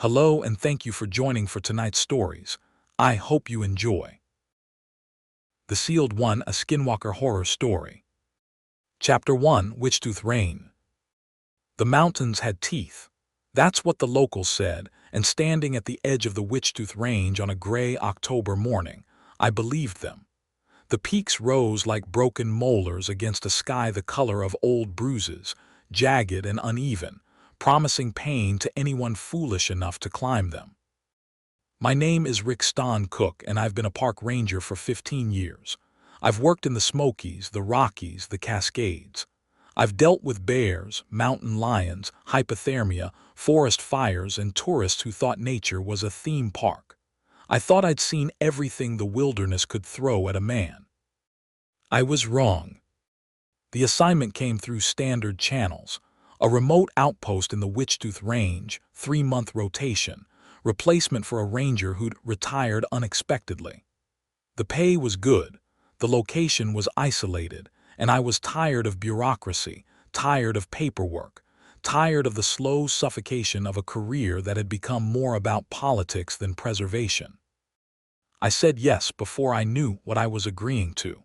Hello and thank you for joining for tonight's stories. I hope you enjoy. The Sealed One, a Skinwalker horror story. Chapter 1, Witchtooth Rain. The mountains had teeth. That's what the locals said, and standing at the edge of the Witchtooth Range on a gray October morning, I believed them. The peaks rose like broken molars against a sky the color of old bruises, jagged and uneven, promising pain to anyone foolish enough to climb them. My name is Rick Ston Cook, and I've been a park ranger for 15 years. I've worked in the Smokies, the Rockies, the Cascades. I've dealt with bears, mountain lions, hypothermia, forest fires, and tourists who thought nature was a theme park. I thought I'd seen everything the wilderness could throw at a man. I was wrong. The assignment came through standard channels. A remote outpost in the Witchtooth Range, 3-month rotation, replacement for a ranger who'd retired unexpectedly. The pay was good, the location was isolated, and I was tired of bureaucracy, tired of paperwork, tired of the slow suffocation of a career that had become more about politics than preservation. I said yes before I knew what I was agreeing to.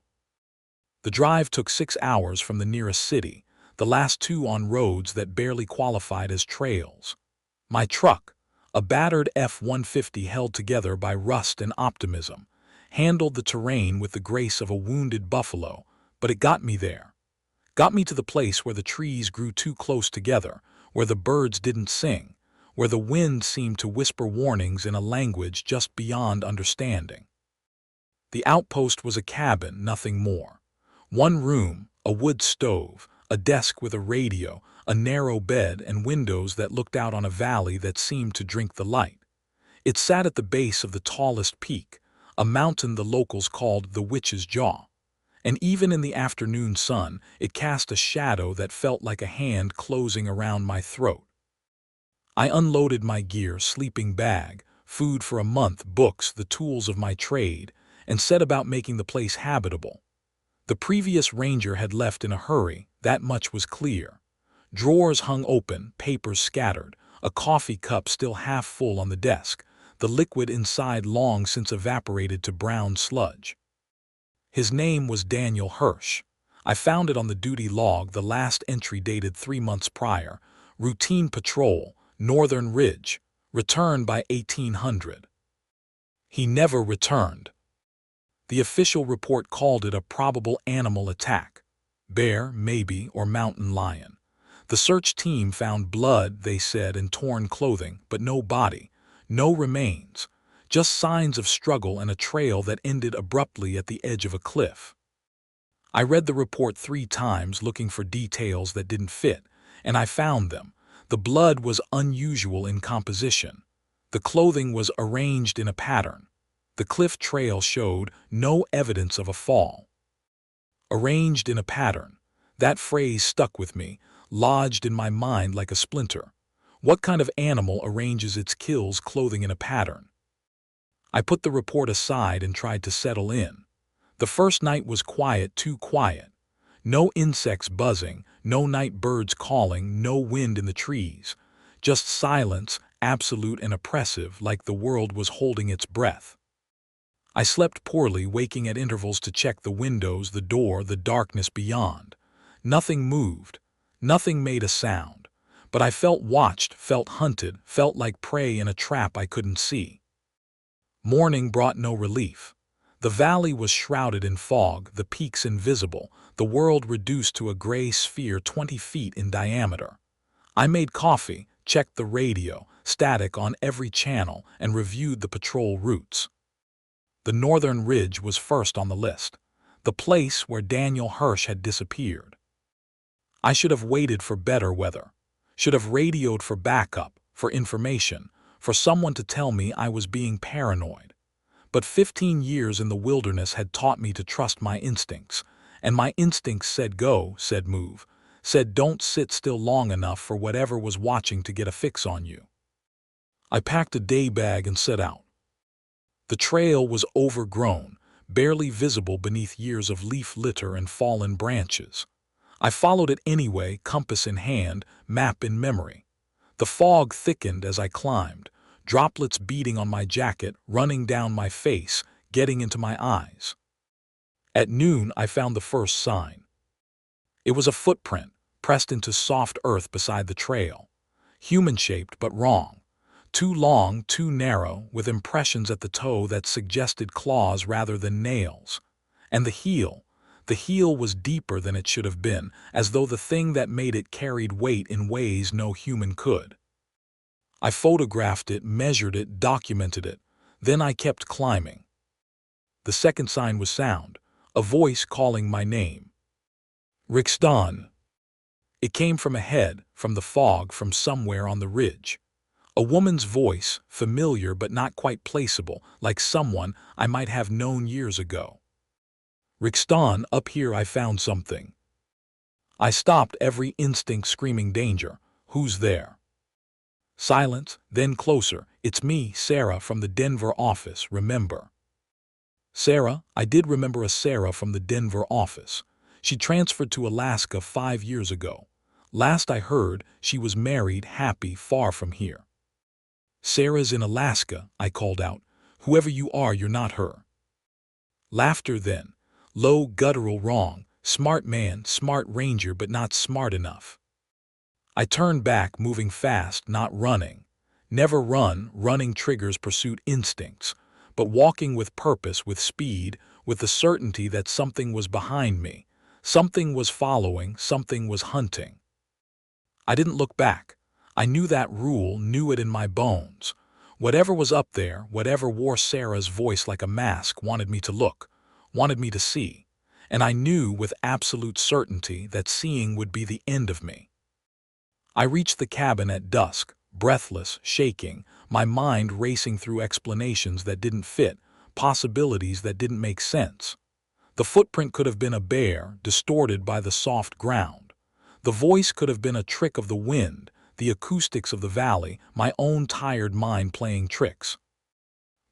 The drive took 6 hours from the nearest city, the last 2 on roads that barely qualified as trails. My truck, a battered F-150 held together by rust and optimism, handled the terrain with the grace of a wounded buffalo, but it got me there. Got me to the place where the trees grew too close together, where the birds didn't sing, where the wind seemed to whisper warnings in a language just beyond understanding. The outpost was a cabin, nothing more. 1 room, a wood stove, a desk with a radio, a narrow bed, and windows that looked out on a valley that seemed to drink the light. It sat at the base of the tallest peak, a mountain the locals called the Witch's Jaw. And even in the afternoon sun, it cast a shadow that felt like a hand closing around my throat. I unloaded my gear, sleeping bag, food for a month, books, the tools of my trade, and set about making the place habitable. The previous ranger had left in a hurry, that much was clear. Drawers hung open, papers scattered, a coffee cup still half full on the desk, the liquid inside long since evaporated to brown sludge. His name was Daniel Hirsch. I found it on the duty log, the last entry dated 3 months prior. Routine patrol, Northern Ridge, return by 1800. He never returned. The official report called it a probable animal attack. Bear, maybe, or mountain lion. The search team found blood, they said, and torn clothing, but no body, no remains, just signs of struggle and a trail that ended abruptly at the edge of a cliff. I read the report 3 times looking for details that didn't fit, and I found them. The blood was unusual in composition. The clothing was arranged in a pattern. The cliff trail showed no evidence of a fall. Arranged in a pattern. That phrase stuck with me, lodged in my mind like a splinter. What kind of animal arranges its kills clothing in a pattern? I put the report aside and tried to settle in. The first night was quiet, too quiet. No insects buzzing, no night birds calling, no wind in the trees. Just silence, absolute and oppressive, like the world was holding its breath. I slept poorly, waking at intervals to check the windows, the door, the darkness beyond. Nothing moved. Nothing made a sound. But I felt watched, felt hunted, felt like prey in a trap I couldn't see. Morning brought no relief. The valley was shrouded in fog, the peaks invisible, the world reduced to a gray sphere 20 feet in diameter. I made coffee, checked the radio, static on every channel, and reviewed the patrol routes. The Northern Ridge was first on the list, the place where Daniel Hirsch had disappeared. I should have waited for better weather, should have radioed for backup, for information, for someone to tell me I was being paranoid. But 15 years in the wilderness had taught me to trust my instincts, and my instincts said go, said move, said don't sit still long enough for whatever was watching to get a fix on you. I packed a day bag and set out. The trail was overgrown, barely visible beneath years of leaf litter and fallen branches. I followed it anyway, compass in hand, map in memory. The fog thickened as I climbed, droplets beating on my jacket, running down my face, getting into my eyes. At noon, I found the first sign. It was a footprint, pressed into soft earth beside the trail. Human-shaped but wrong. Too long, too narrow, with impressions at the toe that suggested claws rather than nails. And the heel was deeper than it should have been, as though the thing that made it carried weight in ways no human could. I photographed it, measured it, documented it. Then I kept climbing. The second sign was sound, a voice calling my name. Rixdon. It came from ahead, from the fog, from somewhere on the ridge. A woman's voice, familiar but not quite placeable, like someone I might have known years ago. Rixdon, up here I found something. I stopped, every instinct screaming danger. Who's there? Silence, then closer. It's me, Sarah, from the Denver office, remember? Sarah, I did remember a Sarah from the Denver office. She transferred to Alaska 5 years ago. Last I heard, she was married, happy, far from here. Sarah's in Alaska, I called out. Whoever you are, you're not her. Laughter then. Low, guttural, wrong. Smart man, smart ranger, but not smart enough. I turned back, moving fast, not running. Never run, running triggers pursuit instincts, but walking with purpose, with speed, with the certainty that something was behind me. Something was following, something was hunting. I didn't look back. I knew that rule, knew it in my bones. Whatever was up there, whatever wore Sarah's voice like a mask, wanted me to look, wanted me to see. And I knew with absolute certainty that seeing would be the end of me. I reached the cabin at dusk, breathless, shaking, my mind racing through explanations that didn't fit, possibilities that didn't make sense. The footprint could have been a bear, distorted by the soft ground. The voice could have been a trick of the wind, the acoustics of the valley, my own tired mind playing tricks.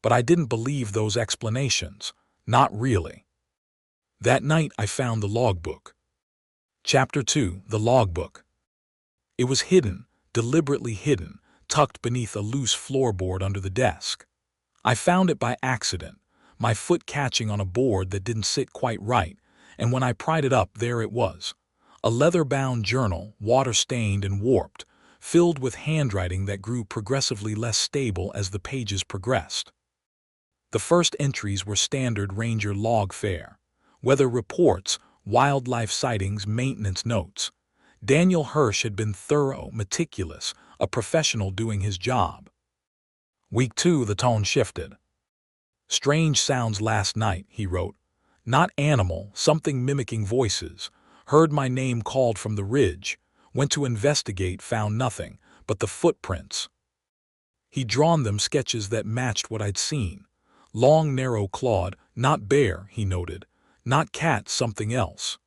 But I didn't believe those explanations. Not really. That night I found the logbook. Chapter 2, the logbook. It was hidden, deliberately hidden, tucked beneath a loose floorboard under the desk. I found it by accident, my foot catching on a board that didn't sit quite right, and when I pried it up, there it was. A leather-bound journal, water-stained and warped, filled with handwriting that grew progressively less stable as the pages progressed. The first entries were standard ranger log fare. Weather reports, wildlife sightings, maintenance notes. Daniel Hirsch had been thorough, meticulous, a professional doing his job. Week 2, the tone shifted. Strange sounds last night, he wrote. Not animal, something mimicking voices. Heard my name called from the ridge. Went to investigate, found nothing, but the footprints. He'd drawn them, sketches that matched what I'd seen. Long, narrow clawed, not bear, he noted. Not cat, something else.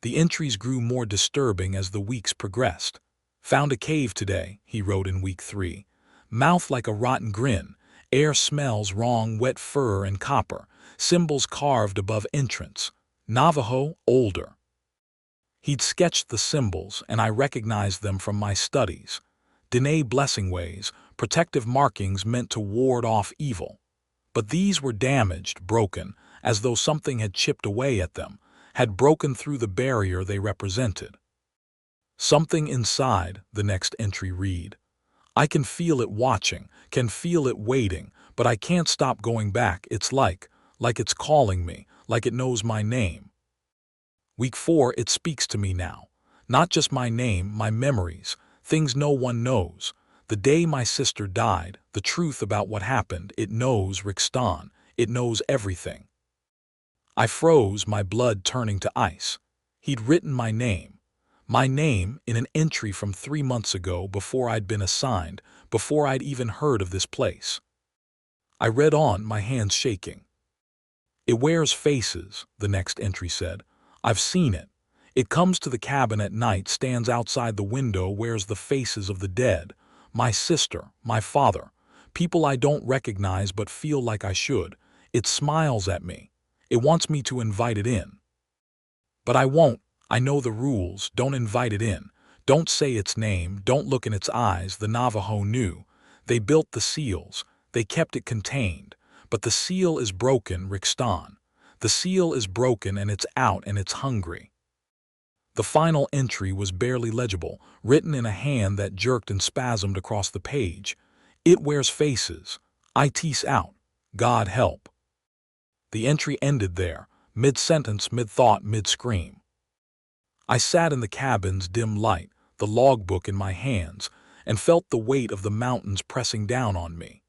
The entries grew more disturbing as the weeks progressed. Found a cave today, he wrote in week 3. Mouth like a rotten grin. Air smells wrong, wet fur and copper. Symbols carved above entrance. Navajo, older. He'd sketched the symbols, and I recognized them from my studies. Dene blessing ways, protective markings meant to ward off evil. But these were damaged, broken, as though something had chipped away at them, had broken through the barrier they represented. Something inside, the next entry read. I can feel it watching, can feel it waiting, but I can't stop going back. It's like it's calling me, like it knows my name. Week 4, it speaks to me now. Not just my name, my memories, things no one knows. The day my sister died, the truth about what happened, it knows Rixdon, it knows everything. I froze, my blood turning to ice. He'd written my name in an entry from 3 months ago, before I'd been assigned, before I'd even heard of this place. I read on, my hands shaking. It wears faces, the next entry said. I've seen it. It comes to the cabin at night, stands outside the window, wears the faces of the dead. My sister, my father, people I don't recognize but feel like I should. It smiles at me. It wants me to invite it in. But I won't. I know the rules. Don't invite it in. Don't say its name. Don't look in its eyes. The Navajo knew. They built the seals. They kept it contained. But the seal is broken, Rixton. The seal is broken and it's out and it's hungry. The final entry was barely legible, written in a hand that jerked and spasmed across the page. It wears faces. It's out. God help. The entry ended there, mid-sentence, mid-thought, mid-scream. I sat in the cabin's dim light, the logbook in my hands, and felt the weight of the mountains pressing down on me.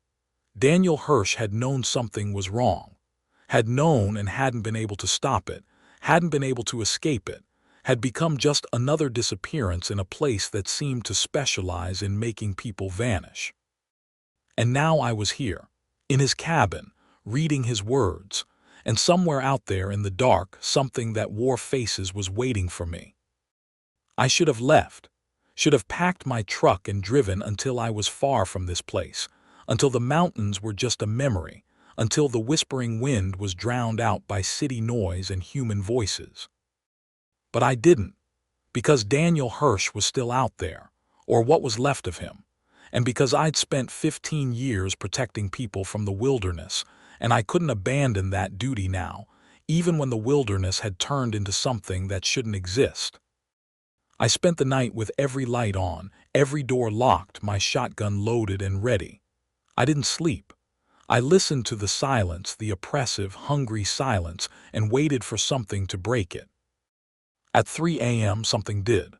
Daniel Hirsch had known something was wrong. Had known and hadn't been able to stop it, hadn't been able to escape it, had become just another disappearance in a place that seemed to specialize in making people vanish. And now I was here, in his cabin, reading his words, and somewhere out there in the dark, something that wore faces was waiting for me. I should have left, should have packed my truck and driven until I was far from this place, until the mountains were just a memory, until the whispering wind was drowned out by city noise and human voices. But I didn't, because Daniel Hirsch was still out there, or what was left of him, and because I'd spent 15 years protecting people from the wilderness, and I couldn't abandon that duty now, even when the wilderness had turned into something that shouldn't exist. I spent the night with every light on, every door locked, my shotgun loaded and ready. I didn't sleep. I listened to the silence, the oppressive, hungry silence, and waited for something to break it. At 3 a.m. something did.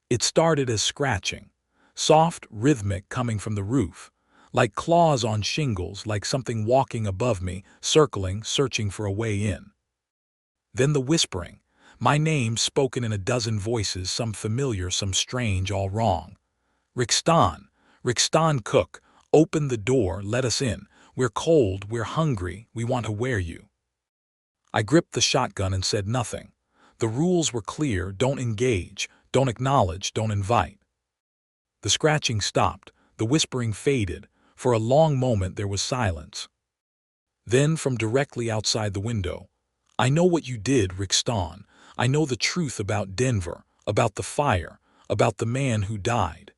It started as scratching, soft, rhythmic, coming from the roof, like claws on shingles, like something walking above me, circling, searching for a way in. Then the whispering, my name spoken in a dozen voices, some familiar, some strange, all wrong. Rixton, Rixton Cook, open the door, let us in. We're cold, we're hungry, we want to wear you. I gripped the shotgun and said nothing. The rules were clear: don't engage, don't acknowledge, don't invite. The scratching stopped, the whispering faded. For a long moment there was silence. Then, from directly outside the window, I know what you did, Rixton. I know the truth about Denver, about the fire, about the man who died.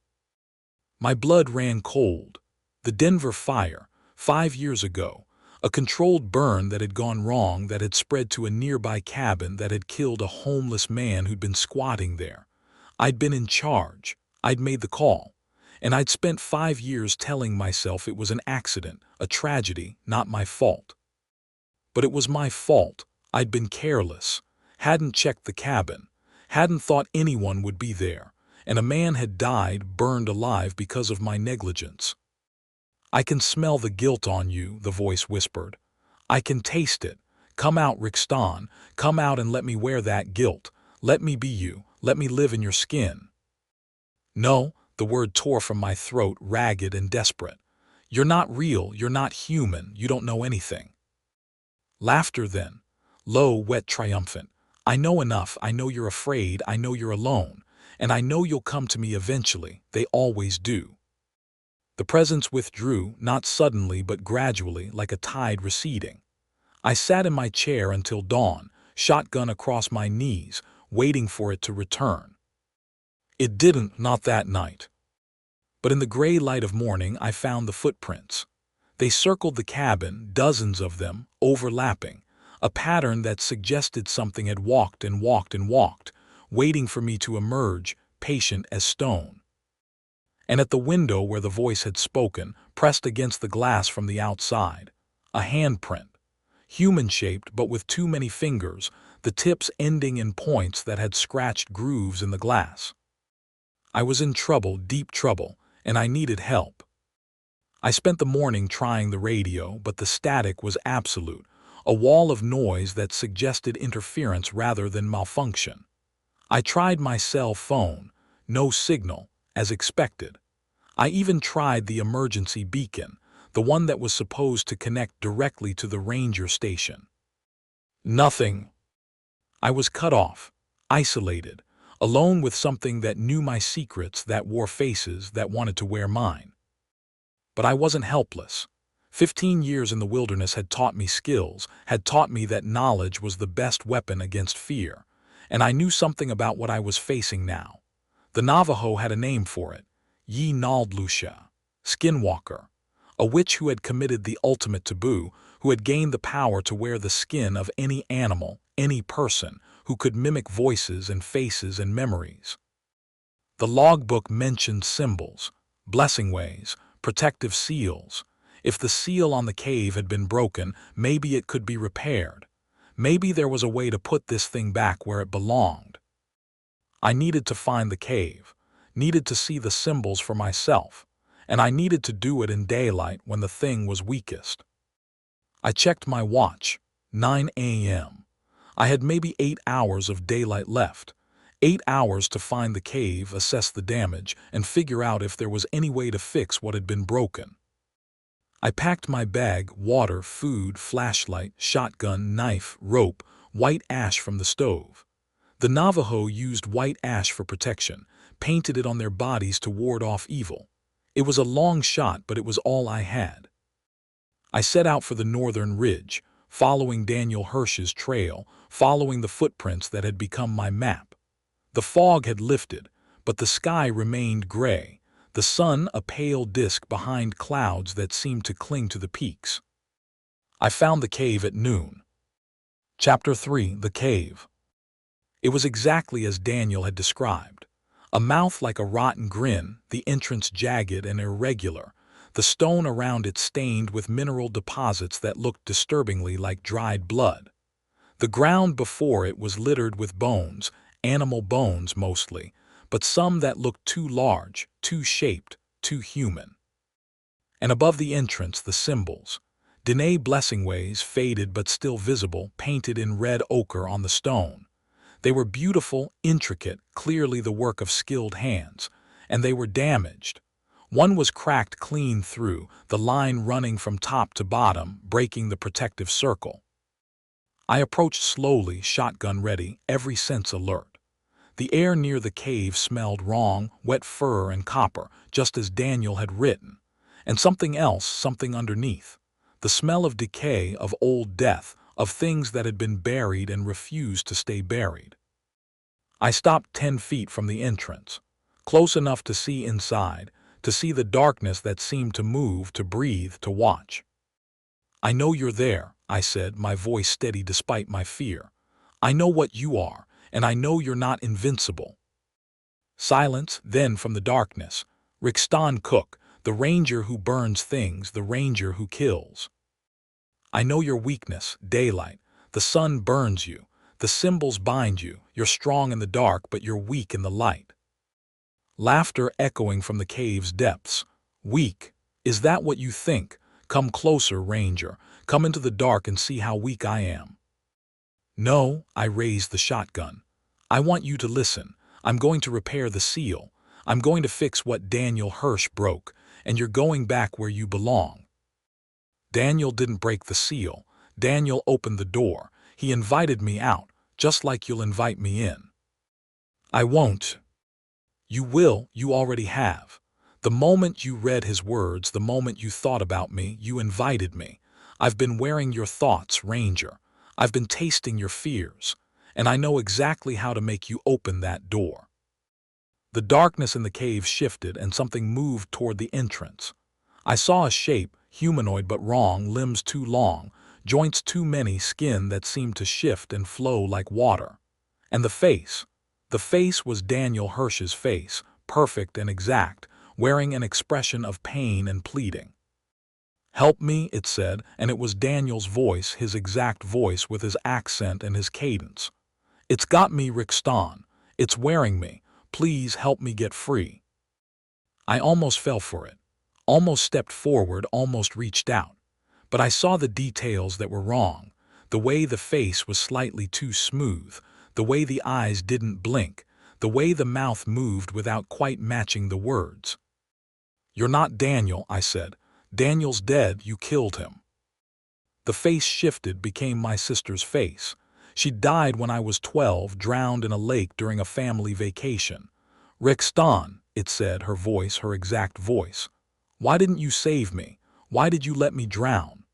My blood ran cold. The Denver fire, 5 years ago, a controlled burn that had gone wrong, that had spread to a nearby cabin, that had killed a homeless man who'd been squatting there. I'd been in charge. I'd made the call. And I'd spent 5 years telling myself it was an accident, a tragedy, not my fault. But it was my fault. I'd been careless, hadn't checked the cabin, hadn't thought anyone would be there, and a man had died, burned alive because of my negligence. I can smell the guilt on you, the voice whispered. I can taste it. Come out, Rixton, come out and let me wear that guilt. Let me be you, let me live in your skin. No. The word tore from my throat, ragged and desperate. You're not real, you're not human, you don't know anything. Laughter then, low, wet, triumphant. I know enough, I know you're afraid, I know you're alone, and I know you'll come to me eventually, they always do. The presence withdrew, not suddenly but gradually, like a tide receding. I sat in my chair until dawn, shotgun across my knees, waiting for it to return. It didn't, not that night. But in the gray light of morning I found the footprints. They circled the cabin, dozens of them, overlapping, a pattern that suggested something had walked and walked and walked, waiting for me to emerge, patient as stone. And at the window where the voice had spoken, pressed against the glass from the outside, a handprint, human-shaped but with too many fingers, the tips ending in points that had scratched grooves in the glass. I was in trouble, deep trouble, and I needed help. I spent the morning trying the radio, but the static was absolute, a wall of noise that suggested interference rather than malfunction. I tried my cell phone, no signal, as expected. I even tried the emergency beacon, the one that was supposed to connect directly to the ranger station. Nothing. I was cut off, isolated, alone with something that knew my secrets, that wore faces, that wanted to wear mine. But I wasn't helpless. 15 years in the wilderness had taught me skills, had taught me that knowledge was the best weapon against fear, and I knew something about what I was facing now. The Navajo had a name for it, Ye Naldlusha, Skinwalker, a witch who had committed the ultimate taboo, who had gained the power to wear the skin of any animal, any person, who could mimic voices and faces and memories. The logbook mentioned symbols, blessing ways, protective seals. If the seal on the cave had been broken, maybe it could be repaired. Maybe there was a way to put this thing back where it belonged. I needed to find the cave, needed to see the symbols for myself, and I needed to do it in daylight when the thing was weakest. I checked my watch, 9 a.m. I had maybe 8 hours of daylight left. 8 hours to find the cave, assess the damage, and figure out if there was any way to fix what had been broken. I packed my bag, water, food, flashlight, shotgun, knife, rope, white ash from the stove. The Navajo used white ash for protection, painted it on their bodies to ward off evil. It was a long shot, but it was all I had. I set out for the northern ridge, following Daniel Hirsch's trail, following the footprints that had become my map. The fog had lifted, but the sky remained gray, the sun a pale disk behind clouds that seemed to cling to the peaks. I found the cave at noon. Chapter 3: The Cave. It was exactly as Daniel had described. A mouth like a rotten grin, the entrance jagged and irregular, the stone around it stained with mineral deposits that looked disturbingly like dried blood. The ground before it was littered with bones, animal bones mostly, but some that looked too large, too shaped, too human. And above the entrance the symbols. Dene blessing ways, faded but still visible, painted in red ochre on the stone. They were beautiful, intricate, clearly the work of skilled hands, and they were damaged. One was cracked clean through, the line running from top to bottom, breaking the protective circle. I approached slowly, shotgun ready, every sense alert. The air near the cave smelled wrong, wet fur and copper, just as Daniel had written. And something else, something underneath. The smell of decay, of old death, of things that had been buried and refused to stay buried. I stopped 10 feet from the entrance, close enough to see inside, to see the darkness that seemed to move, to breathe, to watch. "I know you're there," I said, my voice steady despite my fear. "I know what you are, and I know you're not invincible." Silence, then from the darkness, Rickston Cook, the ranger who burns things, the ranger who kills. "I know your weakness, daylight. The sun burns you. The symbols bind you. You're strong in the dark, but you're weak in the light." Laughter echoing from the cave's depths. "Weak? Is that what you think? Come closer, ranger. Come into the dark and see how weak I am." "No," I raised the shotgun. "I want you to listen. I'm going to repair the seal. I'm going to fix what Daniel Hirsch broke, and you're going back where you belong." Daniel didn't break the seal. Daniel opened the door. He invited me out, just like you'll invite me in. "I won't." "You will, you already have. The moment you read his words, the moment you thought about me, you invited me. I've been wearing your thoughts, Ranger. I've been tasting your fears, and I know exactly how to make you open that door." The darkness in the cave shifted and something moved toward the entrance. I saw a shape, humanoid but wrong, limbs too long, joints too many, skin that seemed to shift and flow like water. And the face. The face was Daniel Hirsch's face, perfect and exact, wearing an expression of pain and pleading. "Help me," it said, and it was Daniel's voice, his exact voice with his accent and his cadence. "It's got me, Rickston. It's wearing me. Please help me get free." I almost fell for it, almost stepped forward, almost reached out. But I saw the details that were wrong, the way the face was slightly too smooth, the way the eyes didn't blink, the way the mouth moved without quite matching the words. "You're not Daniel," I said. "Daniel's dead, you killed him." The face shifted, became my sister's face. She died when I was 12, drowned in a lake during a family vacation. "Rickston," it said, her voice, her exact voice. "Why didn't you save me? Why did you let me drown?"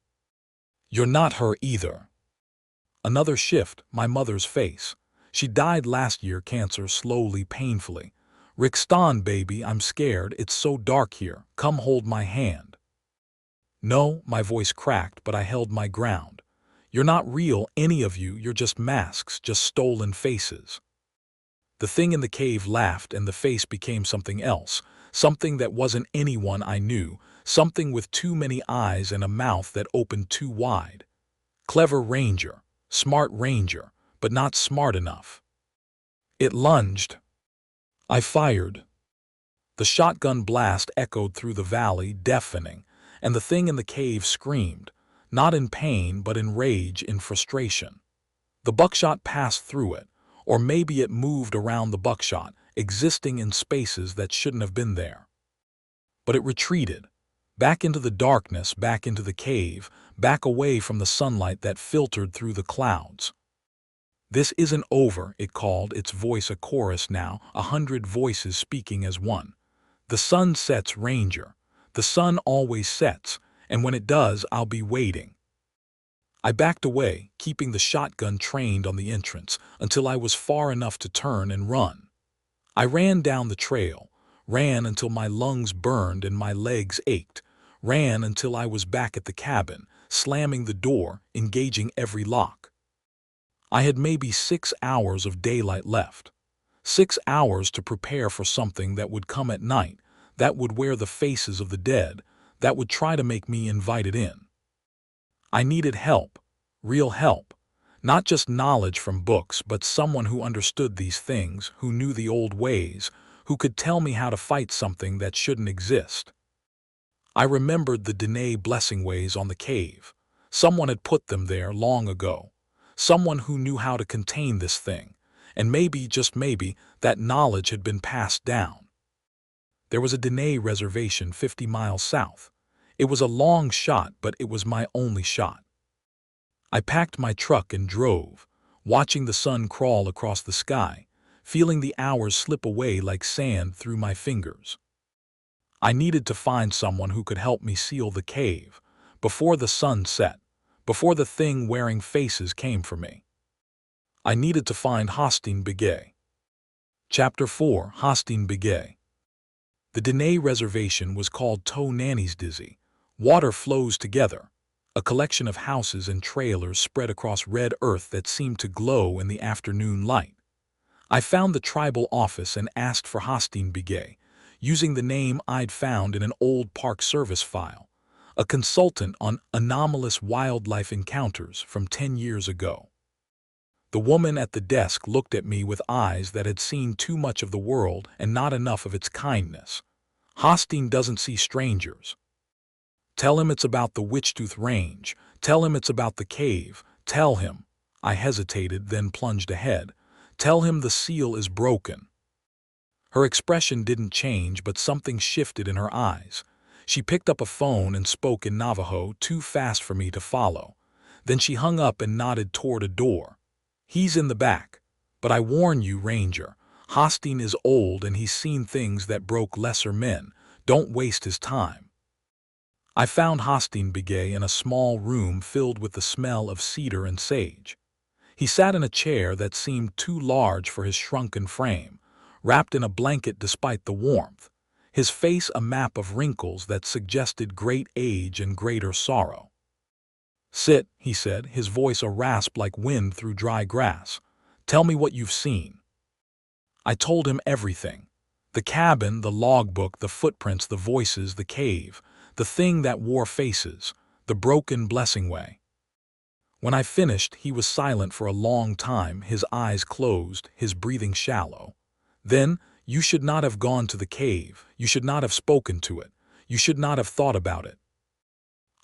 "You're not her either." Another shift, my mother's face. "She died last year, cancer, slowly, painfully." "Rixton, baby, I'm scared. It's so dark here. Come hold my hand." No, my voice cracked, but I held my ground. "You're not real, any of you. You're just masks, just stolen faces." The thing in the cave laughed, and the face became something else, something that wasn't anyone I knew, something with too many eyes and a mouth that opened too wide. Clever ranger, smart ranger, but not smart enough. It lunged. I fired. The shotgun blast echoed through the valley, deafening, and the thing in the cave screamed, not in pain but in rage, in frustration. The buckshot passed through it, or maybe it moved around the buckshot, existing in spaces that shouldn't have been there. But it retreated, back into the darkness, back into the cave, back away from the sunlight that filtered through the clouds. "This isn't over," it called, its voice a chorus now, 100 voices speaking as one. "The sun sets, Ranger. The sun always sets, and when it does, I'll be waiting." I backed away, keeping the shotgun trained on the entrance, until I was far enough to turn and run. I ran down the trail, ran until my lungs burned and my legs ached, ran until I was back at the cabin, slamming the door, engaging every lock. I had maybe 6 hours of daylight left. 6 hours to prepare for something that would come at night, that would wear the faces of the dead, that would try to make me invited in. I needed help, real help, not just knowledge from books, but someone who understood these things, who knew the old ways, who could tell me how to fight something that shouldn't exist. I remembered the Dene blessing ways on the cave. Someone had put them there long ago. Someone who knew how to contain this thing, and maybe, just maybe, that knowledge had been passed down. There was a Dene reservation 50 miles south. It was a long shot, but it was my only shot. I packed my truck and drove, watching the sun crawl across the sky, feeling the hours slip away like sand through my fingers. I needed to find someone who could help me seal the cave, before the sun set, before the thing wearing faces came for me. I needed to find Hosteen Begay. Chapter 4: Hosteen Begay. The Dene reservation was called To Nanny's Dizzy. Water flows together, a collection of houses and trailers spread across red earth that seemed to glow in the afternoon light. I found the tribal office and asked for Hosteen Begay, using the name I'd found in an old Park Service file, a consultant on anomalous wildlife encounters from 10 years ago. The woman at the desk looked at me with eyes that had seen too much of the world and not enough of its kindness. "Hosteen doesn't see strangers. Tell him it's about the Witchtooth Range. Tell him it's about the cave. Tell him." I hesitated, then plunged ahead. "Tell him the seal is broken." Her expression didn't change, but something shifted in her eyes. She picked up a phone and spoke in Navajo, too fast for me to follow. Then she hung up and nodded toward a door. "He's in the back. But I warn you, Ranger, Hosteen is old and he's seen things that broke lesser men. Don't waste his time." I found Hosteen Begay in a small room filled with the smell of cedar and sage. He sat in a chair that seemed too large for his shrunken frame, wrapped in a blanket despite the warmth, his face a map of wrinkles that suggested great age and greater sorrow. "Sit," he said, his voice a rasp like wind through dry grass. "Tell me what you've seen." I told him everything. The cabin, the logbook, the footprints, the voices, the cave, the thing that wore faces, the broken blessing way. When I finished, he was silent for a long time, his eyes closed, his breathing shallow. Then, "You should not have gone to the cave. You should not have spoken to it. You should not have thought about it."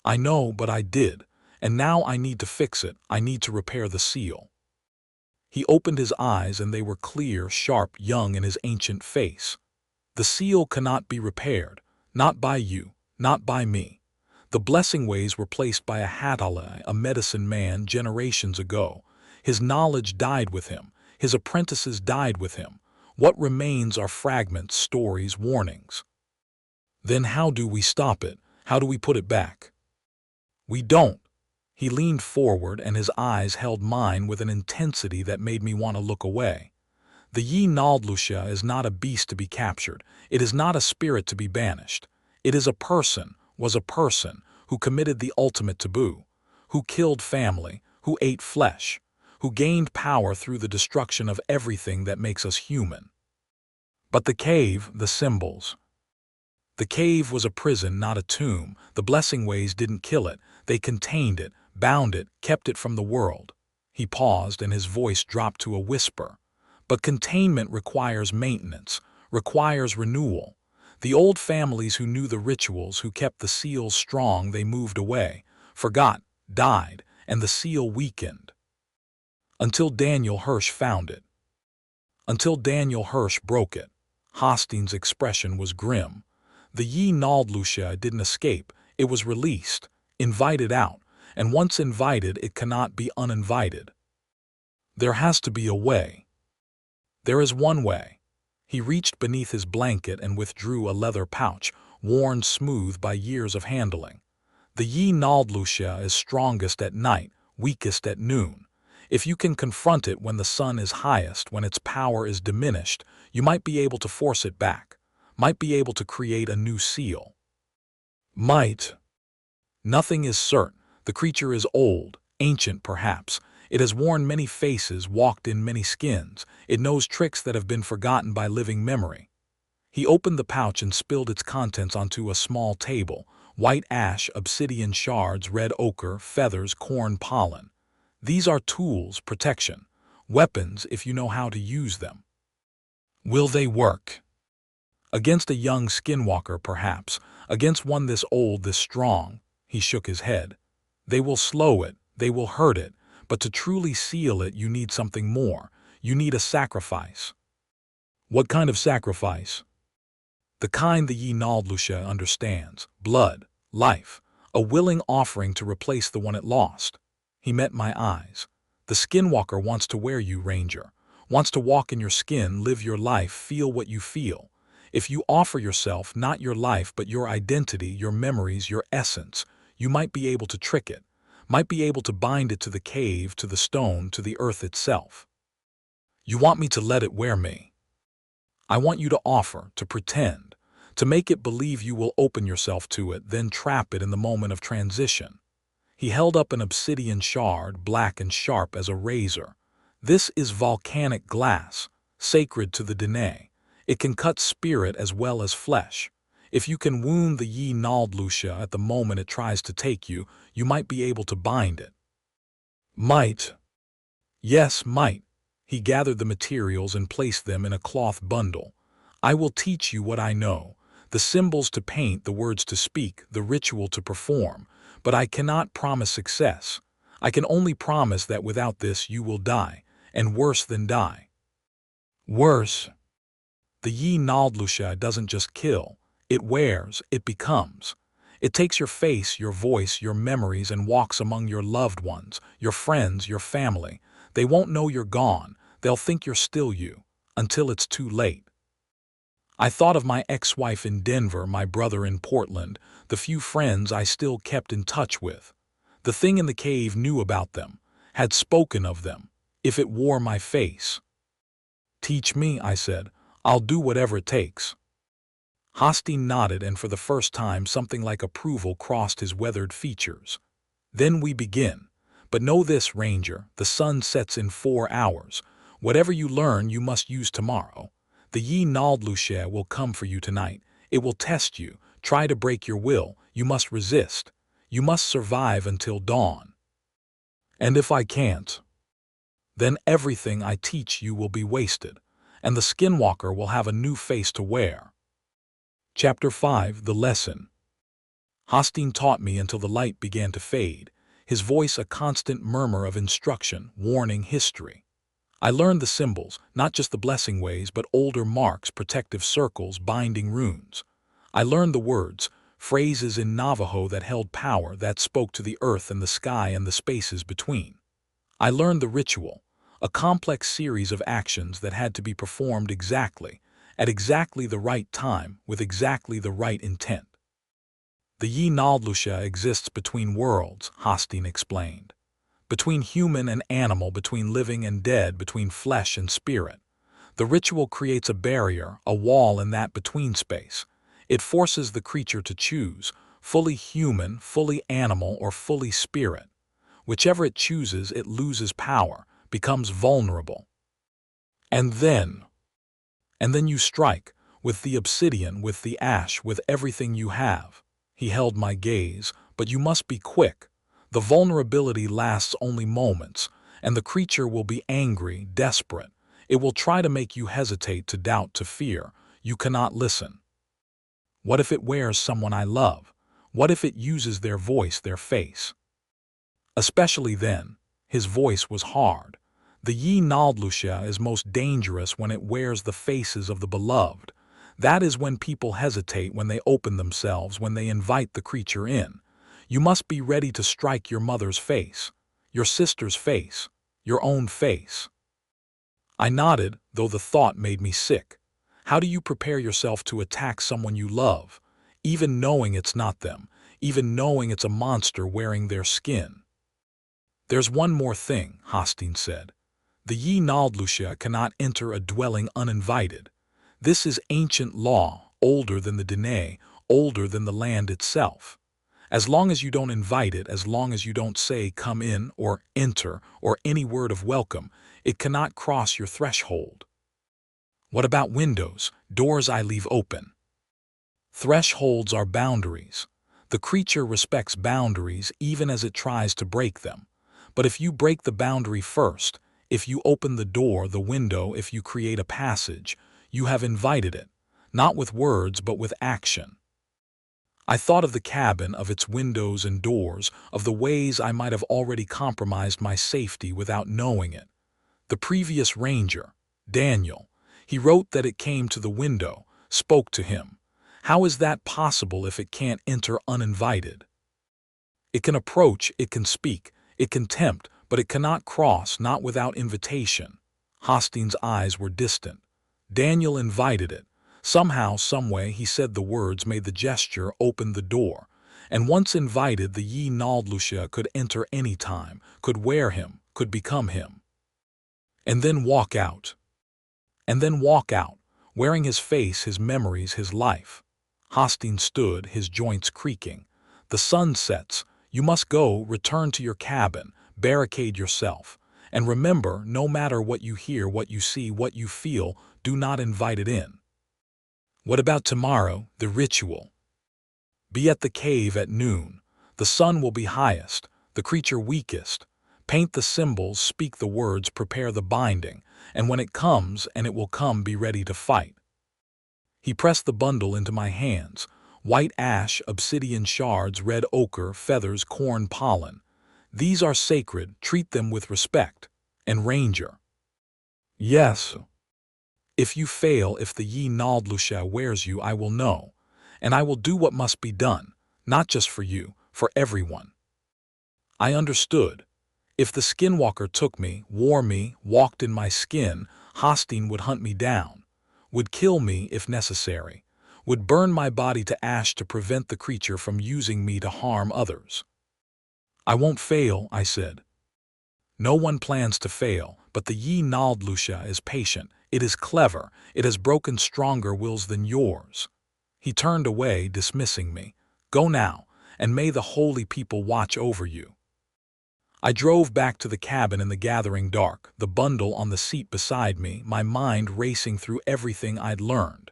"I know, but I did. And now I need to fix it. I need to repair the seal." He opened his eyes and they were clear, sharp, young in his ancient face. "The seal cannot be repaired. Not by you. Not by me. The blessing ways were placed by a Hatala, a medicine man, generations ago. His knowledge died with him. His apprentices died with him. What remains are fragments, stories, warnings. Then how do we stop it? How do we put it back?" "We don't." He leaned forward and his eyes held mine with an intensity that made me want to look away. The Yi Naldlusha is not a beast to be captured. It is not a spirit to be banished. It is a person, was a person, who committed the ultimate taboo, who killed family, who ate flesh, who gained power through the destruction of everything that makes us human. But the cave, the symbols. The cave was a prison, not a tomb. The blessing ways didn't kill it. They contained it, bound it, kept it from the world. He paused and his voice dropped to a whisper. But containment requires maintenance, requires renewal. The old families who knew the rituals, who kept the seals strong, they moved away, forgot, died, and the seal weakened. Until Daniel Hirsch found it. Until Daniel Hirsch broke it. Hastings' expression was grim. The Yi Naldlusha didn't escape, it was released, invited out, and once invited it cannot be uninvited. There has to be a way. There is one way. He reached beneath his blanket and withdrew a leather pouch, worn smooth by years of handling. The Yi Naldlusha is strongest at night, weakest at noon. If you can confront it when the sun is highest, when its power is diminished, you might be able to force it back, might be able to create a new seal. Might. Nothing is certain. The creature is old, ancient perhaps. It has worn many faces, walked in many skins. It knows tricks that have been forgotten by living memory. He opened the pouch and spilled its contents onto a small table. White ash, obsidian shards, red ochre, feathers, corn pollen. These are tools, protection, weapons if you know how to use them. Will they work? Against a young skinwalker, perhaps. Against one this old, this strong. He shook his head. They will slow it, they will hurt it, but to truly seal it you need something more. You need a sacrifice. What kind of sacrifice? The kind the Yi Naldlusha understands. Blood, life, a willing offering to replace the one it lost. He met my eyes. The skinwalker wants to wear you, Ranger. Wants to walk in your skin, live your life, feel what you feel. If you offer yourself, not your life, but your identity, your memories, your essence, you might be able to trick it, might be able to bind it to the cave, to the stone, to the earth itself. You want me to let it wear me? I want you to offer, to pretend, to make it believe you will open yourself to it, then trap it in the moment of transition. He held up an obsidian shard, black and sharp as a razor. This is volcanic glass, sacred to the Dene. It can cut spirit as well as flesh. If you can wound the Yi Naldlusha at the moment it tries to take you, you might be able to bind it. Might. Yes, might. He gathered the materials and placed them in a cloth bundle. I will teach you what I know, the symbols to paint, the words to speak, the ritual to perform, but I cannot promise success. I can only promise that without this you will die, and worse than die. Worse. The Yi Naldlusha doesn't just kill, it wears, it becomes. It takes your face, your voice, your memories and walks among your loved ones, your friends, your family. They won't know you're gone, they'll think you're still you, until it's too late. I thought of my ex-wife in Denver, my brother in Portland, the few friends I still kept in touch with. The thing in the cave knew about them, had spoken of them, if it wore my face. Teach me, I said. I'll do whatever it takes. Hastings nodded, and for the first time something like approval crossed his weathered features. Then we begin. But know this, Ranger, the sun sets in 4 hours. Whatever you learn you must use tomorrow. The Yi Naldlusha will come for you tonight. It will test you, try to break your will. You must resist. You must survive until dawn. And if I can't, then everything I teach you will be wasted, and the skinwalker will have a new face to wear. Chapter 5, The Lesson. Hastings taught me until the light began to fade, his voice a constant murmur of instruction, warning, history. I learned the symbols, not just the blessing ways, but older marks, protective circles, binding runes. I learned the words, phrases in Navajo that held power, that spoke to the earth and the sky and the spaces between. I learned the ritual, a complex series of actions that had to be performed exactly, at exactly the right time, with exactly the right intent. The Yi Naldlusha exists between worlds, Hastings explained. Between human and animal, between living and dead, between flesh and spirit. The ritual creates a barrier, a wall in that between space. It forces the creature to choose, fully human, fully animal, or fully spirit. Whichever it chooses, it loses power, becomes vulnerable. And then you strike, with the obsidian, with the ash, with everything you have. He held my gaze, but you must be quick. The vulnerability lasts only moments, and the creature will be angry, desperate. It will try to make you hesitate, to doubt, to fear. You cannot listen. What if it wears someone I love? What if it uses their voice, their face? Especially then, his voice was hard. The Yi Naldlusha is most dangerous when it wears the faces of the beloved. That is when people hesitate, when they open themselves, when they invite the creature in. You must be ready to strike your mother's face, your sister's face, your own face. I nodded, though the thought made me sick. How do you prepare yourself to attack someone you love, even knowing it's not them, even knowing it's a monster wearing their skin? There's one more thing, Hostin said. The Yi Naldlusha cannot enter a dwelling uninvited. This is ancient law, older than the Dene, older than the land itself. As long as you don't invite it, as long as you don't say come in or enter or any word of welcome, it cannot cross your threshold. What about windows, doors I leave open? Thresholds are boundaries. The creature respects boundaries even as it tries to break them. But if you break the boundary first, if you open the door, the window, if you create a passage, you have invited it, not with words but with action. I thought of the cabin, of its windows and doors, of the ways I might have already compromised my safety without knowing it. The previous ranger, Daniel, he wrote that it came to the window, spoke to him. How is that possible if it can't enter uninvited? It can approach, it can speak, it can tempt, but it cannot cross, not without invitation. Hostin's eyes were distant. Daniel invited it. Somehow, someway, he said the words, made the gesture, opened the door. And once invited, the Yi Naldlusha could enter any time, could wear him, could become him. And then walk out. And then walk out, wearing his face, his memories, his life. Hostin stood, his joints creaking. The sun sets. You must go, return to your cabin, barricade yourself. And remember, no matter what you hear, what you see, what you feel, do not invite it in. What about tomorrow, the ritual? Be at the cave at noon. The sun will be highest, the creature weakest. Paint the symbols, speak the words, prepare the binding, and when it comes, and it will come, be ready to fight. He pressed the bundle into my hands. White ash, obsidian shards, red ochre, feathers, corn pollen. These are sacred, treat them with respect. And Ranger. Yes. If you fail, if the Yi Naldlusha wears you, I will know. And I will do what must be done, not just for you, for everyone. I understood. If the skinwalker took me, wore me, walked in my skin, Hostin would hunt me down, would kill me if necessary, would burn my body to ash to prevent the creature from using me to harm others. I won't fail, I said. No one plans to fail, but the Yi Naldlusha is patient, it is clever, it has broken stronger wills than yours. He turned away, dismissing me. Go now, and may the holy people watch over you. I drove back to the cabin in the gathering dark, the bundle on the seat beside me, my mind racing through everything I'd learned.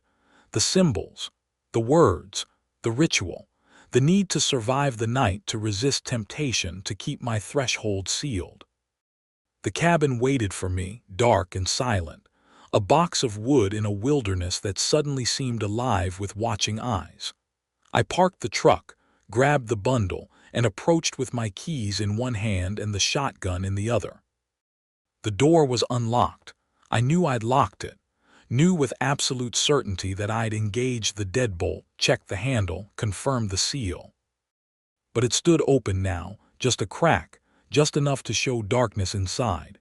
The symbols, the words, the ritual, the need to survive the night, to resist temptation, to keep my threshold sealed. The cabin waited for me, dark and silent, a box of wood in a wilderness that suddenly seemed alive with watching eyes. I parked the truck, grabbed the bundle, and approached with my keys in one hand and the shotgun in the other. The door was unlocked. I knew I'd locked it, knew with absolute certainty that I'd engaged the deadbolt, checked the handle, confirmed the seal. But it stood open now, just a crack, just enough to show darkness inside.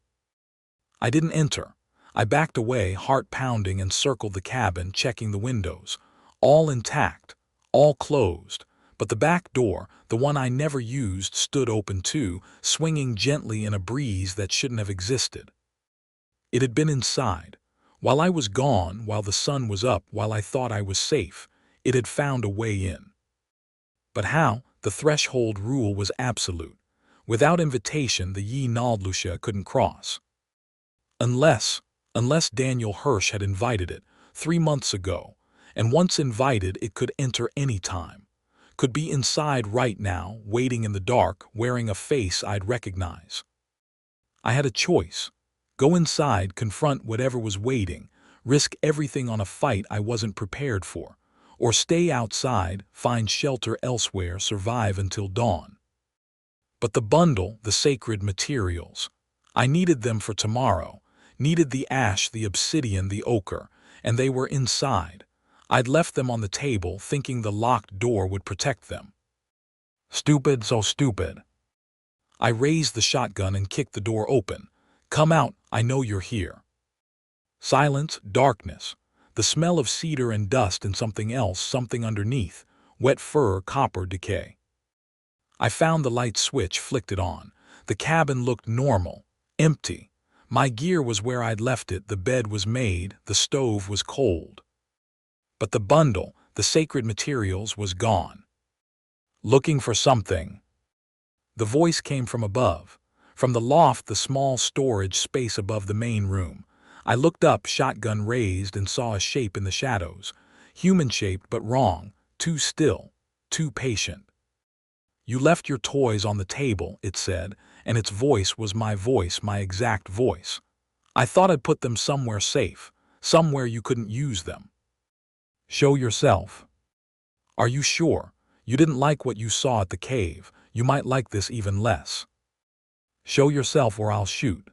I didn't enter. I backed away, heart pounding, and circled the cabin, checking the windows. All intact, all closed, but the back door, the one I never used, stood open too, swinging gently in a breeze that shouldn't have existed. It had been inside. While I was gone, while the sun was up, while I thought I was safe, it had found a way in. But how? The threshold rule was absolute. Without invitation, the Ye Naldlucia couldn't cross. Unless Daniel Hirsch had invited it 3 months ago, and once invited, it could enter any time. Could be inside right now, waiting in the dark, wearing a face I'd recognize. I had a choice. Go inside, confront whatever was waiting, risk everything on a fight I wasn't prepared for, or stay outside, find shelter elsewhere, survive until dawn. But the bundle, the sacred materials, I needed them for tomorrow, needed the ash, the obsidian, the ochre, and they were inside. I'd left them on the table, thinking the locked door would protect them. Stupid, so stupid. I raised the shotgun and kicked the door open. Come out, I know you're here. Silence, darkness, the smell of cedar and dust and something else, something underneath, wet fur, copper decay. I found the light switch, flicked it on. The cabin looked normal, empty. My gear was where I'd left it, the bed was made, the stove was cold. But the bundle, the sacred materials, was gone. Looking for something. The voice came from above, from the loft, the small storage space above the main room. I looked up, shotgun raised, and saw a shape in the shadows, human-shaped but wrong, too still, too patient. You left your toys on the table, it said, and its voice was my voice, my exact voice. I thought I'd put them somewhere safe, somewhere you couldn't use them. Show yourself. Are you sure? You didn't like what you saw at the cave. You might like this even less. Show yourself or I'll shoot.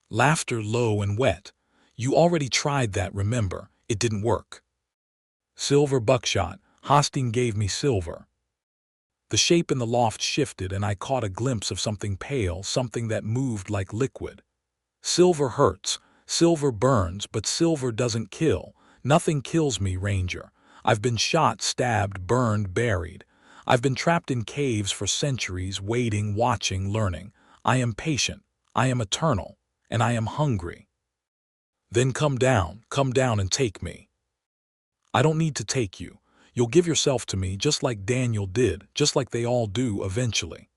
Laughter low and wet. You already tried that, remember? It didn't work. Silver buckshot. Hosteen gave me silver. The shape in the loft shifted and I caught a glimpse of something pale, something that moved like liquid. Silver hurts, silver burns, but silver doesn't kill. Nothing kills me, Ranger. I've been shot, stabbed, burned, buried. I've been trapped in caves for centuries, waiting, watching, learning. I am patient, I am eternal, and I am hungry. Then come down and take me. I don't need to take you. You'll give yourself to me just like Daniel did, just like they all do eventually.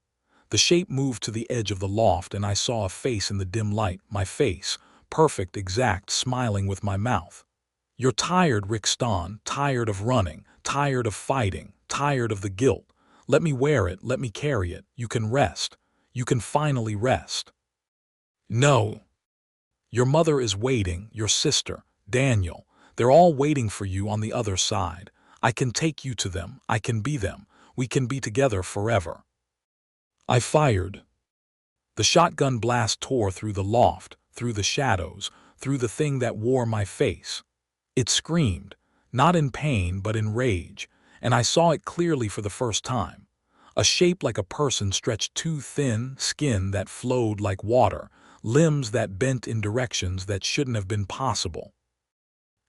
The shape moved to the edge of the loft and I saw a face in the dim light, my face, perfect, exact, smiling with my mouth. You're tired, Rick Stahn, tired of running, tired of fighting, tired of the guilt. Let me wear it, let me carry it. You can rest. You can finally rest. No. Your mother is waiting, your sister, Daniel. They're all waiting for you on the other side. I can take you to them. I can be them. We can be together forever. I fired. The shotgun blast tore through the loft, through the shadows, through the thing that wore my face. It screamed, not in pain but in rage, and I saw it clearly for the first time. A shape like a person stretched too thin, skin that flowed like water, limbs that bent in directions that shouldn't have been possible.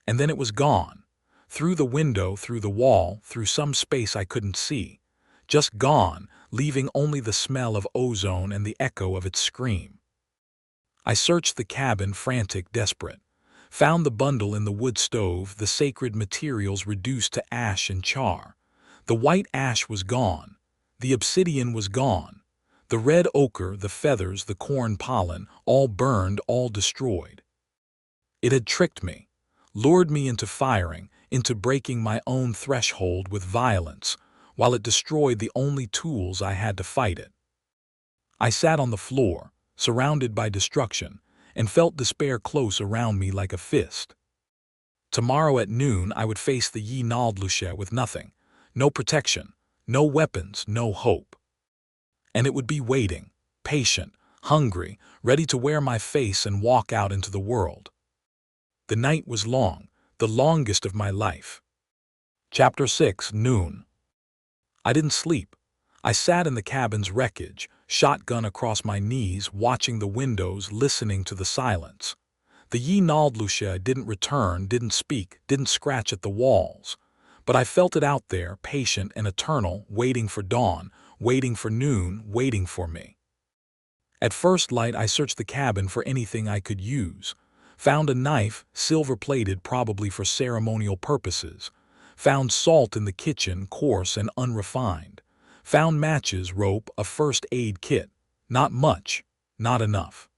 And then it was gone. Through the window, through the wall, through some space I couldn't see. Just gone, leaving only the smell of ozone and the echo of its scream. I searched the cabin, frantic, desperate. Found the bundle in the wood stove, the sacred materials reduced to ash and char. The white ash was gone. The obsidian was gone. The red ochre, the feathers, the corn pollen, all burned, all destroyed. It had tricked me, lured me into firing, into breaking my own threshold with violence, while it destroyed the only tools I had to fight it. I sat on the floor, surrounded by destruction, and felt despair close around me like a fist. Tomorrow at noon I would face the Ye Naldlucia with nothing, no protection, no weapons, no hope. And it would be waiting, patient, hungry, ready to wear my face and walk out into the world. The night was long, the longest of my life. Chapter 6, Noon. I didn't sleep. I sat in the cabin's wreckage, shotgun across my knees, watching the windows, listening to the silence. The Ye Naldlucia didn't return, didn't speak, didn't scratch at the walls. But I felt it out there, patient and eternal, waiting for dawn, waiting for noon, waiting for me. At first light I searched the cabin for anything I could use. Found a knife, silver-plated probably for ceremonial purposes. Found salt in the kitchen, coarse and unrefined. Found matches, rope, a first aid kit. Not much, not enough.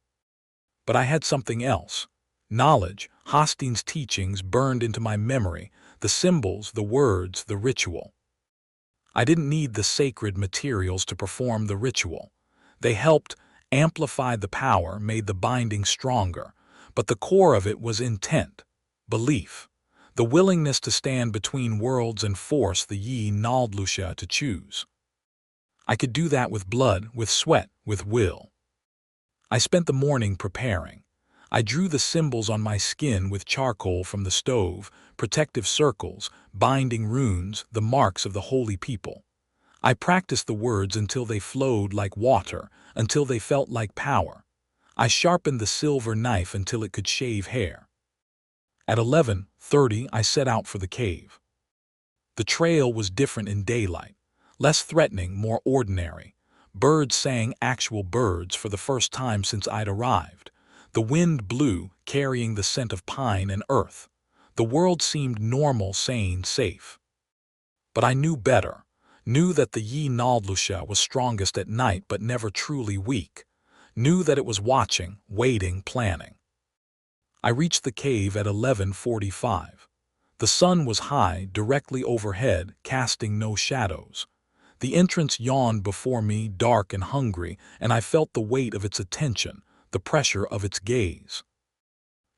But I had something else. Knowledge, Hostein's teachings burned into my memory, the symbols, the words, the ritual. I didn't need the sacred materials to perform the ritual. They helped, amplified the power, made the binding stronger. But the core of it was intent, belief, the willingness to stand between worlds and force the Yi Naldlusha to choose. I could do that with blood, with sweat, with will. I spent the morning preparing. I drew the symbols on my skin with charcoal from the stove, protective circles, binding runes, the marks of the holy people. I practiced the words until they flowed like water, until they felt like power. I sharpened the silver knife until it could shave hair. At 11:30, I set out for the cave. The trail was different in daylight, less threatening, more ordinary. Birds sang, actual birds, for the first time since I'd arrived. The wind blew, carrying the scent of pine and earth. The world seemed normal, sane, safe. But I knew better, knew that the Yi Naldlusha was strongest at night but never truly weak, knew that it was watching, waiting, planning. I reached the cave at 11:45. The sun was high, directly overhead, casting no shadows. The entrance yawned before me, dark and hungry, and I felt the weight of its attention, the pressure of its gaze.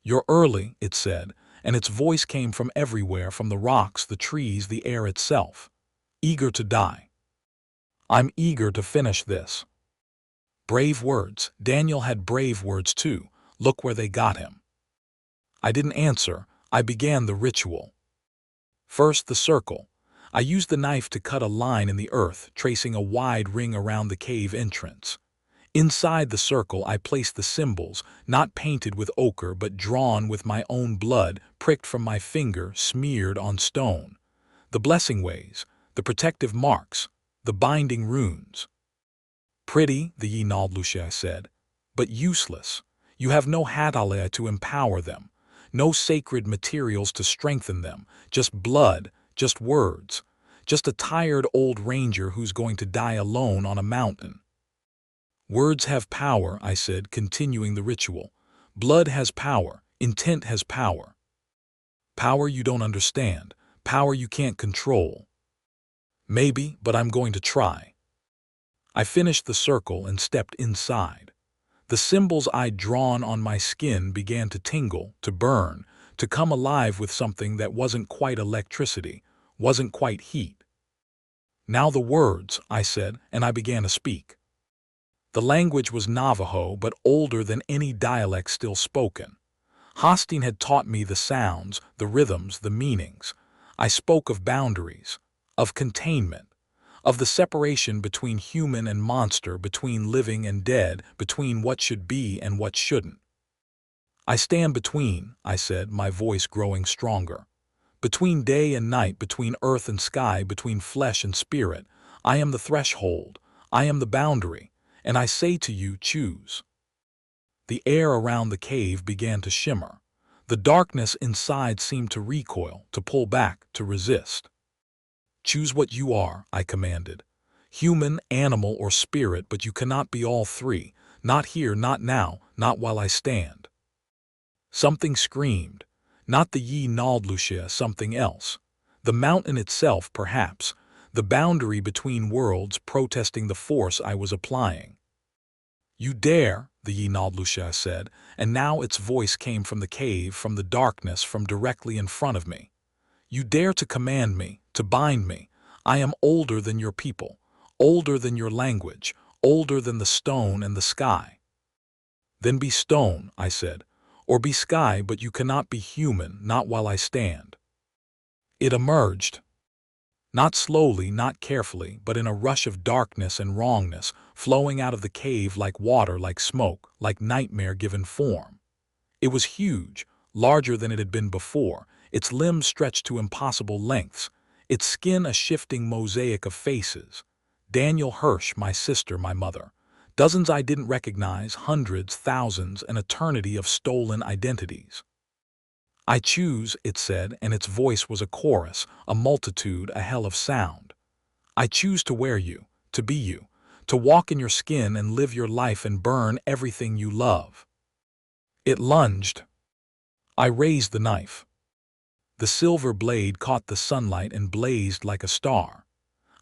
"You're early," it said, and its voice came from everywhere, from the rocks, the trees, the air itself. "Eager to die." "I'm eager to finish this." Brave words. Daniel had brave words too. Look where they got him. I didn't answer. I began the ritual. First, the circle. I used the knife to cut a line in the earth, tracing a wide ring around the cave entrance. Inside the circle, I placed the symbols, not painted with ochre but drawn with my own blood, pricked from my finger, smeared on stone. The blessing ways, the protective marks, the binding runes. "Pretty," the Yi Naldlusha said, "but useless. You have no Hatalea to empower them, no sacred materials to strengthen them, just blood, just words, just a tired old ranger who's going to die alone on a mountain." "Words have power," I said, continuing the ritual. "Blood has power, intent has power. Power you don't understand, power you can't control." "Maybe, but I'm going to try." I finished the circle and stepped inside. The symbols I'd drawn on my skin began to tingle, to burn, to come alive with something that wasn't quite electricity, wasn't quite heat. "Now the words," I said, and I began to speak. The language was Navajo, but older than any dialect still spoken. Hostein had taught me the sounds, the rhythms, the meanings. I spoke of boundaries, of containment, of the separation between human and monster, between living and dead, between what should be and what shouldn't. "I stand between," I said, my voice growing stronger. "Between day and night, between earth and sky, between flesh and spirit. I am the threshold, I am the boundary, and I say to you, choose." The air around the cave began to shimmer. The darkness inside seemed to recoil, to pull back, to resist. "Choose what you are," I commanded. "Human, animal, or spirit, but you cannot be all three. Not here, not now, not while I stand." Something screamed. Not the Yi Naldlusha, something else. The mountain itself, perhaps. The boundary between worlds, protesting the force I was applying. "You dare," the Yi Naldlusha said, and now its voice came from the cave, from the darkness, from directly in front of me. "You dare to command me, to bind me. I am older than your people, older than your language, older than the stone and the sky." "Then be stone," I said, "or be sky, but you cannot be human, not while I stand." It emerged. Not slowly, not carefully, but in a rush of darkness and wrongness, flowing out of the cave like water, like smoke, like nightmare given form. It was huge, larger than it had been before, its limbs stretched to impossible lengths, its skin a shifting mosaic of faces. Daniel Hirsch, my sister, my mother. Dozens I didn't recognize, hundreds, thousands, an eternity of stolen identities. I choose, it said, and its voice was a chorus, a multitude, a hell of sound. I choose to wear you, to be you, to walk in your skin and live your life and burn everything you love. It lunged. I raised the knife. The silver blade caught the sunlight and blazed like a star.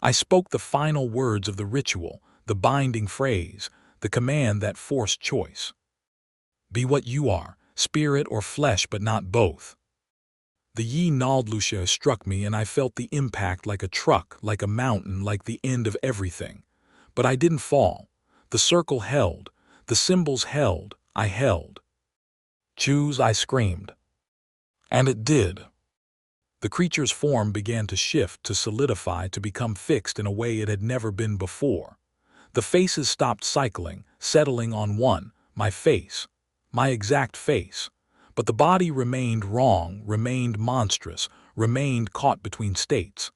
I spoke the final words of the ritual, the binding phrase, the command that forced choice. Be what you are, spirit or flesh, but not both. The Yi Naldlusha struck me, and I felt the impact like a truck, like a mountain, like the end of everything. But I didn't fall. The circle held. The symbols held. I held. Choose, I screamed. And it did. The creature's form began to shift, to solidify, to become fixed in a way it had never been before. The faces stopped cycling, settling on one, my face, my exact face. But the body remained wrong, remained monstrous, remained caught between states.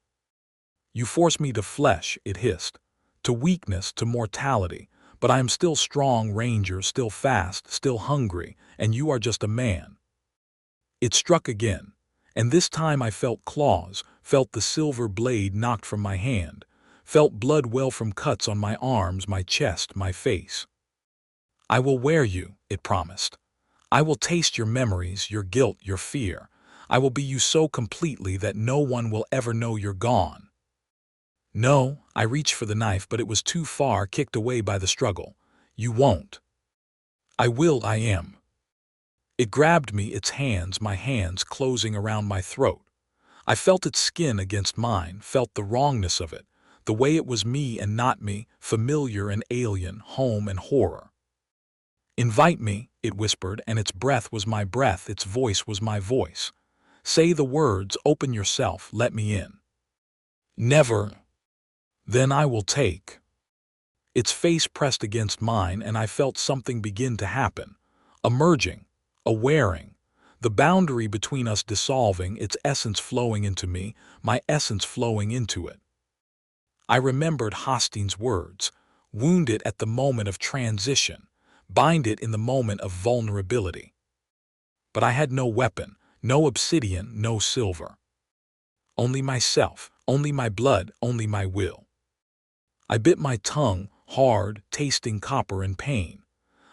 You force me to flesh, it hissed, to weakness, to mortality, but I am still strong, ranger, still fast, still hungry, and you are just a man. It struck again, and this time I felt claws, felt the silver blade knocked from my hand, felt blood well from cuts on my arms, my chest, my face. I will wear you, it promised. I will taste your memories, your guilt, your fear. I will be you so completely that no one will ever know you're gone. No, I reached for the knife, but it was too far, kicked away by the struggle. You won't. I will, I am. It grabbed me, its hands, my hands closing around my throat. I felt its skin against mine, felt the wrongness of it, the way it was me and not me, familiar and alien, home and horror. Invite me, it whispered, and its breath was my breath, its voice was my voice. Say the words, open yourself, let me in. Never. Then I will take. Its face pressed against mine, and I felt something begin to happen. A merging, a wearing, the boundary between us dissolving, its essence flowing into me, my essence flowing into it. I remembered Hostein's words, wound it at the moment of transition, bind it in the moment of vulnerability. But I had no weapon, no obsidian, no silver. Only myself, only my blood, only my will. I bit my tongue, hard, tasting copper and pain.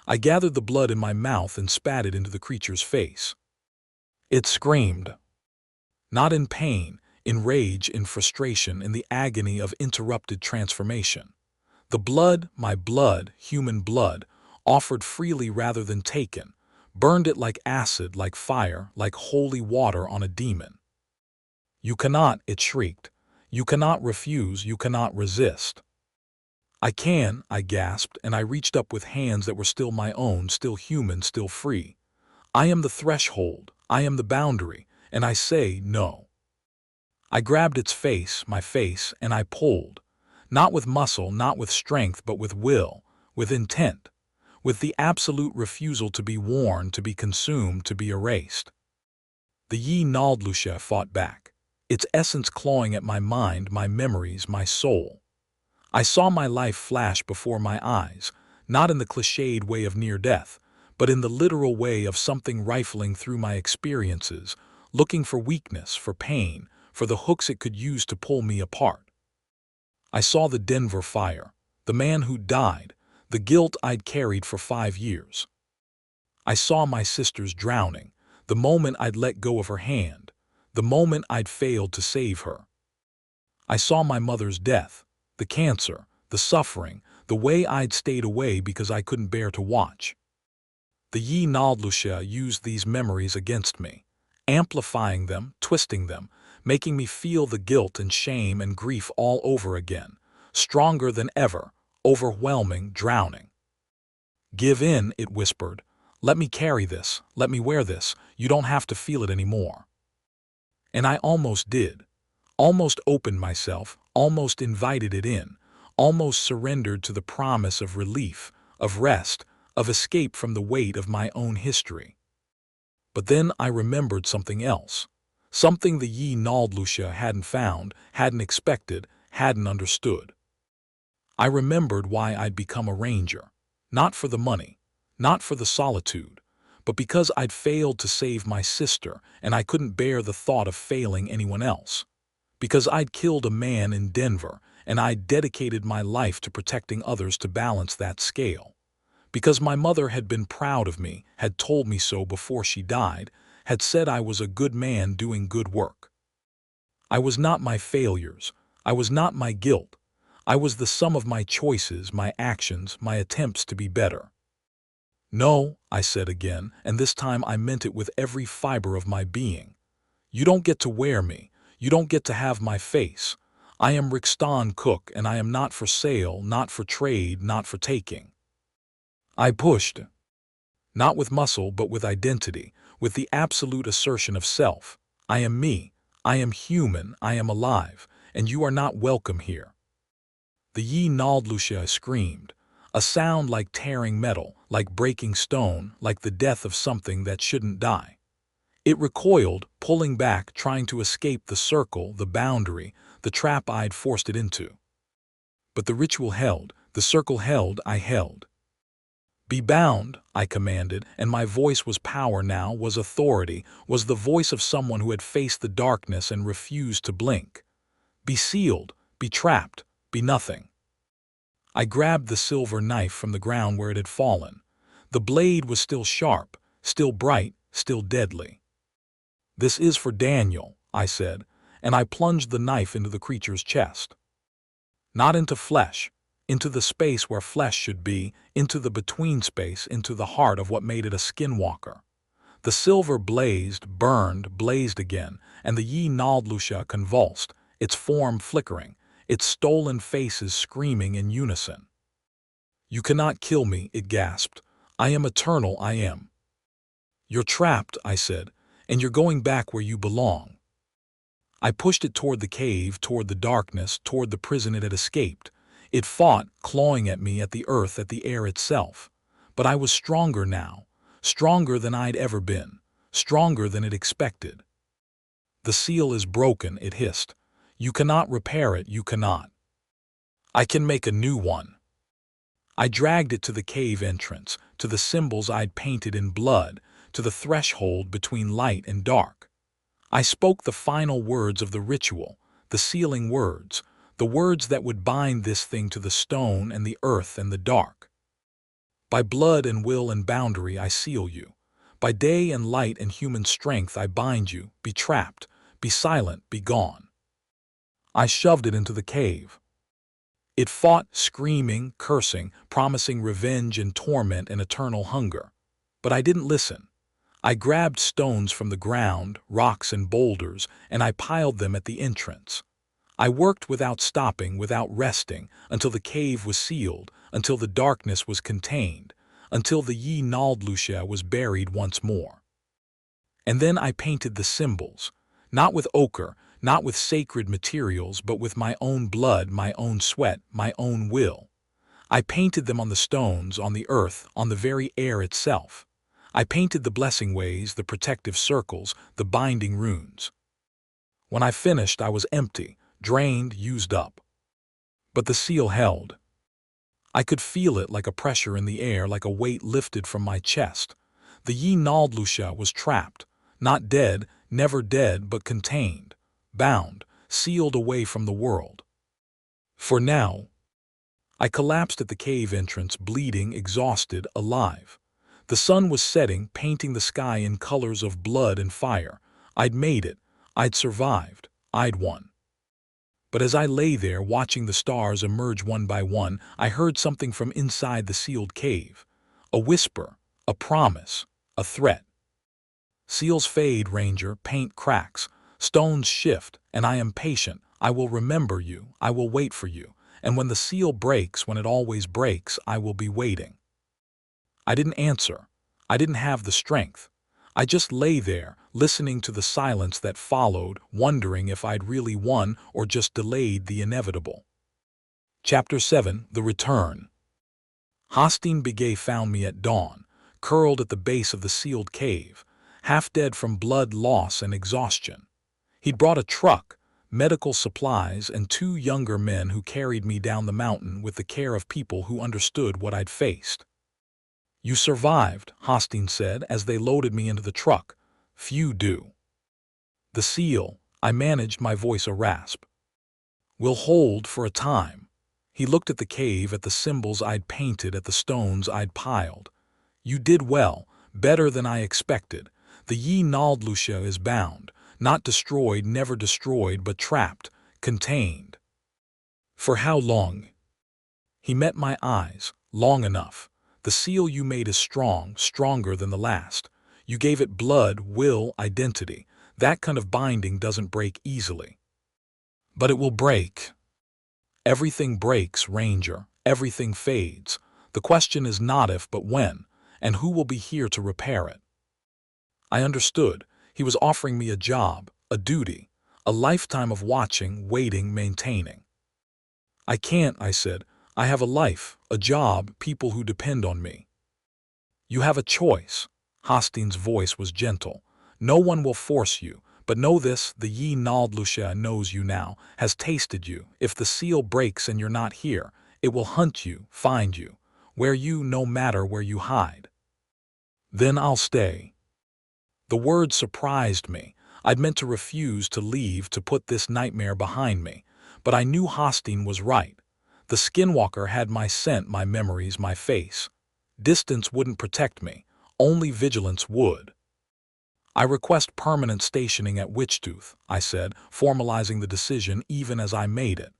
I gathered the blood in my mouth and spat it into the creature's face. It screamed. Not in pain, in rage, in frustration, in the agony of interrupted transformation. The blood, my blood, human blood, offered freely rather than taken, burned it like acid, like fire, like holy water on a demon. You cannot, it shrieked. You cannot refuse, you cannot resist. I can, I gasped, and I reached up with hands that were still my own, still human, still free. I am the threshold, I am the boundary, and I say no. I grabbed its face, my face, and I pulled. Not with muscle, not with strength, but with will, with intent, with the absolute refusal to be worn, to be consumed, to be erased. The Yi Naldlusha fought back, its essence clawing at my mind, my memories, my soul. I saw my life flash before my eyes, not in the cliched way of near death, but in the literal way of something rifling through my experiences, looking for weakness, for pain, for the hooks it could use to pull me apart. I saw the Denver fire, the man who died, the guilt I'd carried for 5 years. I saw my sister's drowning, the moment I'd let go of her hand, the moment I'd failed to save her. I saw my mother's death, the cancer, the suffering, the way I'd stayed away because I couldn't bear to watch. The Yi Naldlusha used these memories against me, amplifying them, twisting them, making me feel the guilt and shame and grief all over again, stronger than ever, overwhelming, drowning. Give in, it whispered. Let me carry this, let me wear this, you don't have to feel it anymore. And I almost did, almost opened myself, almost invited it in, almost surrendered to the promise of relief, of rest, of escape from the weight of my own history. But then I remembered something else, something the Yi Naldlusha hadn't found, hadn't expected, hadn't understood. I remembered why I'd become a ranger. Not for the money, not for the solitude, but because I'd failed to save my sister and I couldn't bear the thought of failing anyone else. Because I'd killed a man in Denver and I'd dedicated my life to protecting others to balance that scale. Because my mother had been proud of me, had told me so before she died, had said I was a good man doing good work. I was not my failures. I was not my guilt. I was the sum of my choices, my actions, my attempts to be better. No, I said again, and this time I meant it with every fiber of my being. You don't get to wear me. You don't get to have my face. I am Rixton Cook, and I am not for sale, not for trade, not for taking. I pushed. Not with muscle, but with identity, with the absolute assertion of self. I am me. I am human. I am alive, and you are not welcome here. The Ye Naldlucia screamed, a sound like tearing metal, like breaking stone, like the death of something that shouldn't die. It recoiled, pulling back, trying to escape the circle, the boundary, the trap I'd forced it into. But the ritual held, the circle held, I held. Be bound, I commanded, and my voice was power now, was authority, was the voice of someone who had faced the darkness and refused to blink. Be sealed, be trapped, be nothing. I grabbed the silver knife from the ground where it had fallen. The blade was still sharp, still bright, still deadly. This is for Daniel, I said, and I plunged the knife into the creature's chest. Not into flesh, into the space where flesh should be, into the between space, into the heart of what made it a skinwalker. The silver blazed, burned, blazed again, and the Ye Naldlucia convulsed, its form flickering, its stolen faces screaming in unison. You cannot kill me, it gasped. I am eternal, I am. You're trapped, I said, and you're going back where you belong. I pushed it toward the cave, toward the darkness, toward the prison it had escaped. It fought, clawing at me, at the earth, at the air itself. But I was stronger now, stronger than I'd ever been, stronger than it expected. The seal is broken, it hissed. You cannot repair it, you cannot. I can make a new one. I dragged it to the cave entrance, to the symbols I'd painted in blood, to the threshold between light and dark. I spoke the final words of the ritual, the sealing words, the words that would bind this thing to the stone and the earth and the dark. By blood and will and boundary I seal you. By day and light and human strength I bind you. Be trapped, be silent, be gone. I shoved it into the cave. It fought, screaming, cursing, promising revenge and torment and eternal hunger. But I didn't listen. I grabbed stones from the ground, rocks and boulders, and I piled them at the entrance. I worked without stopping, without resting, until the cave was sealed, until the darkness was contained, until the Ye Naldlucia was buried once more. And then I painted the symbols, not with ochre, not with sacred materials, but with my own blood, my own sweat, my own will. I painted them on the stones, on the earth, on the very air itself. I painted the blessing ways, the protective circles, the binding runes. When I finished, I was empty, drained, used up. But the seal held. I could feel it like a pressure in the air, like a weight lifted from my chest. The Ye Naldlucia was trapped, not dead, never dead, but contained, bound, sealed away from the world. For now, I collapsed at the cave entrance, bleeding, exhausted, alive. The sun was setting, painting the sky in colors of blood and fire. I'd made it. I'd survived. I'd won. But as I lay there watching the stars emerge one by one, I heard something from inside the sealed cave. A whisper, a promise, a threat. Seals fade, Ranger, paint cracks, stones shift, and I am patient. I will remember you. I will wait for you. And when the seal breaks, when it always breaks, I will be waiting. I didn't answer. I didn't have the strength. I just lay there, listening to the silence that followed, wondering if I'd really won or just delayed the inevitable. Chapter 7: The Return. Hosteen Begay found me at dawn, curled at the base of the sealed cave, half dead from blood loss and exhaustion. He'd brought a truck, medical supplies, and 2 younger men who carried me down the mountain with the care of people who understood what I'd faced. You survived, Hosteen said as they loaded me into the truck. Few do. The seal, I managed, my voice a rasp. Will hold for a time. He looked at the cave, at the symbols I'd painted, at the stones I'd piled. You did well, better than I expected. The Yi Naldlucia is bound, not destroyed, never destroyed, but trapped, contained. For how long? He met my eyes. Long enough. The seal you made is strong, stronger than the last. You gave it blood, will, identity. That kind of binding doesn't break easily. But it will break. Everything breaks, Ranger. Everything fades. The question is not if, but when, and who will be here to repair it. I understood. He was offering me a job, a duty, a lifetime of watching, waiting, maintaining. I can't, I said. I have a life, a job, people who depend on me. You have a choice. Hosteen's voice was gentle. No one will force you, but know this, the Yi Naldlucia knows you now, has tasted you. If the seal breaks and you're not here, it will hunt you, find you, where you, no matter where you hide. Then I'll stay. The word surprised me. I'd meant to refuse to leave, to put this nightmare behind me, but I knew Hosteen was right. The skinwalker had my scent, my memories, my face. Distance wouldn't protect me. Only vigilance would. I request permanent stationing at Witchtooth, I said, formalizing the decision even as I made it.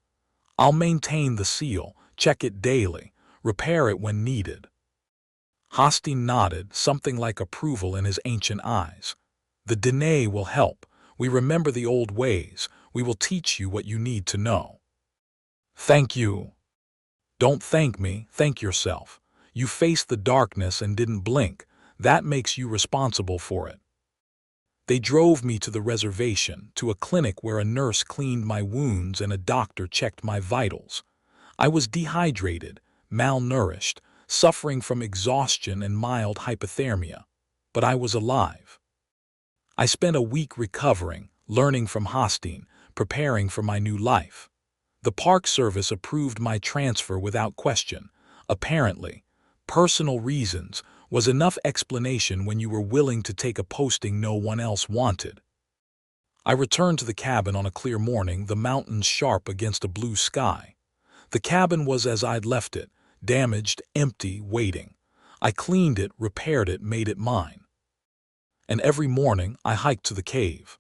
I'll maintain the seal, check it daily, repair it when needed. Hosteen nodded, something like approval in his ancient eyes. The Dene will help. We remember the old ways. We will teach you what you need to know. Thank you. Don't thank me, thank yourself. You faced the darkness and didn't blink. That makes you responsible for it. They drove me to the reservation, to a clinic where a nurse cleaned my wounds and a doctor checked my vitals. I was dehydrated, malnourished, suffering from exhaustion and mild hypothermia, but I was alive. I spent a week recovering, learning from Hosteen, preparing for my new life. The Park Service approved my transfer without question. Apparently, personal reasons was enough explanation when you were willing to take a posting no one else wanted. I returned to the cabin on a clear morning, the mountains sharp against a blue sky. The cabin was as I'd left it, damaged, empty, waiting. I cleaned it, repaired it, made it mine. And every morning I hiked to the cave.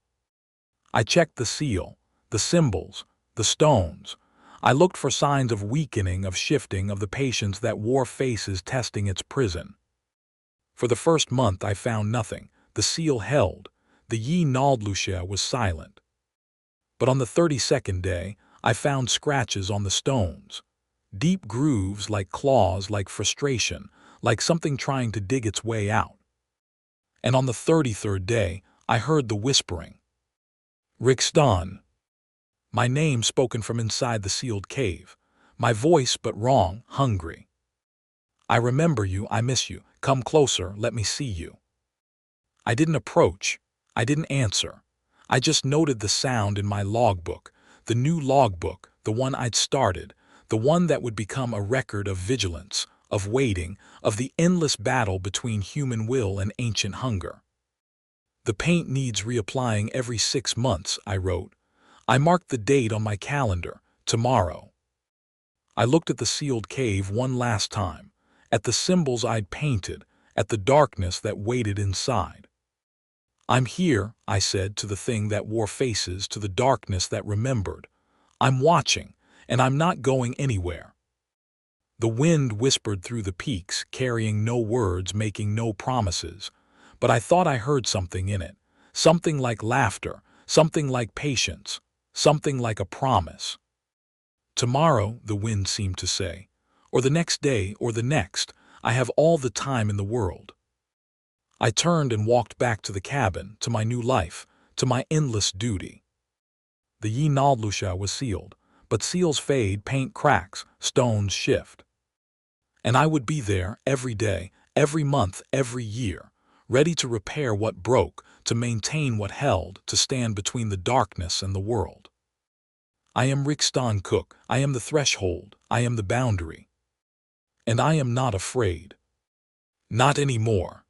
I checked the seal, the symbols, the stones. I looked for signs of weakening, of shifting, of the patience that wore faces testing its prison. For the first month I found nothing. The seal held. The Yi Naldlucia was silent. But on the 32nd day, I found scratches on the stones. Deep grooves, like claws, like frustration, like something trying to dig its way out. And on the 33rd day, I heard the whispering. Rixdon. My name spoken from inside the sealed cave. My voice, but wrong, hungry. I remember you, I miss you. Come closer, let me see you. I didn't approach. I didn't answer. I just noted the sound in my logbook, the new logbook, the one I'd started, the one that would become a record of vigilance, of waiting, of the endless battle between human will and ancient hunger. The paint needs reapplying every 6 months, I wrote. I marked the date on my calendar, tomorrow. I looked at the sealed cave one last time, at the symbols I'd painted, at the darkness that waited inside. I'm here, I said to the thing that wore faces, to the darkness that remembered. I'm watching, and I'm not going anywhere. The wind whispered through the peaks, carrying no words, making no promises. But I thought I heard something in it, something like laughter, something like patience, something like a promise. Tomorrow, the wind seemed to say, or the next day, or the next, I have all the time in the world. I turned and walked back to the cabin, to my new life, to my endless duty. The Yi Naldlucia was sealed, but seals fade, paint cracks, stones shift. And I would be there every day, every month, every year, ready to repair what broke, to maintain what held, to stand between the darkness and the world. I am Rixdon Cook, I am the threshold, I am the boundary. And I am not afraid. Not anymore.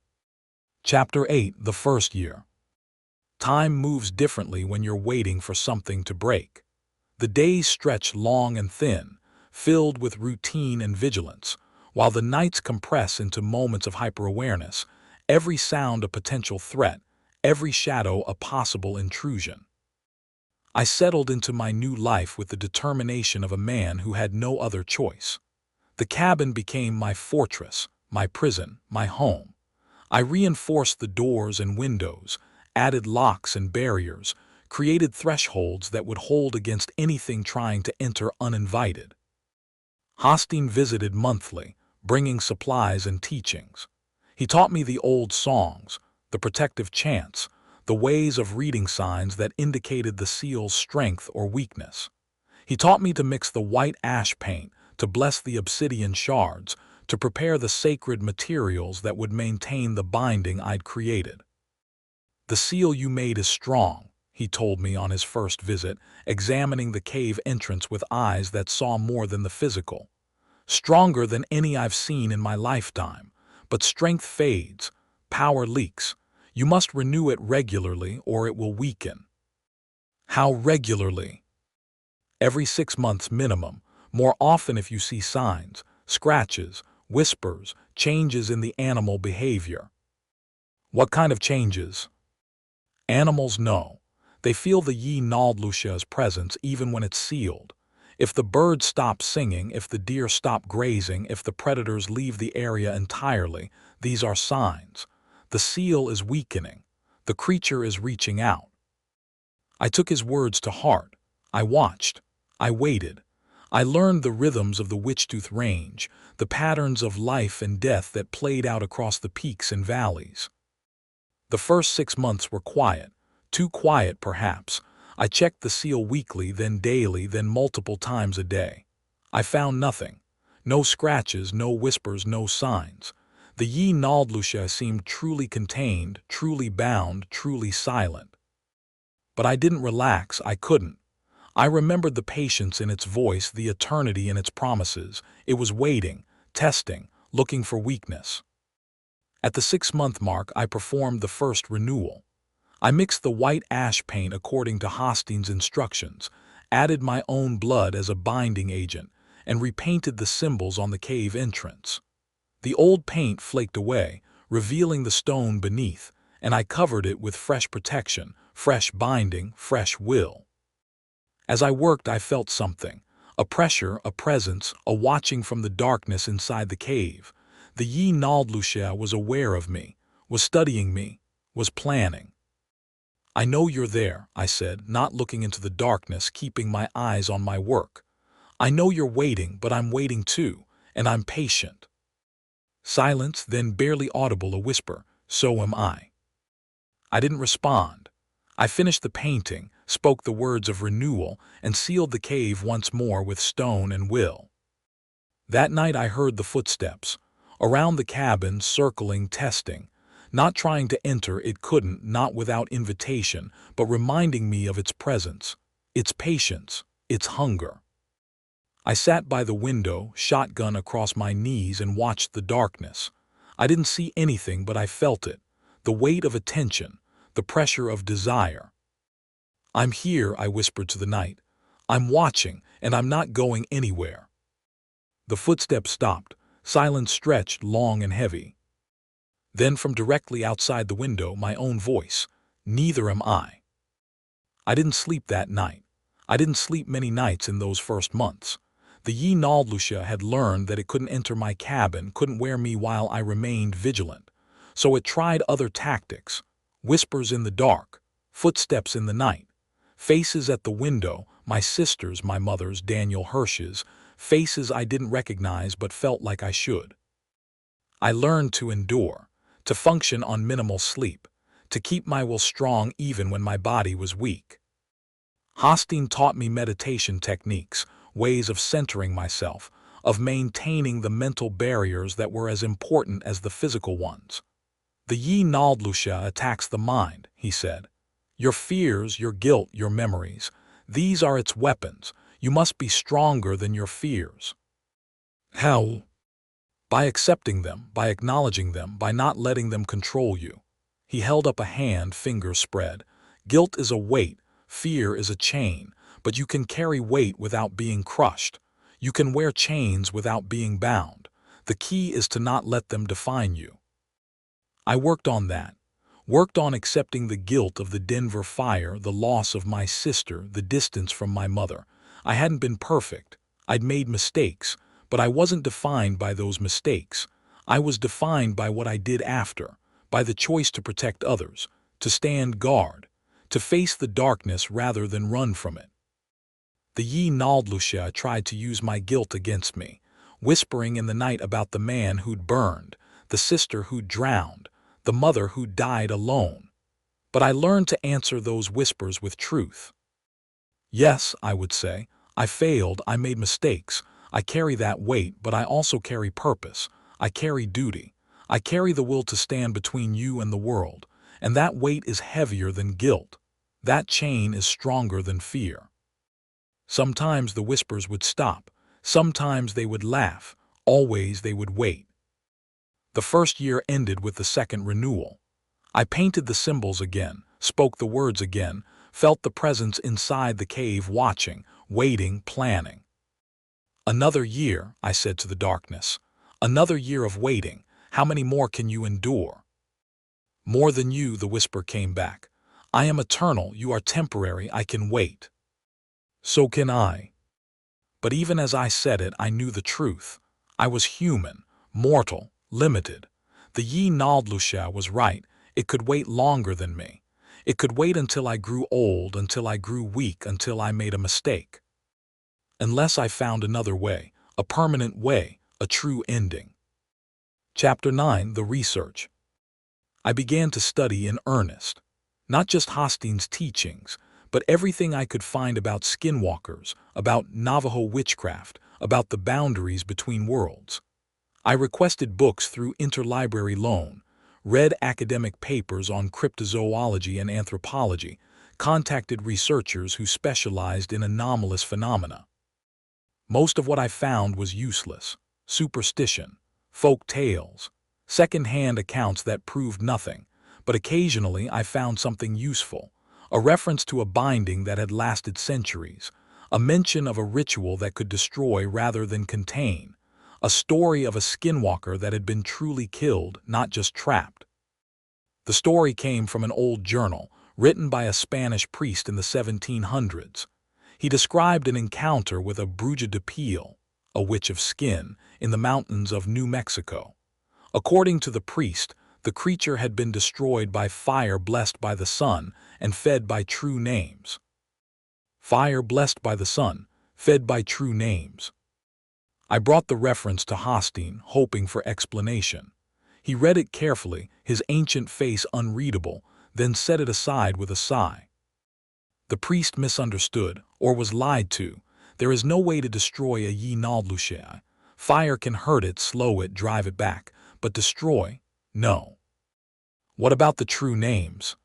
Chapter 8, The First Year. Time moves differently when you're waiting for something to break. The days stretch long and thin, filled with routine and vigilance, while the nights compress into moments of hyper-awareness, every sound a potential threat, every shadow a possible intrusion. I settled into my new life with the determination of a man who had no other choice. The cabin became my fortress, my prison, my home. I reinforced the doors and windows, added locks and barriers, created thresholds that would hold against anything trying to enter uninvited. Hosteen visited monthly, bringing supplies and teachings. He taught me the old songs, the protective chants, the ways of reading signs that indicated the seal's strength or weakness. He taught me to mix the white ash paint, to bless the obsidian shards, to prepare the sacred materials that would maintain the binding I'd created. "The seal you made is strong," he told me on his first visit, examining the cave entrance with eyes that saw more than the physical. "Stronger than any I've seen in my lifetime, but strength fades, power leaks. You must renew it regularly or it will weaken." "How regularly?" "Every 6 months minimum, more often if you see signs, scratches, whispers, changes in the animal behavior." "What kind of changes?" "Animals know. They feel the Yi Naldlusha's presence even when it's sealed. If the birds stop singing, if the deer stop grazing, if the predators leave the area entirely, these are signs. The seal is weakening. The creature is reaching out." I took his words to heart. I watched. I waited. I learned the rhythms of the Witchtooth Range, the patterns of life and death that played out across the peaks and valleys. The first 6 months were quiet, too quiet perhaps. I checked the seal weekly, then daily, then multiple times a day. I found nothing. No scratches, no whispers, no signs. The Yi Naldlusha seemed truly contained, truly bound, truly silent. But I didn't relax, I couldn't. I remembered the patience in its voice, the eternity in its promises. It was waiting, testing, looking for weakness. At the 6-month mark, I performed the first renewal. I mixed the white ash paint according to Hosteen's instructions, added my own blood as a binding agent, and repainted the symbols on the cave entrance. The old paint flaked away, revealing the stone beneath, and I covered it with fresh protection, fresh binding, fresh will. As I worked, I felt something, a pressure, a presence, a watching from the darkness inside the cave. The Yi Naldlusha was aware of me, was studying me, was planning. "I know you're there," I said, not looking into the darkness, keeping my eyes on my work. "I know you're waiting, but I'm waiting too, and I'm patient." Silence, then barely audible, a whisper, "So am I." I didn't respond. I finished the painting, spoke the words of renewal, and sealed the cave once more with stone and will. That night I heard the footsteps, around the cabin, circling, testing. Not trying to enter, it couldn't, not without invitation, but reminding me of its presence, its patience, its hunger. I sat by the window, shotgun across my knees, and watched the darkness. I didn't see anything, but I felt it, the weight of attention, the pressure of desire. "I'm here," I whispered to the night. "I'm watching, and I'm not going anywhere." The footsteps stopped, silence stretched, long and heavy. Then from directly outside the window, my own voice, "Neither am I." I didn't sleep that night. I didn't sleep many nights in those first months. The Yi Naldlusha had learned that it couldn't enter my cabin, couldn't wear me while I remained vigilant. So it tried other tactics. Whispers in the dark, footsteps in the night, faces at the window, my sister's, my mother's, Daniel Hirsch's, faces I didn't recognize but felt like I should. I learned to endure, to function on minimal sleep, to keep my will strong even when my body was weak. Hosteen taught me meditation techniques, ways of centering myself, of maintaining the mental barriers that were as important as the physical ones. "The Yi Naldlusha attacks the mind," he said. "Your fears, your guilt, your memories. These are its weapons. You must be stronger than your fears." "How?" By accepting them, by acknowledging them, by not letting them control you. He held up a hand, fingers spread. Guilt is a weight, fear is a chain, but you can carry weight without being crushed. You can wear chains without being bound. The key is to not let them define you. I worked on that. Worked on accepting the guilt of the Denver fire, the loss of my sister, the distance from my mother. I hadn't been perfect. I'd made mistakes, but I wasn't defined by those mistakes. I was defined by what I did after, by the choice to protect others, to stand guard, to face the darkness rather than run from it. The Ye Naldlusha tried to use my guilt against me, whispering in the night about the man who'd burned, the sister who'd drowned, the mother who died alone. But I learned to answer those whispers with truth. Yes, I would say, I failed, I made mistakes, I carry that weight, but I also carry purpose, I carry duty, I carry the will to stand between you and the world, and that weight is heavier than guilt. That chain is stronger than fear. Sometimes the whispers would stop, sometimes they would laugh, always they would wait. The first year ended with the second renewal. I painted the symbols again, spoke the words again, felt the presence inside the cave watching, waiting, planning. Another year, I said to the darkness. Another year of waiting. How many more can you endure? More than you, the whisper came back. I am eternal, you are temporary, I can wait. So can I. But even as I said it, I knew the truth. I was human, mortal, limited. The Ye Naldlusha was right. It could wait longer than me. It could wait until I grew old, until I grew weak, until I made a mistake. Unless I found another way, a permanent way, a true ending. Chapter 9, The Research. I began to study in earnest. Not just Hostein's teachings, but everything I could find about skinwalkers, about Navajo witchcraft, about the boundaries between worlds. I requested books through interlibrary loan, read academic papers on cryptozoology and anthropology, contacted researchers who specialized in anomalous phenomena. Most of what I found was useless: superstition, folk tales, second-hand accounts that proved nothing, but occasionally I found something useful, a reference to a binding that had lasted centuries, a mention of a ritual that could destroy rather than contain, a story of a skinwalker that had been truly killed, not just trapped. The story came from an old journal, written by a Spanish priest in the 1700s. He described an encounter with a bruja de piel, a witch of skin, in the mountains of New Mexico. According to the priest, the creature had been destroyed by fire blessed by the sun and fed by true names. Fire blessed by the sun, fed by true names. I brought the reference to Hostein, hoping for explanation. He read it carefully, his ancient face unreadable, then set it aside with a sigh. The priest misunderstood, or was lied to. There is no way to destroy a Ye Naldlusha. Fire can hurt it, slow it, drive it back, but destroy? No. What about the true names?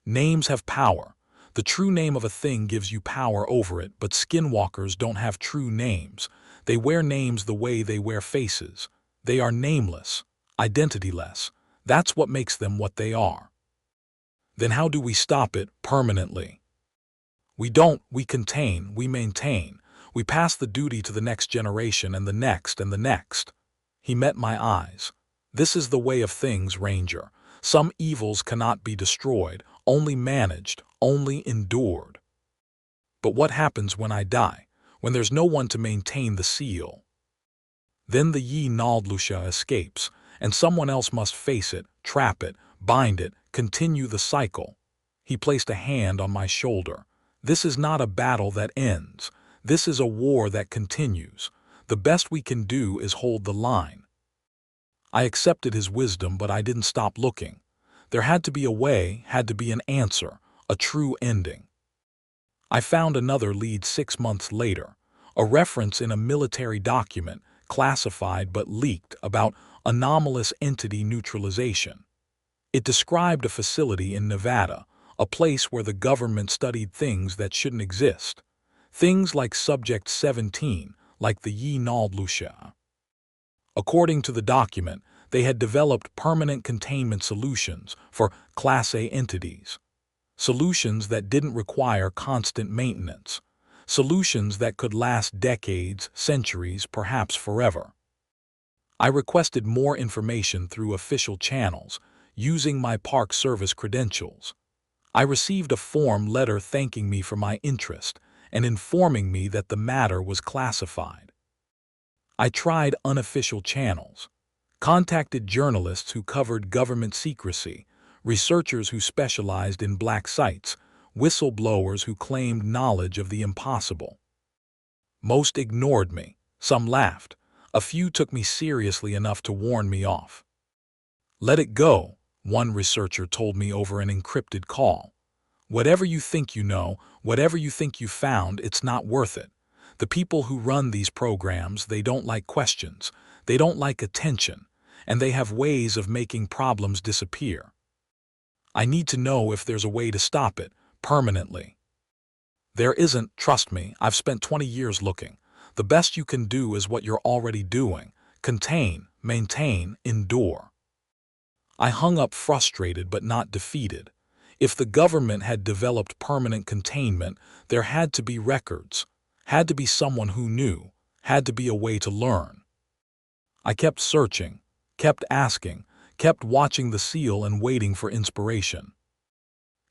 Names have power. The true name of a thing gives you power over it, but skinwalkers don't have true names. They wear names the way they wear faces. They are nameless, identityless. That's what makes them what they are. Then how do we stop it permanently? We don't, we contain, we maintain. We pass the duty to the next generation and the next and the next. He met my eyes. This is the way of things, Ranger. Some evils cannot be destroyed, only managed, only endured. But what happens when I die, when there's no one to maintain the seal? Then the Ye Naldlusha escapes, and someone else must face it, trap it, bind it, continue the cycle. He placed a hand on my shoulder. This is not a battle that ends. This is a war that continues. The best we can do is hold the line. I accepted his wisdom, but I didn't stop looking. There had to be a way, had to be an answer, a true ending. I found another lead 6 months later, a reference in a military document, classified but leaked, about anomalous entity neutralization. It described a facility in Nevada, a place where the government studied things that shouldn't exist. Things like Subject 17, like the Ye Naldlusha. According to the document, they had developed permanent containment solutions for Class A entities. Solutions that didn't require constant maintenance. Solutions that could last decades, centuries, perhaps forever. I requested more information through official channels, using my Park Service credentials. I received a form letter thanking me for my interest and informing me that the matter was classified. I tried unofficial channels, contacted journalists who covered government secrecy, researchers who specialized in black sites, whistleblowers who claimed knowledge of the impossible. Most ignored me, some laughed, a few took me seriously enough to warn me off. "Let it go," one researcher told me over an encrypted call. "Whatever you think you know, whatever you think you found, it's not worth it. The people who run these programs, they don't like questions, they don't like attention, and they have ways of making problems disappear. I need to know if there's a way to stop it, permanently." There isn't, trust me, I've spent 20 years looking. The best you can do is what you're already doing. Contain, maintain, endure. I hung up frustrated but not defeated. If the government had developed permanent containment, there had to be records, had to be someone who knew, had to be a way to learn. I kept searching, kept asking, kept watching the seal and waiting for inspiration.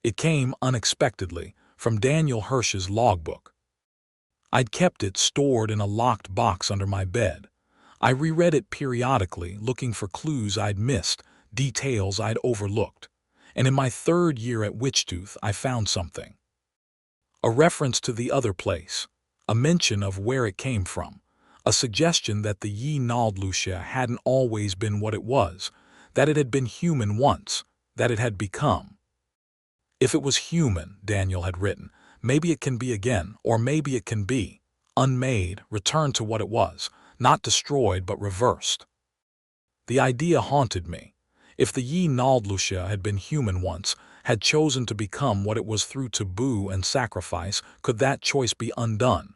It came unexpectedly from Daniel Hirsch's logbook. I'd kept it stored in a locked box under my bed. I reread it periodically, looking for clues I'd missed, details I'd overlooked. And in my 3rd year at Witchtooth, I found something. A reference to the other place, a mention of where it came from, a suggestion that the Ye Nald Lucia hadn't always been what it was, that it had been human once, that it had become. If it was human, Daniel had written, maybe it can be again, or maybe it can be unmade, returned to what it was, not destroyed but reversed. The idea haunted me. If the Ye Nald Lucia had been human once, had chosen to become what it was through taboo and sacrifice, could that choice be undone?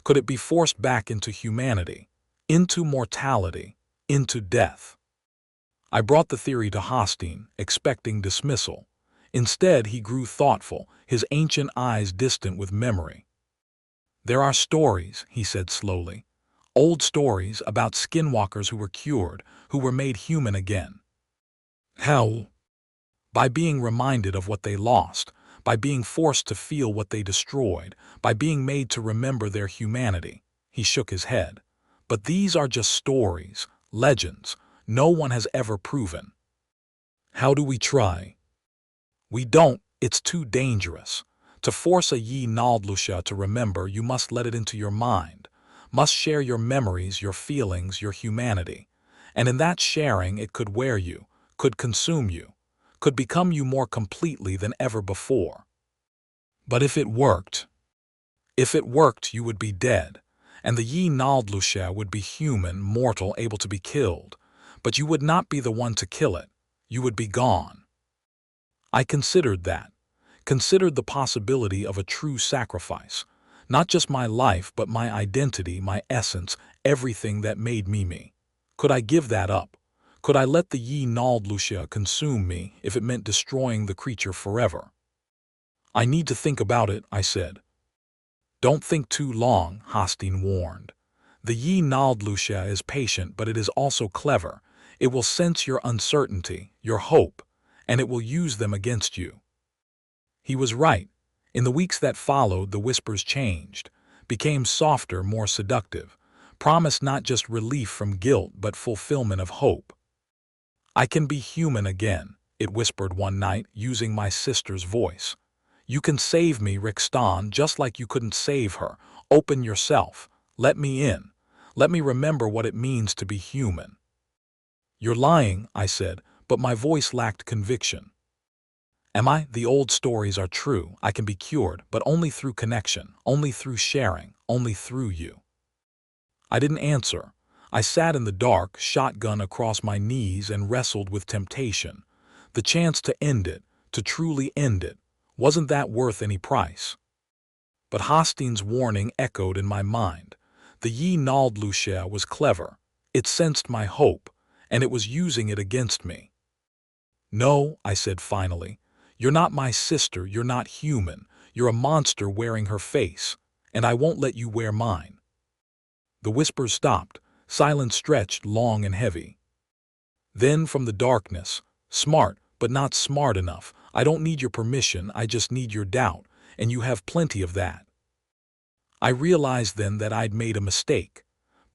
Could it be forced back into humanity, into mortality, into death? I brought the theory to Hosteen, expecting dismissal. Instead, he grew thoughtful, his ancient eyes distant with memory. "There are stories," he said slowly, "old stories about skinwalkers who were cured, who were made human again." How? By being reminded of what they lost, by being forced to feel what they destroyed, by being made to remember their humanity. He shook his head. "But these are just stories, legends, no one has ever proven." "How do we try?" "We don't, it's too dangerous. To force a Ye Nald Lucia to remember, you must let it into your mind, must share your memories, your feelings, your humanity. And in that sharing it could wear you, could consume you, could become you more completely than ever before. But if it worked, you would be dead, and the Ye Nald Lucia would be human, mortal, able to be killed. But you would not be the one to kill it. You would be gone." I considered that, considered the possibility of a true sacrifice, not just my life but my identity, my essence, everything that made me me. Could I give that up? Could I let the Ye Nald Lucia consume me if it meant destroying the creature forever? "I need to think about it," I said. "Don't think too long," Hosteen warned. "The Ye Nald Lucia is patient, but it is also clever. It will sense your uncertainty, your hope, and it will use them against you." He was right. In the weeks that followed, the whispers changed, became softer, more seductive, promised not just relief from guilt but fulfillment of hope. "I can be human again," it whispered one night, using my sister's voice. "You can save me, Rixton, just like you couldn't save her. Open yourself. Let me in. Let me remember what it means to be human." "You're lying," I said, but my voice lacked conviction. "Am I? The old stories are true. I can be cured, but only through connection, only through sharing, only through you." I didn't answer. I sat in the dark, shotgun across my knees, and wrestled with temptation. The chance to end it, to truly end it, wasn't that worth any price? But Hosteen's warning echoed in my mind. The Ye Nald Lucia was clever. It sensed my hope, and it was using it against me. "No," I said finally. "You're not my sister, you're not human. You're a monster wearing her face, and I won't let you wear mine." The whispers stopped, silence stretched long and heavy. Then from the darkness, "Smart, but not smart enough. I don't need your permission, I just need your doubt, and you have plenty of that." I realized then that I'd made a mistake.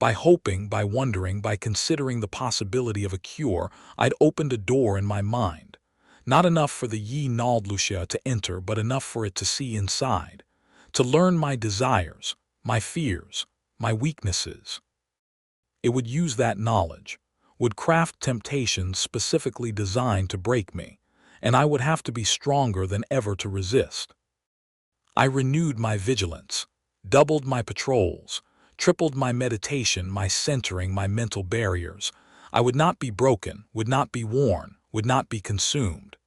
By hoping, by wondering, by considering the possibility of a cure, I'd opened a door in my mind. Not enough for the Yi Naldlucia to enter, but enough for it to see inside, to learn my desires, my fears, my weaknesses. It would use that knowledge, would craft temptations specifically designed to break me, and I would have to be stronger than ever to resist. I renewed my vigilance, doubled my patrols, tripled my meditation, my centering, my mental barriers. I would not be broken, would not be worn, would not be consumed.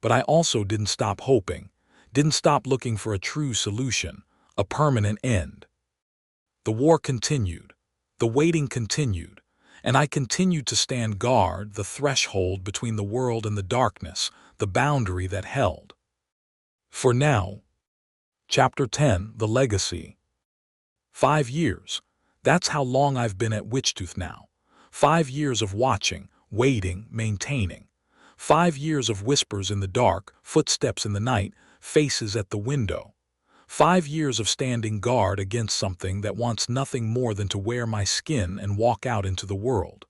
But I also didn't stop hoping, didn't stop looking for a true solution, a permanent end. The war continued, the waiting continued, and I continued to stand guard, the threshold between the world and the darkness, the boundary that held. For now, Chapter 10, The Legacy. 5 years. That's how long I've been at Witchtooth now. 5 years of watching, waiting, maintaining. 5 years of whispers in the dark, footsteps in the night, faces at the window. 5 years of standing guard against something that wants nothing more than to wear my skin and walk out into the world.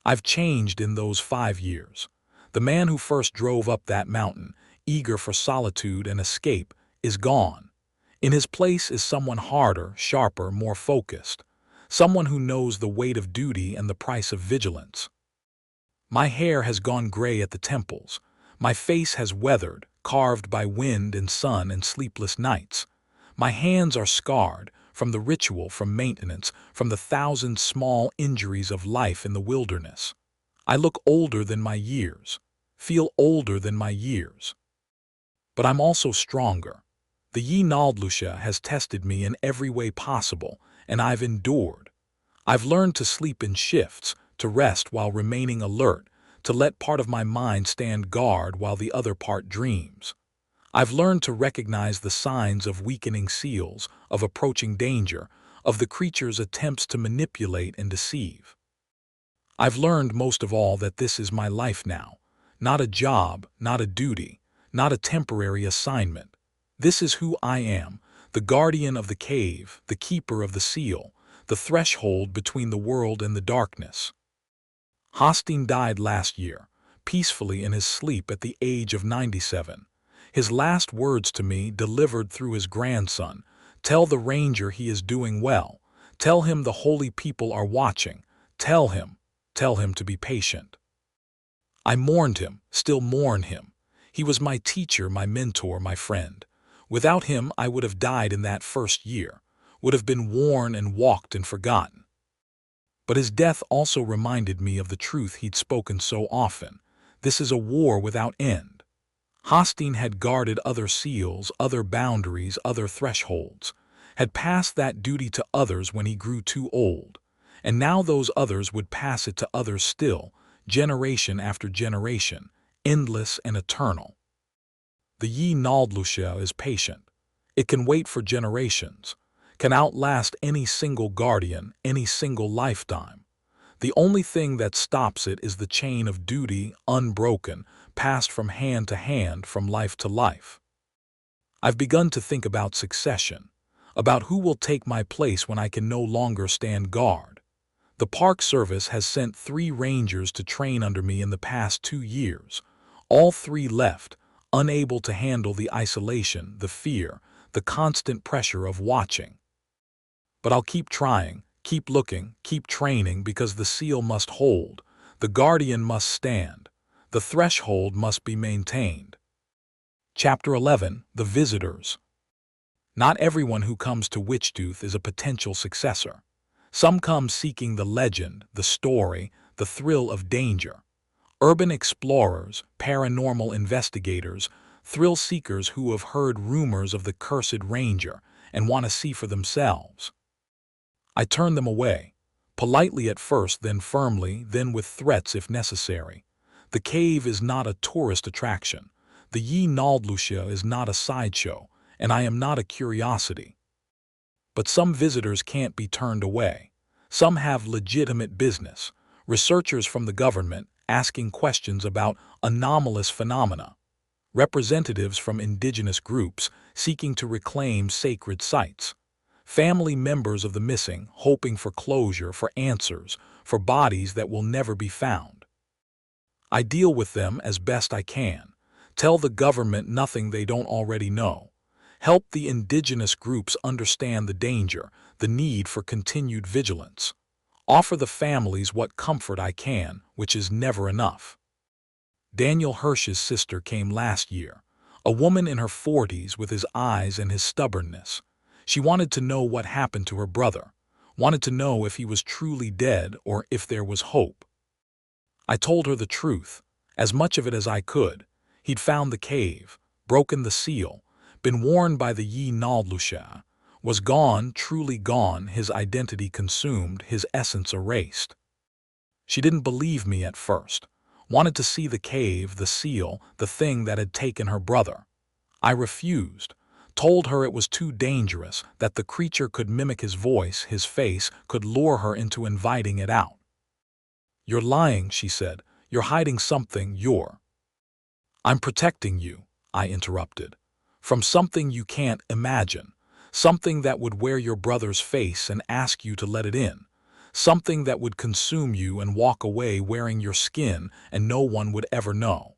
I've changed in those 5 years. The man who first drove up that mountain, eager for solitude and escape, is gone. In his place is someone harder, sharper, more focused. Someone who knows the weight of duty and the price of vigilance. My hair has gone gray at the temples. My face has weathered, carved by wind and sun and sleepless nights. My hands are scarred, from the ritual, from maintenance, from the 1,000 small injuries of life in the wilderness. I look older than my years, feel older than my years. But I'm also stronger. The Yi Naldlucia has tested me in every way possible, and I've endured. I've learned to sleep in shifts, to rest while remaining alert, to let part of my mind stand guard while the other part dreams. I've learned to recognize the signs of weakening seals, of approaching danger, of the creature's attempts to manipulate and deceive. I've learned most of all that this is my life now, not a job, not a duty, not a temporary assignment. This is who I am, the guardian of the cave, the keeper of the seal, the threshold between the world and the darkness. Hosteen died last year, peacefully in his sleep at the age of 97. His last words to me, delivered through his grandson, "Tell the ranger he is doing well. Tell him the holy people are watching. Tell him to be patient." I mourned him, still mourn him. He was my teacher, my mentor, my friend. Without him, I would have died in that first year, would have been worn and walked and forgotten. But his death also reminded me of the truth he'd spoken so often. This is a war without end. Hosteen had guarded other seals, other boundaries, other thresholds, had passed that duty to others when he grew too old, and now those others would pass it to others still, generation after generation, endless and eternal. The Yi Naldlucia is patient. It can wait for generations, can outlast any single guardian, any single lifetime. The only thing that stops it is the chain of duty, unbroken, passed from hand to hand, from life to life. I've begun to think about succession, about who will take my place when I can no longer stand guard. The Park Service has sent 3 rangers to train under me in the past 2 years. All 3 left, unable to handle the isolation, the fear, the constant pressure of watching. But I'll keep trying, keep looking, keep training, because the seal must hold, the guardian must stand, the threshold must be maintained. Chapter 11, The Visitors. Not everyone who comes to Witchtooth is a potential successor. Some come seeking the legend, the story, the thrill of danger. Urban explorers, paranormal investigators, thrill seekers who have heard rumors of the cursed ranger and want to see for themselves. I turn them away, politely at first, then firmly, then with threats if necessary. The cave is not a tourist attraction. The Yi Naldlucia is not a sideshow, and I am not a curiosity. But some visitors can't be turned away. Some have legitimate business, researchers from the government asking questions about anomalous phenomena, representatives from indigenous groups seeking to reclaim sacred sites, family members of the missing hoping for closure, for answers, for bodies that will never be found. I deal with them as best I can, tell the government nothing they don't already know, help the indigenous groups understand the danger, the need for continued vigilance, offer the families what comfort I can, which is never enough. Daniel Hirsch's sister came last year, a woman in her 40s with his eyes and his stubbornness. She wanted to know what happened to her brother, wanted to know if he was truly dead or if there was hope. I told her the truth, as much of it as I could. He'd found the cave, broken the seal, been warned by the Yi Naldlucia, was gone, truly gone, his identity consumed, his essence erased. She didn't believe me at first, wanted to see the cave, the seal, the thing that had taken her brother. I refused, told her it was too dangerous, that the creature could mimic his voice, his face, could lure her into inviting it out. "You're lying," she said. "You're hiding something, I'm protecting you," I interrupted, "from something you can't imagine, something that would wear your brother's face and ask you to let it in, something that would consume you and walk away wearing your skin and no one would ever know."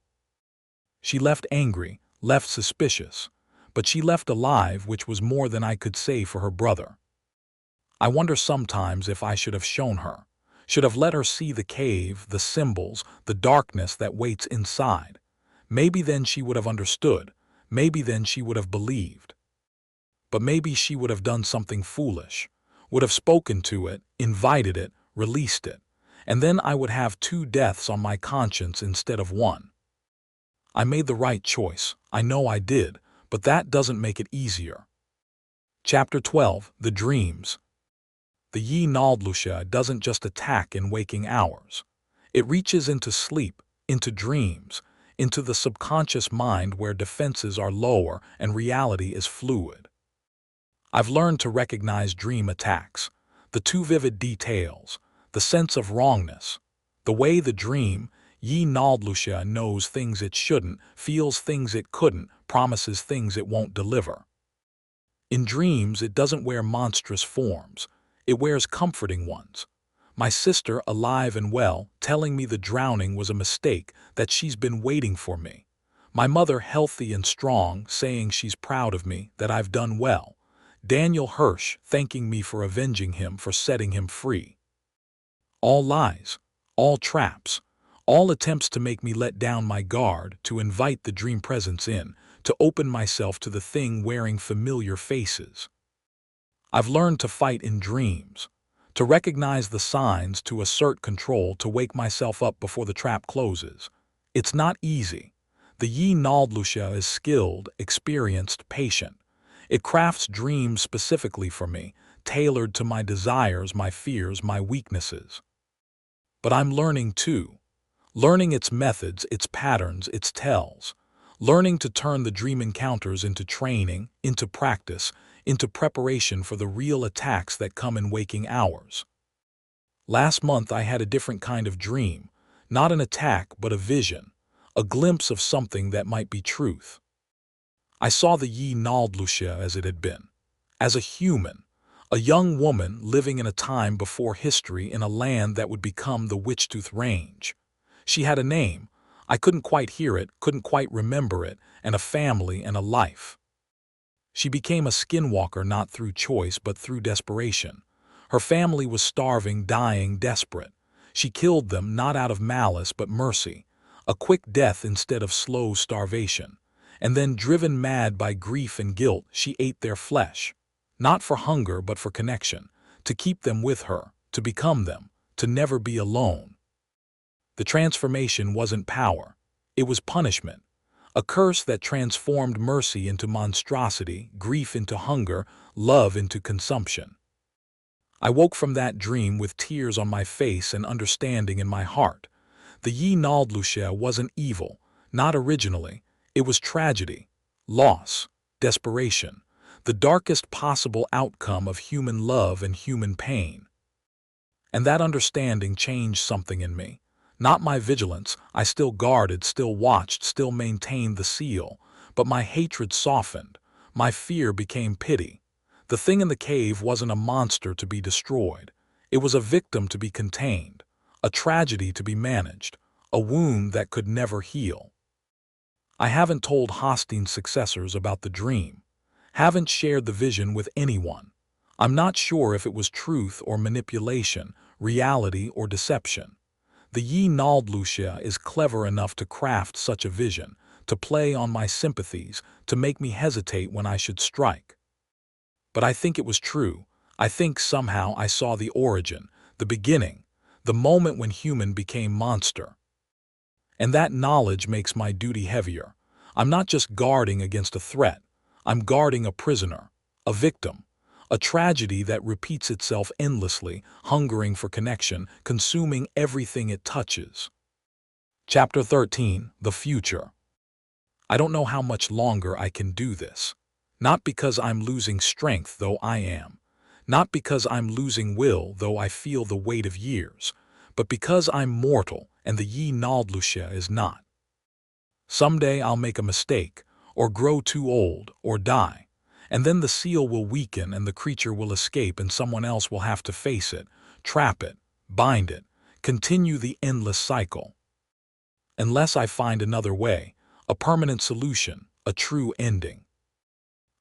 She left angry, left suspicious, but she left alive, which was more than I could say for her brother. I wonder sometimes if I should have shown her, should have let her see the cave, the symbols, the darkness that waits inside. Maybe then she would have understood, maybe then she would have believed. But maybe she would have done something foolish, would have spoken to it, invited it, released it, and then I would have 2 deaths on my conscience instead of 1. I made the right choice, I know I did, but that doesn't make it easier. Chapter 12, The Dreams. The Yi Naldlucia doesn't just attack in waking hours. It reaches into sleep, into dreams, into the subconscious mind where defenses are lower and reality is fluid. I've learned to recognize dream attacks, the too vivid details, the sense of wrongness, the way the dream, Yi Naldlucia, knows things it shouldn't, feels things it couldn't, promises things it won't deliver. In dreams, it doesn't wear monstrous forms. It wears comforting ones. My sister, alive and well, telling me the drowning was a mistake, that she's been waiting for me. My mother, healthy and strong, saying she's proud of me, that I've done well. Daniel Hirsch thanking me for avenging him, for setting him free. All lies, all traps, all attempts to make me let down my guard, to invite the dream presence in, to open myself to the thing wearing familiar faces. I've learned to fight in dreams, to recognize the signs, to assert control, to wake myself up before the trap closes. It's not easy. The Yi Naldlucia is skilled, experienced, patient. It crafts dreams specifically for me, tailored to my desires, my fears, my weaknesses. But I'm learning too. Learning its methods, its patterns, its tells. Learning to turn the dream encounters into training, into practice, into preparation for the real attacks that come in waking hours. Last month I had a different kind of dream, not an attack but a vision, a glimpse of something that might be truth. I saw the Yi Naldlucia as it had been, as a human, a young woman living in a time before history in a land that would become the Witchtooth Range. She had a name, I couldn't quite hear it, couldn't quite remember it, and a family and a life. She became a skinwalker not through choice but through desperation. Her family was starving, dying, desperate. She killed them not out of malice but mercy, a quick death instead of slow starvation. And then, driven mad by grief and guilt, she ate their flesh, not for hunger but for connection, to keep them with her, to become them, to never be alone. The transformation wasn't power, it was punishment. A curse that transformed mercy into monstrosity, grief into hunger, love into consumption. I woke from that dream with tears on my face and understanding in my heart. The Yi Naldlucia wasn't evil, not originally. It was tragedy, loss, desperation, the darkest possible outcome of human love and human pain. And that understanding changed something in me. Not my vigilance, I still guarded, still watched, still maintained the seal, but my hatred softened, my fear became pity. The thing in the cave wasn't a monster to be destroyed. It was a victim to be contained, a tragedy to be managed, a wound that could never heal. I haven't told Hostein's successors about the dream, haven't shared the vision with anyone. I'm not sure if it was truth or manipulation, reality or deception. The Yi Naldlucia is clever enough to craft such a vision, to play on my sympathies, to make me hesitate when I should strike. But I think it was true. I think somehow I saw the origin, the beginning, the moment when human became monster. And that knowledge makes my duty heavier. I'm not just guarding against a threat. I'm guarding a prisoner, a victim, a tragedy that repeats itself endlessly, hungering for connection, consuming everything it touches. Chapter 13, The Future. I don't know how much longer I can do this. Not because I'm losing strength, though I am. Not because I'm losing will, though I feel the weight of years. But because I'm mortal and the Yi Naldlucia is not. Someday I'll make a mistake, or grow too old, or die. And then the seal will weaken and the creature will escape and someone else will have to face it, trap it, bind it, continue the endless cycle. Unless I find another way, a permanent solution, a true ending.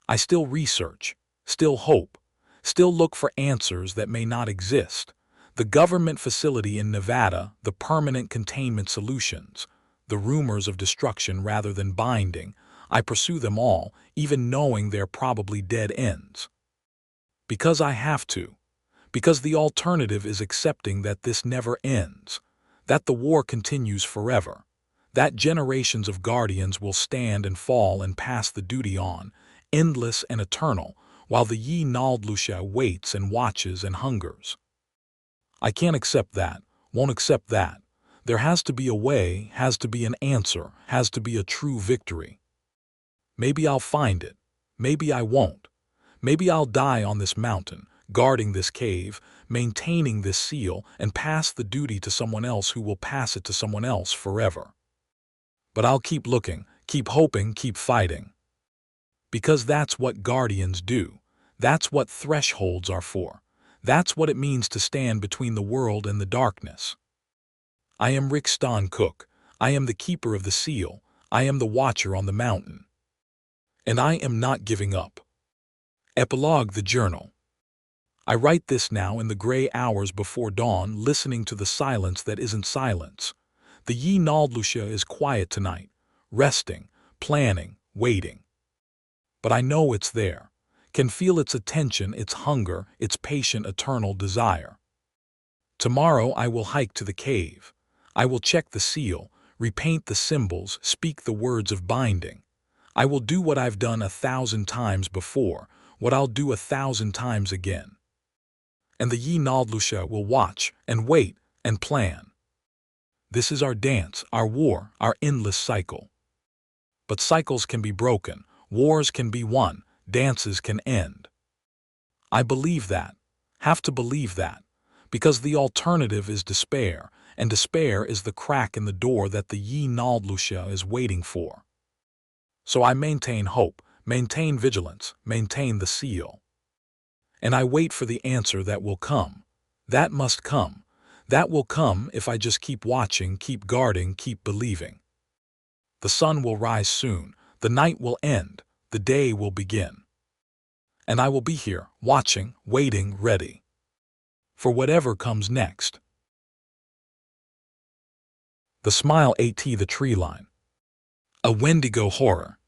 I still research, still hope, still look for answers that may not exist. The government facility in Nevada, the permanent containment solutions, the rumors of destruction rather than binding, I pursue them all, even knowing they're probably dead ends. Because I have to. Because the alternative is accepting that this never ends, that the war continues forever, that generations of guardians will stand and fall and pass the duty on, endless and eternal, while the Yi Naldlucia waits and watches and hungers. I can't accept that, won't accept that. There has to be a way, has to be an answer, has to be a true victory. Maybe I'll find it. Maybe I won't. Maybe I'll die on this mountain, guarding this cave, maintaining this seal, and pass the duty to someone else who will pass it to someone else forever. But I'll keep looking, keep hoping, keep fighting. Because that's what guardians do. That's what thresholds are for. That's what it means to stand between the world and the darkness. I am Rick Ston Cook. I am the keeper of the seal. I am the watcher on the mountain. And I am not giving up. Epilogue: The Journal. I write this now in the gray hours before dawn, listening to the silence that isn't silence. The Yi Naldlucia is quiet tonight, resting, planning, waiting. But I know it's there, can feel its attention, its hunger, its patient eternal desire. Tomorrow I will hike to the cave. I will check the seal, repaint the symbols, speak the words of binding. I will do what I've done 1,000 times before, what I'll do 1,000 times again. And the Yi Naldlucia will watch and wait and plan. This is our dance, our war, our endless cycle. But cycles can be broken, wars can be won, dances can end. I believe that, have to believe that, because the alternative is despair, and despair is the crack in the door that the Yi Naldlucia is waiting for. So I maintain hope, maintain vigilance, maintain the seal. And I wait for the answer that will come. That must come. That will come if I just keep watching, keep guarding, keep believing. The sun will rise soon, the night will end, the day will begin. And I will be here, watching, waiting, ready. For whatever comes next. The Smile At The Treeline. A Wendigo horror.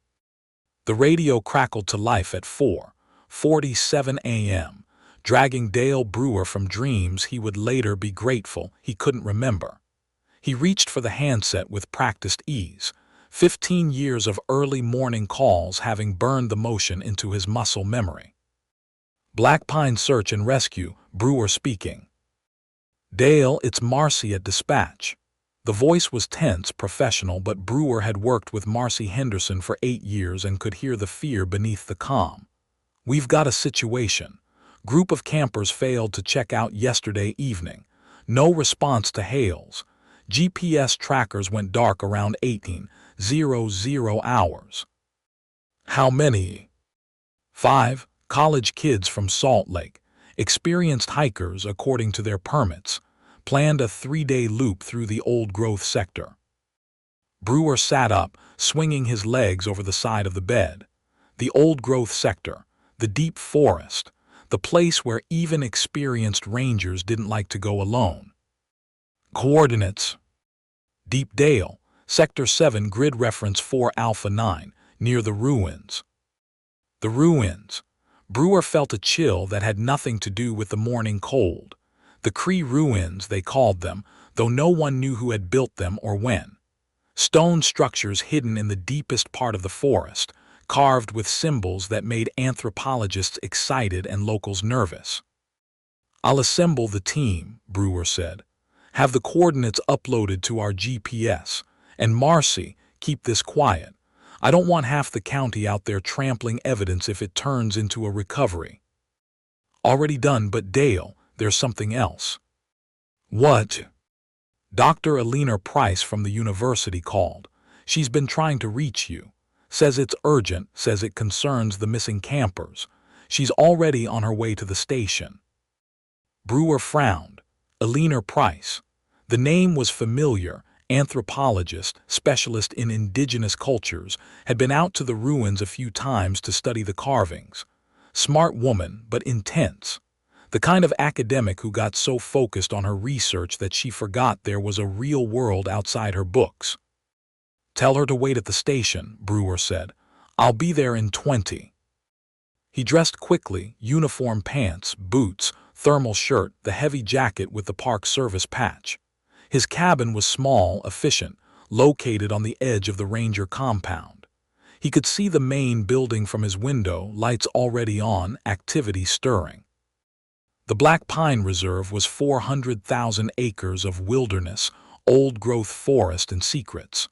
The radio crackled to life at 4:47 a.m., dragging Dale Brewer from dreams he would later be grateful he couldn't remember. He reached for the handset with practiced ease, 15 years of early morning calls having burned the motion into his muscle memory. Black Pine Search and Rescue, Brewer speaking. Dale, it's Marcy at dispatch. The voice was tense, professional, but Brewer had worked with Marcy Henderson for 8 years and could hear the fear beneath the calm. We've got a situation. Group of campers failed to check out yesterday evening. No response to hails. GPS trackers went dark around 18:00 hours. How many? 5 college kids from Salt Lake, experienced hikers according to their permits, planned a 3-day loop through the old-growth sector. Brewer sat up, swinging his legs over the side of the bed. The old-growth sector, the deep forest, the place where even experienced rangers didn't like to go alone. Coordinates. Deep Dale, Sector 7, grid reference 4 Alpha 9, near the ruins. The ruins. Brewer felt a chill that had nothing to do with the morning cold. The Cree ruins, they called them, though no one knew who had built them or when. Stone structures hidden in the deepest part of the forest, carved with symbols that made anthropologists excited and locals nervous. I'll assemble the team, Brewer said. Have the coordinates uploaded to our GPS. And Marcy, keep this quiet. I don't want half the county out there trampling evidence if it turns into a recovery. Already done, but Dale, there's something else. What? Dr. Alina Price from the university called. She's been trying to reach you. Says it's urgent, says it concerns the missing campers. She's already on her way to the station. Brewer frowned. Alina Price. The name was familiar. Anthropologist, specialist in indigenous cultures, had been out to the ruins a few times to study the carvings. Smart woman, but intense. The kind of academic who got so focused on her research that she forgot there was a real world outside her books. Tell her to wait at the station, Brewer said. I'll be there in 20. He dressed quickly, uniform pants, boots, thermal shirt, the heavy jacket with the Park Service patch. His cabin was small, efficient, located on the edge of the ranger compound. He could see the main building from his window, lights already on, activity stirring. The Black Pine Reserve was 400,000 acres of wilderness, old-growth forest and secrets.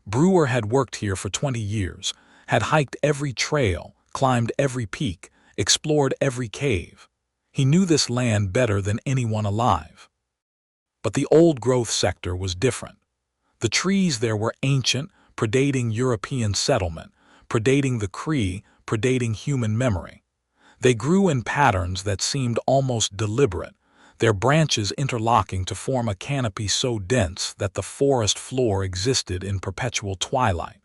Brewer had worked here for 20 years, had hiked every trail, climbed every peak, explored every cave. He knew this land better than anyone alive. But the old-growth sector was different. The trees there were ancient, predating European settlement, predating the Cree, predating human memory. They grew in patterns that seemed almost deliberate, their branches interlocking to form a canopy so dense that the forest floor existed in perpetual twilight.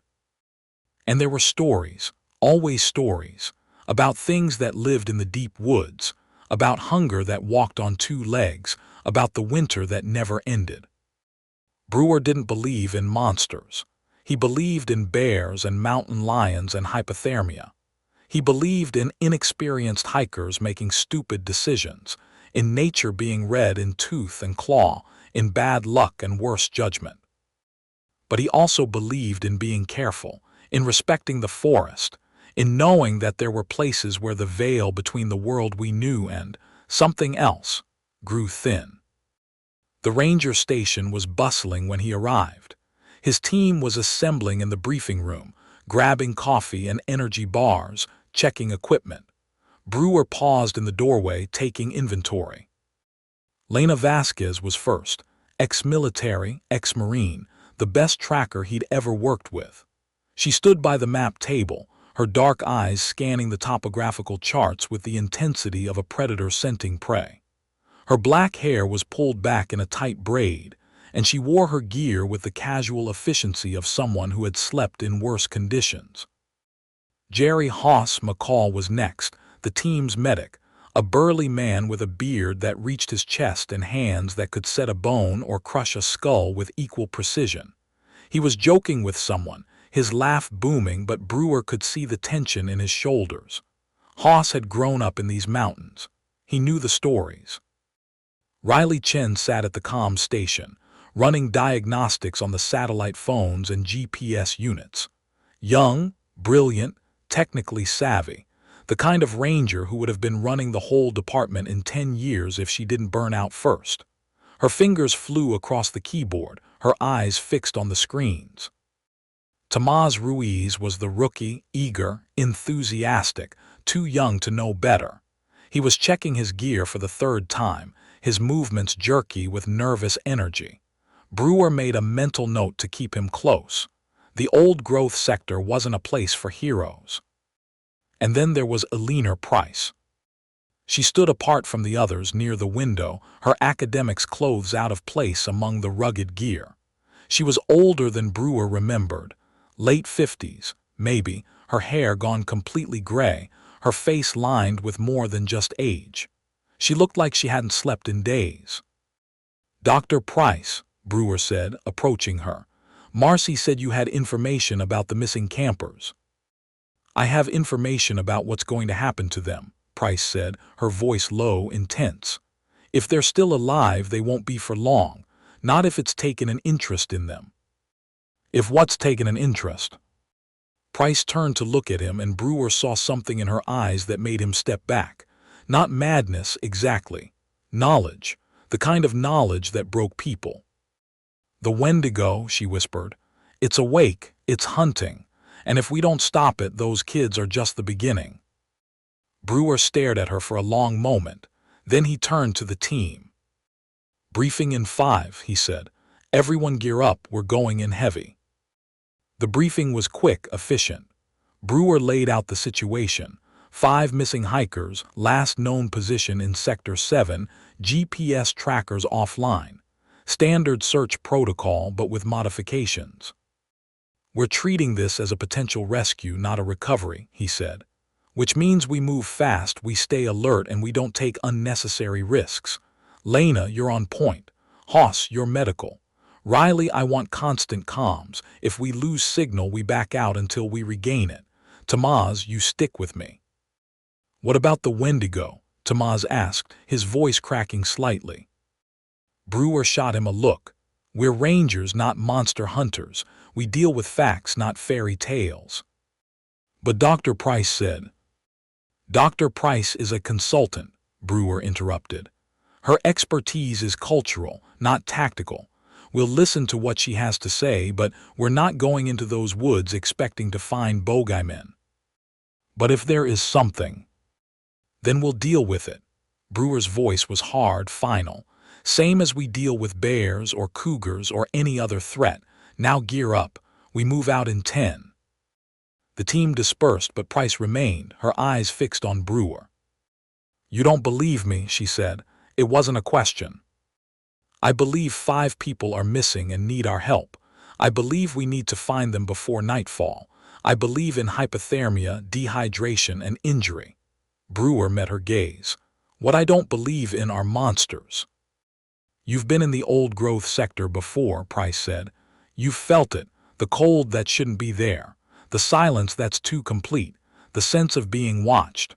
And there were stories, always stories, about things that lived in the deep woods, about hunger that walked on 2 legs, about the winter that never ended. Brewer didn't believe in monsters. He believed in bears and mountain lions and hypothermia. He believed in inexperienced hikers making stupid decisions, in nature being red in tooth and claw, in bad luck and worse judgment. But he also believed in being careful, in respecting the forest, in knowing that there were places where the veil between the world we knew and something else grew thin. The ranger station was bustling when he arrived. His team was assembling in the briefing room, grabbing coffee and energy bars, checking equipment. Brewer paused in the doorway, taking inventory. Lena Vasquez was first, ex-military, ex-Marine, the best tracker he'd ever worked with. She stood by the map table, her dark eyes scanning the topographical charts with the intensity of a predator scenting prey. Her black hair was pulled back in a tight braid, and she wore her gear with the casual efficiency of someone who had slept in worse conditions. Jerry Hoss McCall was next, the team's medic, a burly man with a beard that reached his chest and hands that could set a bone or crush a skull with equal precision. He was joking with someone, his laugh booming, but Brewer could see the tension in his shoulders. Hoss had grown up in these mountains. He knew the stories. Riley Chen sat at the comm station, running diagnostics on the satellite phones and GPS units. Young, brilliant, technically savvy, The kind of ranger who would have been running the whole department in 10 years if she didn't burn out first. Her fingers flew across the keyboard, her eyes fixed on the screens. Tomás Ruiz was the rookie, eager, enthusiastic, too young to know better. He was checking his gear for the third time, his movements jerky with nervous energy. Brewer made a mental note to keep him close. The old growth sector wasn't a place for heroes. And then there was Eleanor Price. She stood apart from the others near the window, her academics' clothes out of place among the rugged gear. She was older than Brewer remembered, late 50s, maybe, her hair gone completely gray, her face lined with more than just age. She looked like she hadn't slept in days. "Dr. Price," Brewer said, approaching her. "Marcy said you had information about the missing campers." "I have information about what's going to happen to them," Price said, her voice low, intense. "If they're still alive, they won't be for long, not if it's taken an interest in them." "If what's taken an interest?" Price turned to look at him, and Brewer saw something in her eyes that made him step back. Not madness, exactly. Knowledge. The kind of knowledge that broke people. "The Wendigo," she whispered. "It's awake, it's hunting, and if we don't stop it, those kids are just the beginning." Brewer stared at her for a long moment. Then he turned to the team. "Briefing in 5, he said. "Everyone gear up, we're going in heavy." The briefing was quick, efficient. Brewer laid out the situation. 5 missing hikers, last known position in Sector 7, GPS trackers offline. Standard search protocol, but with modifications. "We're treating this as a potential rescue, not a recovery," he said. "Which means we move fast, we stay alert, and we don't take unnecessary risks. Lena, you're on point. Hoss, you're medical. Riley, I want constant comms. If we lose signal, we back out until we regain it. Tomás, you stick with me." "What about the Wendigo?" Tomás asked, his voice cracking slightly. Brewer shot him a look. "We're rangers, not monster hunters. We deal with facts, not fairy tales." "But Dr. Price said—" "Dr. Price is a consultant," Brewer interrupted. "Her expertise is cultural, not tactical. We'll listen to what she has to say, but we're not going into those woods expecting to find bogeymen. But if there is something, then we'll deal with it." Brewer's voice was hard, final. "Same as we deal with bears or cougars or any other threat. Now gear up. We move out in 10. The team dispersed, but Price remained, her eyes fixed on Brewer. "You don't believe me," she said. "It wasn't a question." "I believe 5 people are missing and need our help. I believe we need to find them before nightfall. I believe in hypothermia, dehydration, and injury." Brewer met her gaze. "What I don't believe in are monsters." "You've been in the old growth sector before," Price said. "You've felt it, the cold that shouldn't be there, the silence that's too complete, the sense of being watched."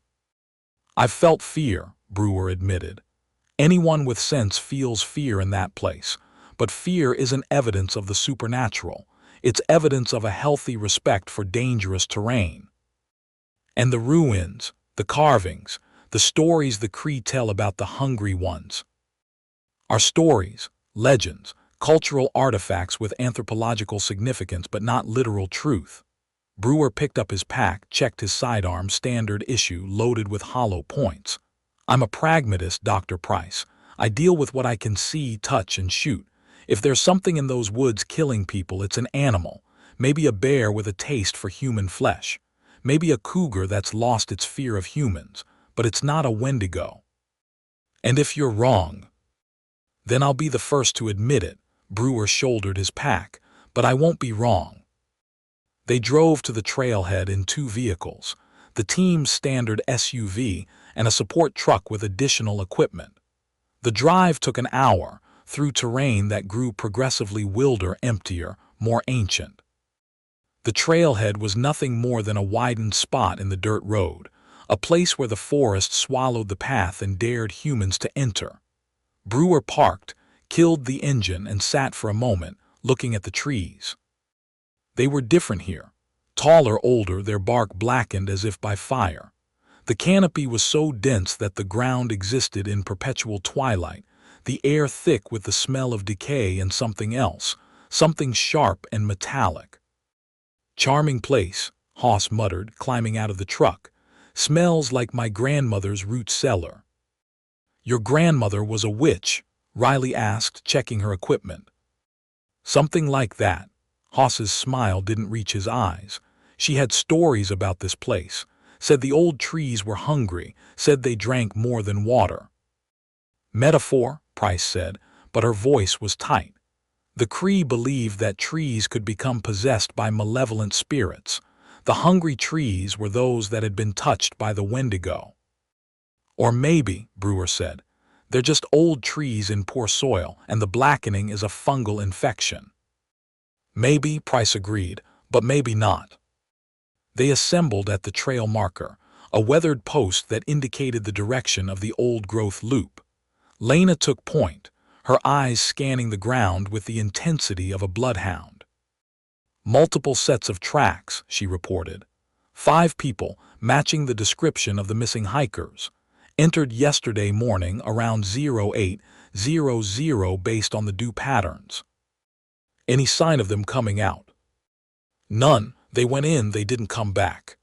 "I've felt fear," Brewer admitted. "Anyone with sense feels fear in that place. But fear isn't evidence of the supernatural. It's evidence of a healthy respect for dangerous terrain. And the ruins, the carvings, the stories the Cree tell about the hungry ones are stories, legends, cultural artifacts with anthropological significance but not literal truth." Brewer picked up his pack, checked his sidearm, standard issue, loaded with hollow points. "I'm a pragmatist, Dr. Price. I deal with what I can see, touch, and shoot. If there's something in those woods killing people, it's an animal. Maybe a bear with a taste for human flesh. Maybe a cougar that's lost its fear of humans. But it's not a Wendigo. And if you're wrong, then I'll be the first to admit it." Brewer shouldered his pack. "But I won't be wrong." They drove to the trailhead in 2 vehicles, the team's standard SUV and a support truck with additional equipment. The drive took an hour, through terrain that grew progressively wilder, emptier, more ancient. The trailhead was nothing more than a widened spot in the dirt road, a place where the forest swallowed the path and dared humans to enter. Brewer parked, killed the engine, and sat for a moment, looking at the trees. They were different here. Taller, older, their bark blackened as if by fire. The canopy was so dense that the ground existed in perpetual twilight, the air thick with the smell of decay and something else, something sharp and metallic. "Charming place," Hoss muttered, climbing out of the truck. "Smells like my grandmother's root cellar." "Your grandmother was a witch?" Riley asked, checking her equipment. "Something like that." Hoss's smile didn't reach his eyes. "She had stories about this place. Said the old trees were hungry, said they drank more than water." "Metaphor," Price said, but her voice was tight. "The Cree believed that trees could become possessed by malevolent spirits. The hungry trees were those that had been touched by the Wendigo." "Or maybe," Brewer said, "they're just old trees in poor soil, and the blackening is a fungal infection." "Maybe," Price agreed, "but maybe not." They assembled at the trail marker, a weathered post that indicated the direction of the old-growth loop. Lena took point, her eyes scanning the ground with the intensity of a bloodhound. "Multiple sets of tracks," she reported. 5 people, matching the description of the missing hikers, entered yesterday morning around 0800 based on the dew patterns. "Any sign of them coming out?" "None. They went in, they didn't come back."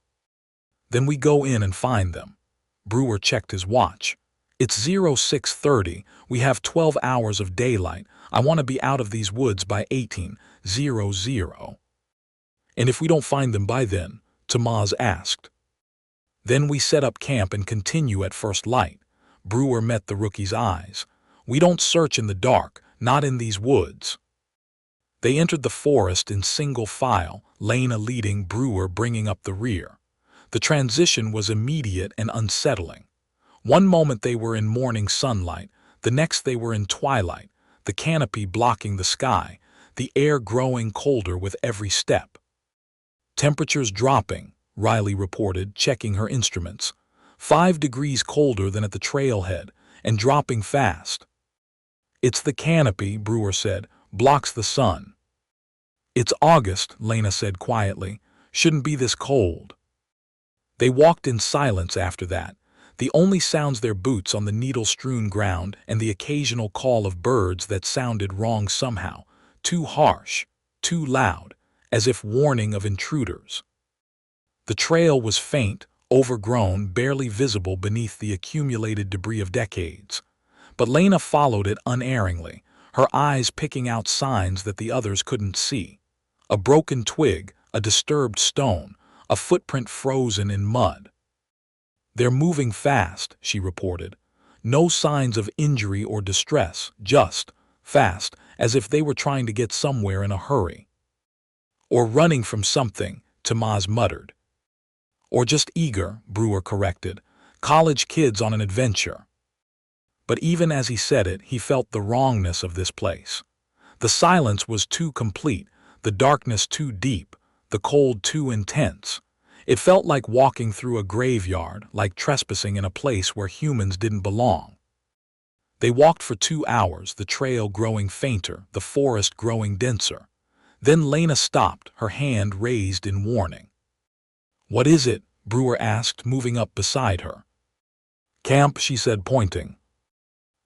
"Then we go in and find them." Brewer checked his watch. "It's 0630. We have 12 hours of daylight. I want to be out of these woods by 1800. "And if we don't find them by then?" Tamaz asked. "Then we set up camp and continue at first light." Brewer met the rookie's eyes. "We don't search in the dark, not in these woods." They entered the forest in single file, Lena leading, Brewer bringing up the rear. The transition was immediate and unsettling. One moment they were in morning sunlight, the next they were in twilight, the canopy blocking the sky, the air growing colder with every step. "Temperatures dropping," Riley reported, checking her instruments. 5 degrees colder than at the trailhead, and dropping fast. "It's the canopy," Brewer said, "blocks the sun." "It's August," Lena said quietly. "Shouldn't be this cold." They walked in silence after that, the only sounds their boots on the needle-strewn ground and the occasional call of birds that sounded wrong somehow, too harsh, too loud, as if warning of intruders. The trail was faint, overgrown, barely visible beneath the accumulated debris of decades. But Lena followed it unerringly, her eyes picking out signs that the others couldn't see. A broken twig, a disturbed stone, a footprint frozen in mud. "They're moving fast," she reported. "No signs of injury or distress, just fast, as if they were trying to get somewhere in a hurry." "Or running from something," Tamaz muttered. "Or just eager," Brewer corrected. "College kids on an adventure." But even as he said it, he felt the wrongness of this place. The silence was too complete, the darkness too deep, the cold too intense. It felt like walking through a graveyard, like trespassing in a place where humans didn't belong. They walked for 2 hours, the trail growing fainter, the forest growing denser. Then Lena stopped, her hand raised in warning. "What is it?" Brewer asked, moving up beside her. "Camp," she said, pointing.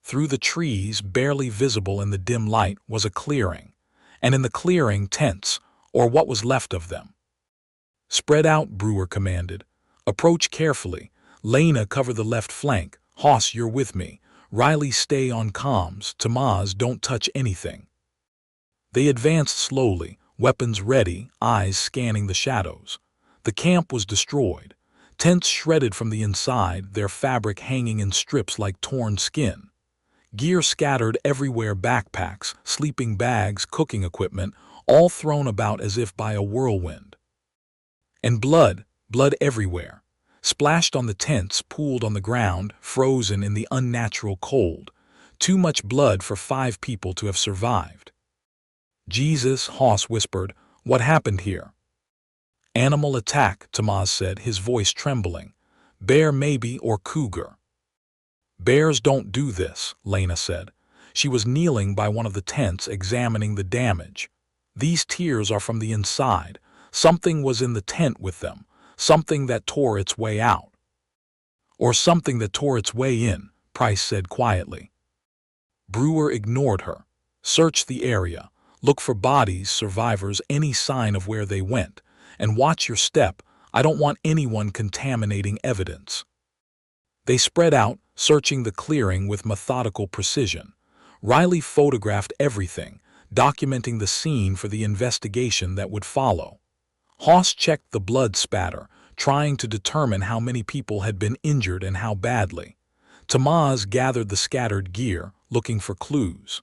Through the trees, barely visible in the dim light, was a clearing, and in the clearing tents, or what was left of them. "Spread out," Brewer commanded. "Approach carefully. Lena, cover the left flank. Hoss, you're with me. Riley, stay on comms. Tamaz, don't touch anything." They advanced slowly, weapons ready, eyes scanning the shadows. The camp was destroyed. Tents shredded from the inside, their fabric hanging in strips like torn skin. Gear scattered everywhere, backpacks, sleeping bags, cooking equipment, all thrown about as if by a whirlwind. And blood everywhere. Splashed on the tents, pooled on the ground, frozen in the unnatural cold. Too much blood for 5 people to have survived. "Jesus," Hoss whispered, "what happened here?" "Animal attack," Tamaz said, his voice trembling. "Bear maybe, or cougar." "Bears don't do this," Lena said. She was kneeling by one of the tents, examining the damage. "These tears are from the inside. Something was in the tent with them, something that tore its way out." Or something that tore its way in, Price said quietly. Brewer ignored her. Search the area. Look for bodies, survivors, any sign of where they went. And watch your step. I don't want anyone contaminating evidence. They spread out, searching the clearing with methodical precision. Riley photographed everything, documenting the scene for the investigation that would follow. Hoss checked the blood spatter, trying to determine how many people had been injured and how badly. Tamaz gathered the scattered gear, looking for clues.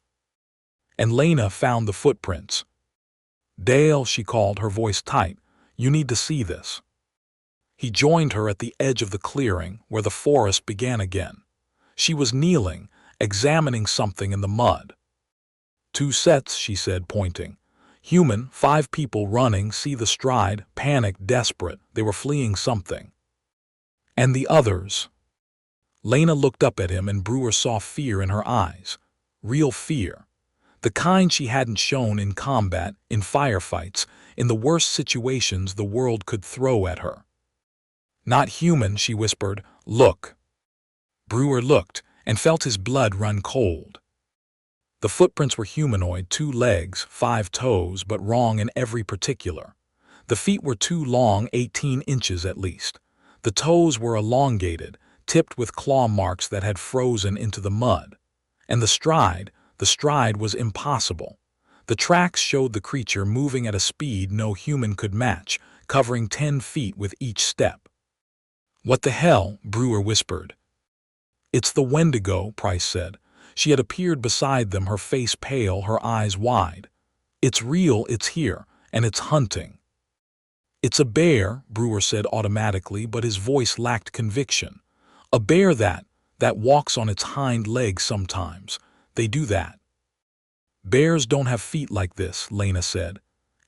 And Lena found the footprints. Dale, she called, her voice tight, you need to see this. He joined her at the edge of the clearing, where the forest began again. She was kneeling, examining something in the mud. 2 sets, she said, pointing. Human, 5 people running, see the stride, panicked, desperate. They were fleeing something. And the others? Lena looked up at him and Brewer saw fear in her eyes. Real fear. The kind she hadn't shown in combat, in firefights, in the worst situations the world could throw at her. Not human, she whispered. Look. Brewer looked and felt his blood run cold. The footprints were humanoid, 2 legs, 5 toes, but wrong in every particular. The feet were too long, 18 inches at least. The toes were elongated, tipped with claw marks that had frozen into the mud. And the stride was impossible. The tracks showed the creature moving at a speed no human could match, covering 10 feet with each step. What the hell? Brewer whispered. It's the Wendigo, Price said. She had appeared beside them, her face pale, her eyes wide. It's real, it's here, and it's hunting. It's a bear, Brewer said automatically, but his voice lacked conviction. A bear that walks on its hind legs sometimes. They do that. Bears don't have feet like this, Lena said.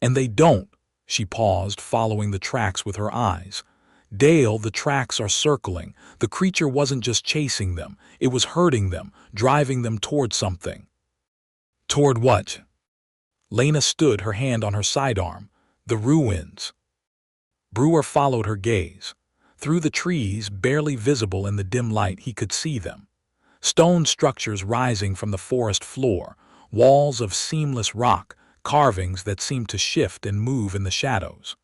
And they don't. She paused, following the tracks with her eyes. Dale, the tracks are circling. The creature wasn't just chasing them. It was herding them, driving them toward something. Toward what? Lena stood, her hand on her sidearm. The ruins. Brewer followed her gaze. Through the trees, barely visible in the dim light, he could see them. Stone structures rising from the forest floor, walls of seamless rock, carvings that seemed to shift and move in the shadows.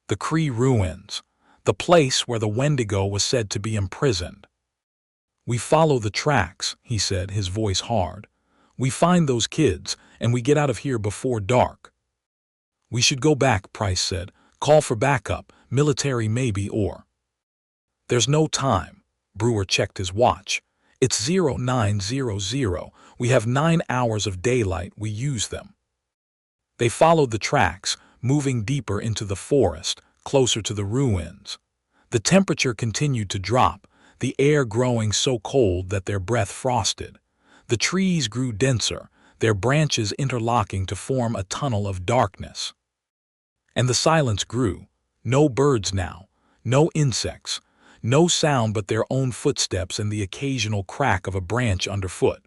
The Cree ruins. The place where the Wendigo was said to be imprisoned. We follow the tracks, he said, his voice hard. We find those kids, and we get out of here before dark. We should go back, Price said. Call for backup, military maybe, or... There's no time. Brewer checked his watch. It's 0900. We have 9 hours of daylight, we use them. They followed the tracks, moving deeper into the forest, closer to the ruins. The temperature continued to drop, the air growing so cold that their breath frosted. The trees grew denser, their branches interlocking to form a tunnel of darkness. And the silence grew. No birds now, no insects, no sound but their own footsteps and the occasional crack of a branch underfoot.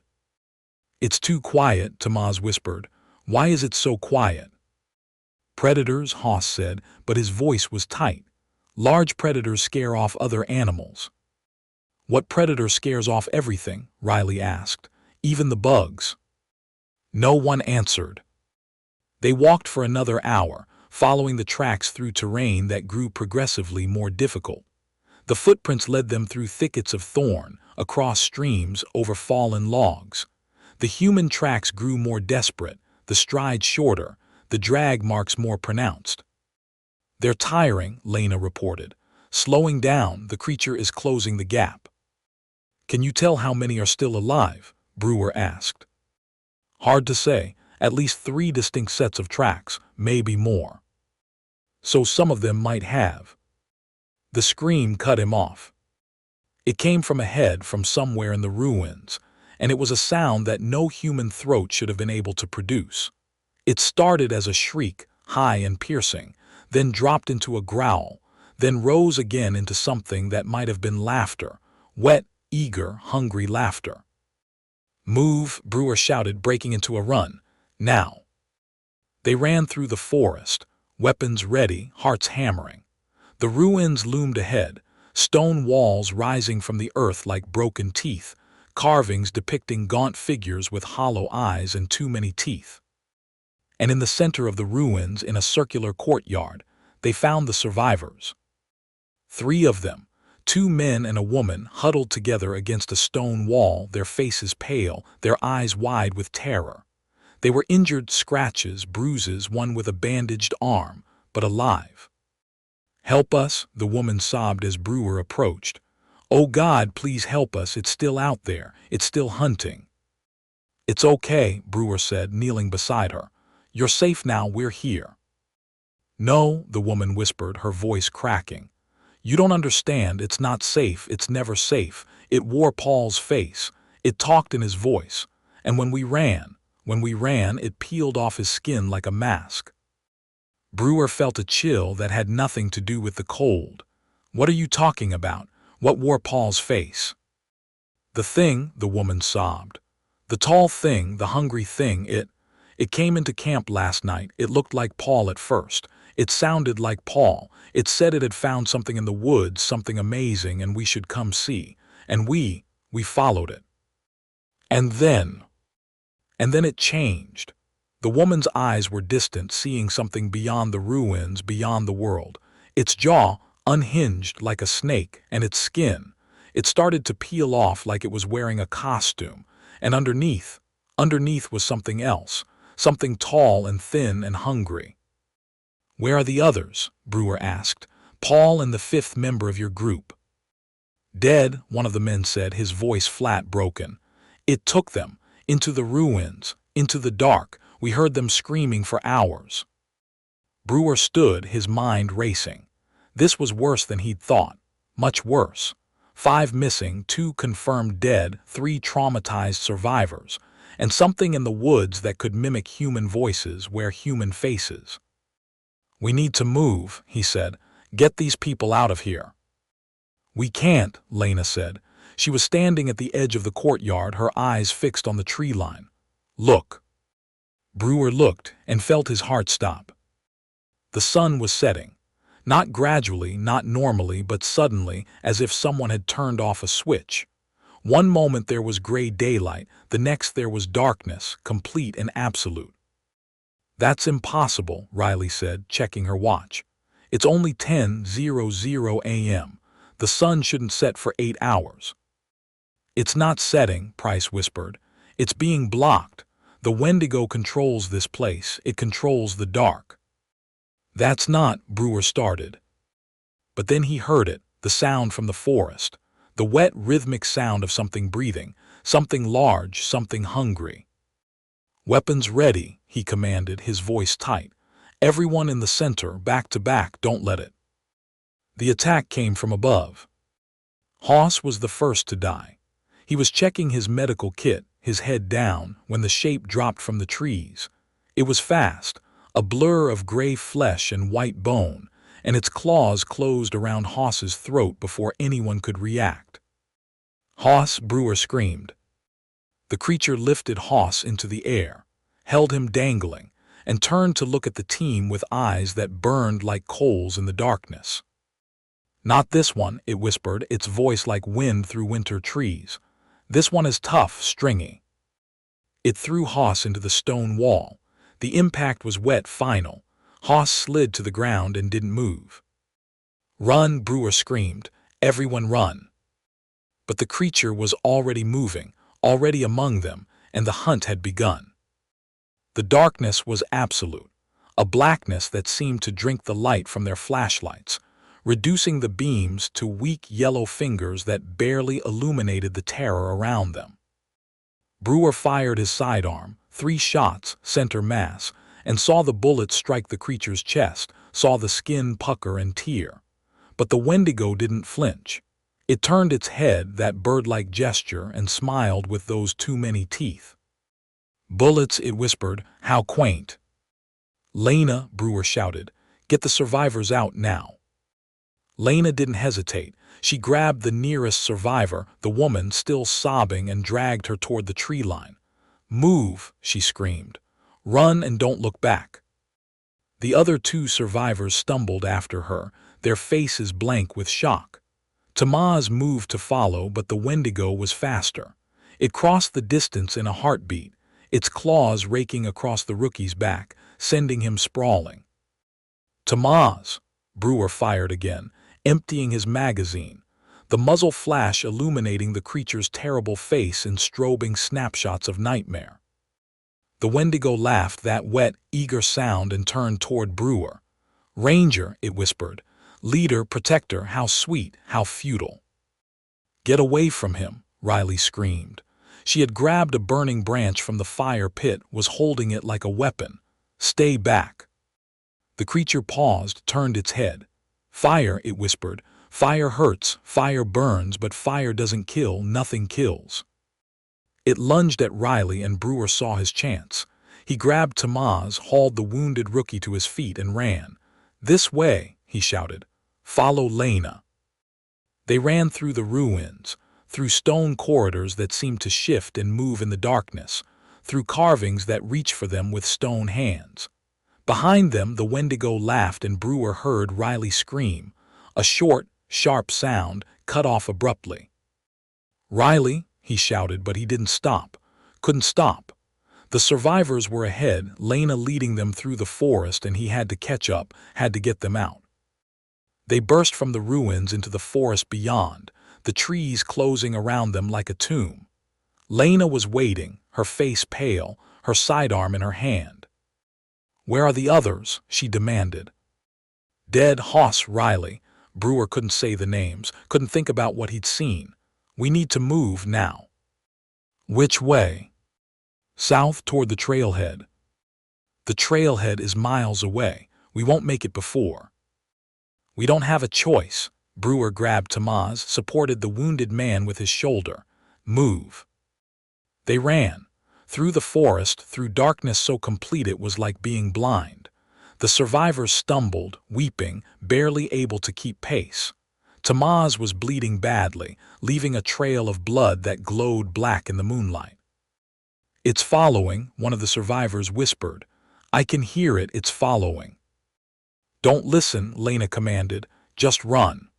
It's too quiet, Tamaz whispered. Why is it so quiet? Predators, Hoss said, but his voice was tight. Large predators scare off other animals. What predator scares off everything? Riley asked. Even the bugs. No one answered. They walked for another hour, following the tracks through terrain that grew progressively more difficult. The footprints led them through thickets of thorn, across streams, over fallen logs. The human tracks grew more desperate, the stride shorter, the drag marks more pronounced. They're tiring, Lena reported. Slowing down, the creature is closing the gap. Can you tell how many are still alive? Brewer asked. Hard to say. At least 3 distinct sets of tracks, maybe more. So some of them might have. The scream cut him off. It came from ahead, from somewhere in the ruins, and it was a sound that no human throat should have been able to produce. It started as a shriek, high and piercing, then dropped into a growl, then rose again into something that might have been laughter, wet, eager, hungry laughter. Move, Brewer shouted, breaking into a run. Now. They ran through the forest, weapons ready, hearts hammering. The ruins loomed ahead, stone walls rising from the earth like broken teeth, carvings depicting gaunt figures with hollow eyes and too many teeth. And in the center of the ruins, in a circular courtyard, they found the survivors. 3 of them, 2 men and a woman, huddled together against a stone wall, their faces pale, their eyes wide with terror. They were injured, scratches, bruises, one with a bandaged arm, but alive. "Help us," the woman sobbed as Brewer approached. "Oh God, please help us, it's still out there, it's still hunting." "It's okay," Brewer said, kneeling beside her. "You're safe now, we're here." "No," the woman whispered, her voice cracking. "You don't understand, it's not safe, it's never safe. It wore Paul's face, it talked in his voice, and when we ran, it peeled off his skin like a mask." Brewer felt a chill that had nothing to do with the cold. "What are you talking about? What wore Paul's face?" "The thing," the woman sobbed. "The tall thing, the hungry thing, it came into camp last night. It looked like Paul at first. It sounded like Paul. It said it had found something in the woods, something amazing, and we should come see. And we followed it. And then it changed." The woman's eyes were distant, seeing something beyond the ruins, beyond the world. Its jaw unhinged like a snake, and its skin, it started to peel off like it was wearing a costume. And underneath was something else, something tall and thin and hungry. "Where are the others?" Brewer asked. "Paul and the 5th member of your group." "Dead," one of the men said, his voice flat, broken. "It took them into the ruins, into the dark. We heard them screaming for hours." Brewer stood, his mind racing. This was worse than he'd thought. Much worse. 5 missing, 2 confirmed dead, 3 traumatized survivors, and something in the woods that could mimic human voices, wear human faces. "We need to move," he said. "Get these people out of here." "We can't," Lena said. She was standing at the edge of the courtyard, her eyes fixed on the tree line. "Look." Brewer looked and felt his heart stop. The sun was setting. Not gradually, not normally, but suddenly, as if someone had turned off a switch. One moment there was gray daylight, the next there was darkness, complete and absolute. "That's impossible," Riley said, checking her watch. "It's only 10:00 a.m. The sun shouldn't set for 8 hours." "It's not setting," Price whispered. "It's being blocked. The Wendigo controls this place. It controls the dark." "That's not," Brewer started. But then he heard it, the sound from the forest. The wet, rhythmic sound of something breathing, something large, something hungry. "Weapons ready," he commanded, his voice tight. "Everyone in the center, back to back, don't let it." The attack came from above. Hoss was the first to die. He was checking his medical kit, his head down, when the shape dropped from the trees. It was fast, a blur of gray flesh and white bone, and its claws closed around Hoss's throat before anyone could react. "Hoss!" Brewer screamed. The creature lifted Hoss into the air, held him dangling, and turned to look at the team with eyes that burned like coals in the darkness. "Not this one," it whispered, its voice like wind through winter trees. "This one is tough, stringy." It threw Hoss into the stone wall. The impact was wet, final. Hoss slid to the ground and didn't move. "Run!" Brewer screamed. "Everyone run!" But the creature was already moving, already among them, and the hunt had begun. The darkness was absolute, a blackness that seemed to drink the light from their flashlights, reducing the beams to weak yellow fingers that barely illuminated the terror around them. Brewer fired his sidearm, 3 shots, center mass, and saw the bullet strike the creature's chest, saw the skin pucker and tear. But the Wendigo didn't flinch. It turned its head, that bird-like gesture, and smiled with those too many teeth. "Bullets," it whispered. "How quaint." "Lena," Brewer shouted, "get the survivors out now." Lena didn't hesitate. She grabbed the nearest survivor, the woman still sobbing, and dragged her toward the tree line. "Move," she screamed. "Run and don't look back." The other 2 survivors stumbled after her, their faces blank with shock. Tamaz moved to follow, but the Wendigo was faster. It crossed the distance in a heartbeat, its claws raking across the rookie's back, sending him sprawling. Tamaz! Brewer fired again, emptying his magazine, the muzzle flash illuminating the creature's terrible face in strobing snapshots of nightmare. The Wendigo laughed that wet, eager sound and turned toward Brewer. "Ranger," it whispered. "Leader, protector, how sweet, how futile." "Get away from him," Riley screamed. She had grabbed a burning branch from the fire pit, was holding it like a weapon. "Stay back." The creature paused, turned its head. "Fire," it whispered. "Fire hurts, fire burns, but fire doesn't kill, nothing kills." It lunged at Riley, and Brewer saw his chance. He grabbed Tamaz, hauled the wounded rookie to his feet, and ran. "This way," he shouted. "Follow Lena." They ran through the ruins, through stone corridors that seemed to shift and move in the darkness, through carvings that reached for them with stone hands. Behind them, the Wendigo laughed, and Brewer heard Riley scream, a short, sharp sound cut off abruptly. "Riley," he shouted, but he didn't stop, couldn't stop. The survivors were ahead, Lena leading them through the forest, and he had to catch up, had to get them out. They burst from the ruins into the forest beyond, the trees closing around them like a tomb. Lena was waiting, her face pale, her sidearm in her hand. "Where are the others?" she demanded. "Dead hoss, Riley." Brewer couldn't say the names, couldn't think about what he'd seen. "We need to move now." "Which way?" "South toward the trailhead." "The trailhead is miles away. We won't make it before." "We don't have a choice." Brewer grabbed Tamaz, supported the wounded man with his shoulder. "Move." They ran. Through the forest, through darkness so complete it was like being blind. The survivors stumbled, weeping, barely able to keep pace. Tamaz was bleeding badly, leaving a trail of blood that glowed black in the moonlight. "It's following," one of the survivors whispered. "I can hear it, it's following." "Don't listen," Lena commanded. "Just run."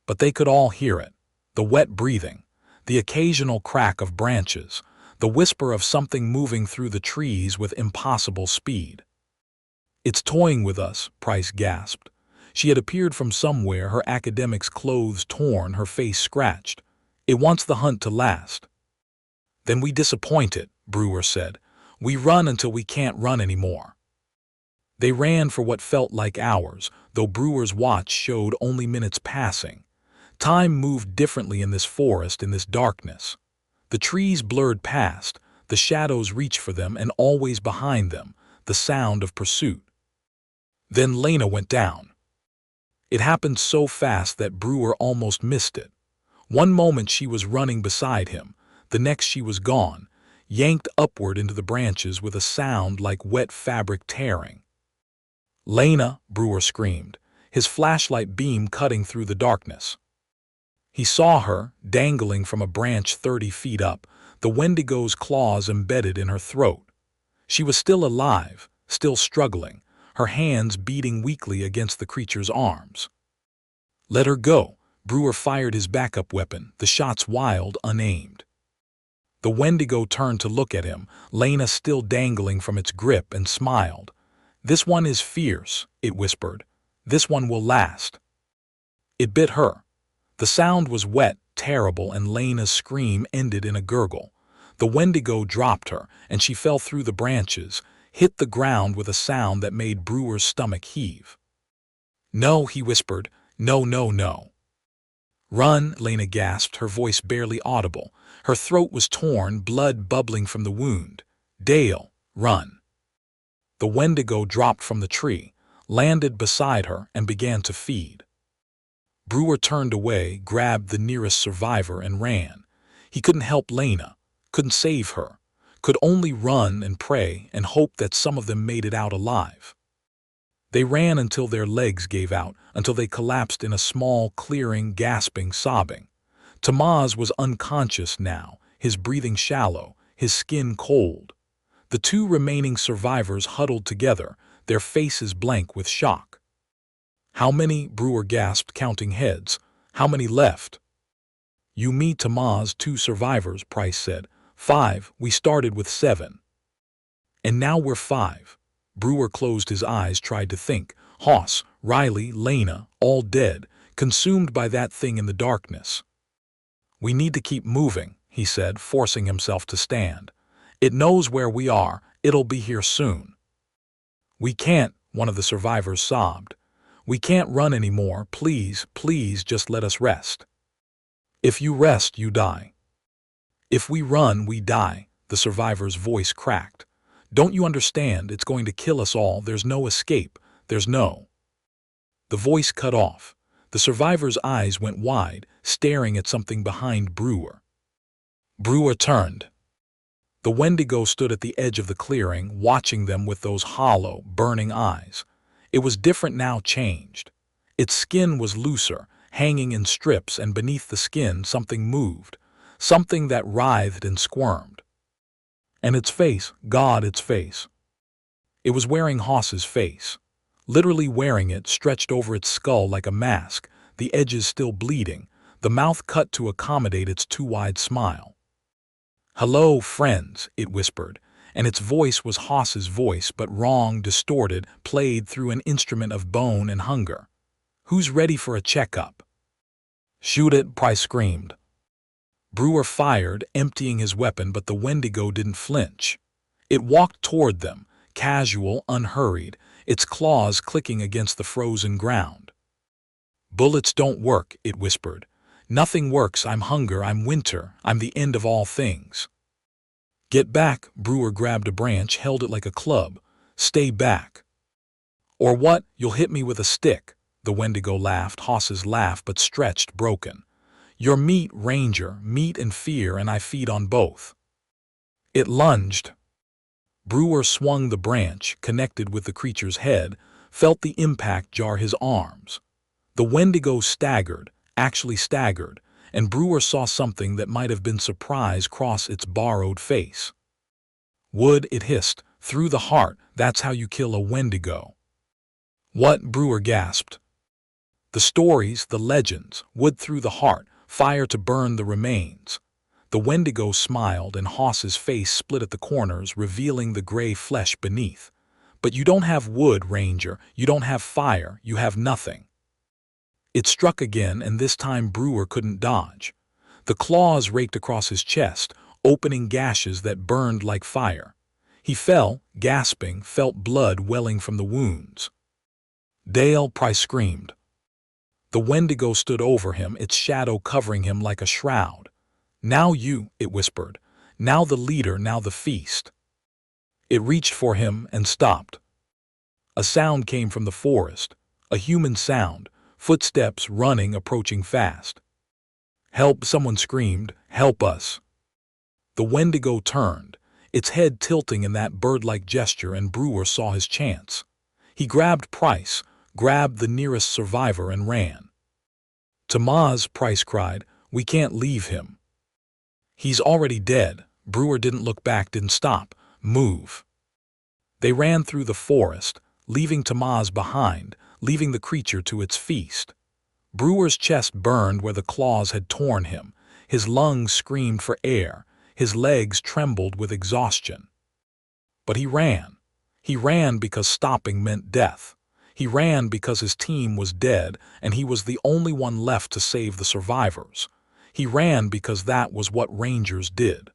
But they could all hear it. The wet breathing, the occasional crack of branches, the whisper of something moving through the trees with impossible speed. "It's toying with us," Price gasped. She had appeared from somewhere, her academic's clothes torn, her face scratched. "It wants the hunt to last." "Then we disappoint it," Brewer said. "We run until we can't run anymore." They ran for what felt like hours, though Brewer's watch showed only minutes passing. Time moved differently in this forest, in this darkness. The trees blurred past, the shadows reached for them, and always behind them, the sound of pursuit. Then Lena went down. It happened so fast that Brewer almost missed it. One moment she was running beside him, the next she was gone, yanked upward into the branches with a sound like wet fabric tearing. "Lena!" Brewer screamed, his flashlight beam cutting through the darkness. He saw her, dangling from a branch 30 feet up, the Wendigo's claws embedded in her throat. She was still alive, still struggling, her hands beating weakly against the creature's arms. "Let her go." Brewer fired his backup weapon, the shots wild, unaimed. The Wendigo turned to look at him, Lena still dangling from its grip, and smiled. "This one is fierce," it whispered. "This one will last." It bit her. The sound was wet, terrible, and Lena's scream ended in a gurgle. The Wendigo dropped her, and she fell through the branches, hit the ground with a sound that made Brewer's stomach heave. "No," he whispered. "No, no, no." "Run," Lena gasped, her voice barely audible. Her throat was torn, blood bubbling from the wound. "Dale, run." The Wendigo dropped from the tree, landed beside her, and began to feed. Brewer turned away, grabbed the nearest survivor, and ran. He couldn't help Lena, couldn't save her, could only run and pray and hope that some of them made it out alive. They ran until their legs gave out, until they collapsed in a small clearing, gasping, sobbing. Tamaz was unconscious now, his breathing shallow, his skin cold. The two remaining survivors huddled together, their faces blank with shock. "How many?" Brewer gasped, counting heads. How many left? You, me, Tamaz, 2 survivors, Price said. 5, we started with 7. And now we're 5. Brewer closed his eyes, tried to think. Hoss, Riley, Lena, all dead, consumed by that thing in the darkness. We need to keep moving, he said, forcing himself to stand. It knows where we are. It'll be here soon. We can't, one of the survivors sobbed. We can't run anymore. Please, please just let us rest. If you rest, you die. If we run, we die, the survivor's voice cracked. Don't you understand? It's going to kill us all. There's no escape. There's no. The voice cut off. The survivor's eyes went wide, staring at something behind Brewer. Brewer turned. The Wendigo stood at the edge of the clearing, watching them with those hollow, burning eyes. It was different now, changed. Its skin was looser, hanging in strips, and beneath the skin something moved, something that writhed and squirmed. And its face, God, its face. It was wearing Hoss's face. Literally wearing it, stretched over its skull like a mask, the edges still bleeding, the mouth cut to accommodate its too wide smile. "Hello, friends," it whispered, and its voice was Hoss's voice, but wrong, distorted, played through an instrument of bone and hunger. "Who's ready for a checkup?" "Shoot it," Price screamed. Brewer fired, emptying his weapon, but the Wendigo didn't flinch. It walked toward them, casual, unhurried, its claws clicking against the frozen ground. "Bullets don't work," it whispered. "Nothing works. I'm hunger, I'm winter, I'm the end of all things." "Get back," Brewer grabbed a branch, held it like a club. "Stay back." "Or what? You'll hit me with a stick." The Wendigo laughed, Hoss's laugh, but stretched, broken. "You're meat, Ranger, meat and fear, and I feed on both." It lunged. Brewer swung the branch, connected with the creature's head, felt the impact jar his arms. The Wendigo staggered, actually staggered, and Brewer saw something that might have been surprise cross its borrowed face. "Wood," it hissed, "through the heart, that's how you kill a Wendigo." "What?" Brewer gasped. "The stories, the legends, wood through the heart, fire to burn the remains." The Wendigo smiled, and Hoss's face split at the corners, revealing the gray flesh beneath. "But you don't have wood, Ranger, you don't have fire, you have nothing." It struck again, and this time Brewer couldn't dodge. The claws raked across his chest, opening gashes that burned like fire. He fell, gasping, felt blood welling from the wounds. "Dale!" Price screamed. The Wendigo stood over him, its shadow covering him like a shroud. "Now you," it whispered. "Now the leader, now the feast." It reached for him and stopped. A sound came from the forest, a human sound, footsteps, running, approaching fast. "Help!" someone screamed. "Help us!" The Wendigo turned, its head tilting in that bird-like gesture, and Brewer saw his chance. He grabbed Price, grabbed the nearest survivor, and ran. "Tamaz!" Price cried. "We can't leave him." "He's already dead." Brewer didn't look back, didn't stop. "Move." They ran through the forest, leaving Tamaz behind, leaving the creature to its feast. Brewer's chest burned where the claws had torn him. His lungs screamed for air. His legs trembled with exhaustion. But he ran. He ran because stopping meant death. He ran because his team was dead, and he was the only one left to save the survivors. He ran because that was what Rangers did.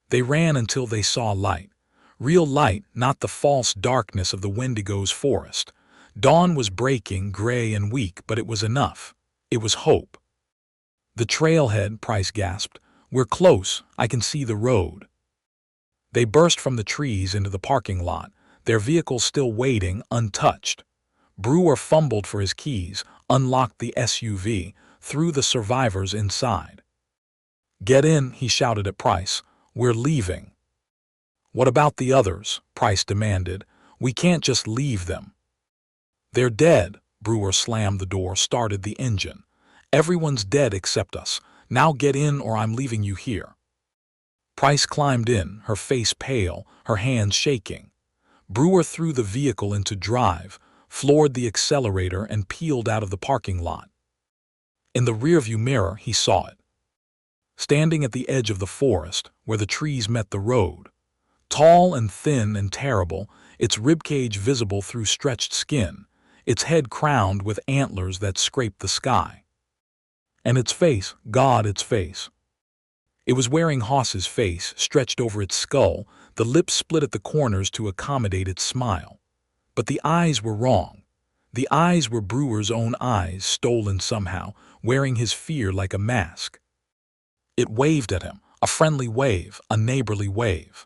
They ran until they saw light. Real light, not the false darkness of the Wendigo's forest. Dawn was breaking, gray and weak, but it was enough. It was hope. "The trailhead," Price gasped. "We're close. I can see the road." They burst from the trees into the parking lot, their vehicle still waiting, untouched. Brewer fumbled for his keys, unlocked the SUV, threw the survivors inside. "Get in," he shouted at Price. "We're leaving." "What about the others?" Price demanded. "We can't just leave them." "They're dead." Brewer slammed the door, started the engine. "Everyone's dead except us. Now get in or I'm leaving you here." Price climbed in, her face pale, her hands shaking. Brewer threw the vehicle into drive, floored the accelerator, and peeled out of the parking lot. In the rearview mirror, he saw it. Standing at the edge of the forest, where the trees met the road, tall and thin and terrible, its ribcage visible through stretched skin, its head crowned with antlers that scraped the sky. And its face, God, its face. It was wearing Hoss's face, stretched over its skull, the lips split at the corners to accommodate its smile. But the eyes were wrong. The eyes were Brewer's own eyes, stolen somehow, wearing his fear like a mask. It waved at him, a friendly wave, a neighborly wave.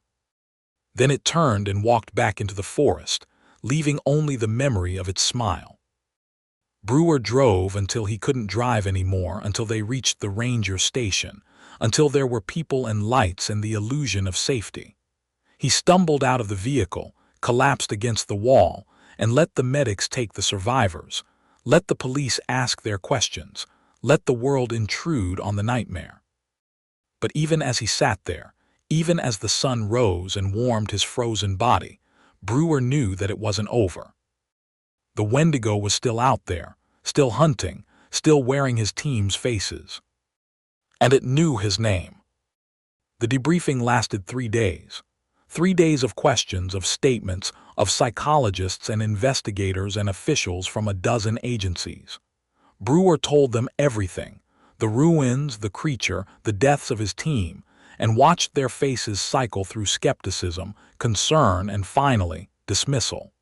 Then it turned and walked back into the forest, leaving only the memory of its smile. Brewer drove until he couldn't drive anymore, until they reached the ranger station, until there were people and lights and the illusion of safety. He stumbled out of the vehicle, collapsed against the wall, and let the medics take the survivors, let the police ask their questions, let the world intrude on the nightmare. But even as he sat there, even as the sun rose and warmed his frozen body, Brewer knew that it wasn't over. The Wendigo was still out there, still hunting, still wearing his team's faces. And it knew his name. The debriefing lasted 3 days. 3 days of questions, of statements, of psychologists and investigators and officials from a dozen agencies. Brewer told them everything, the ruins, the creature, the deaths of his team, and watched their faces cycle through skepticism, concern, and finally, dismissal.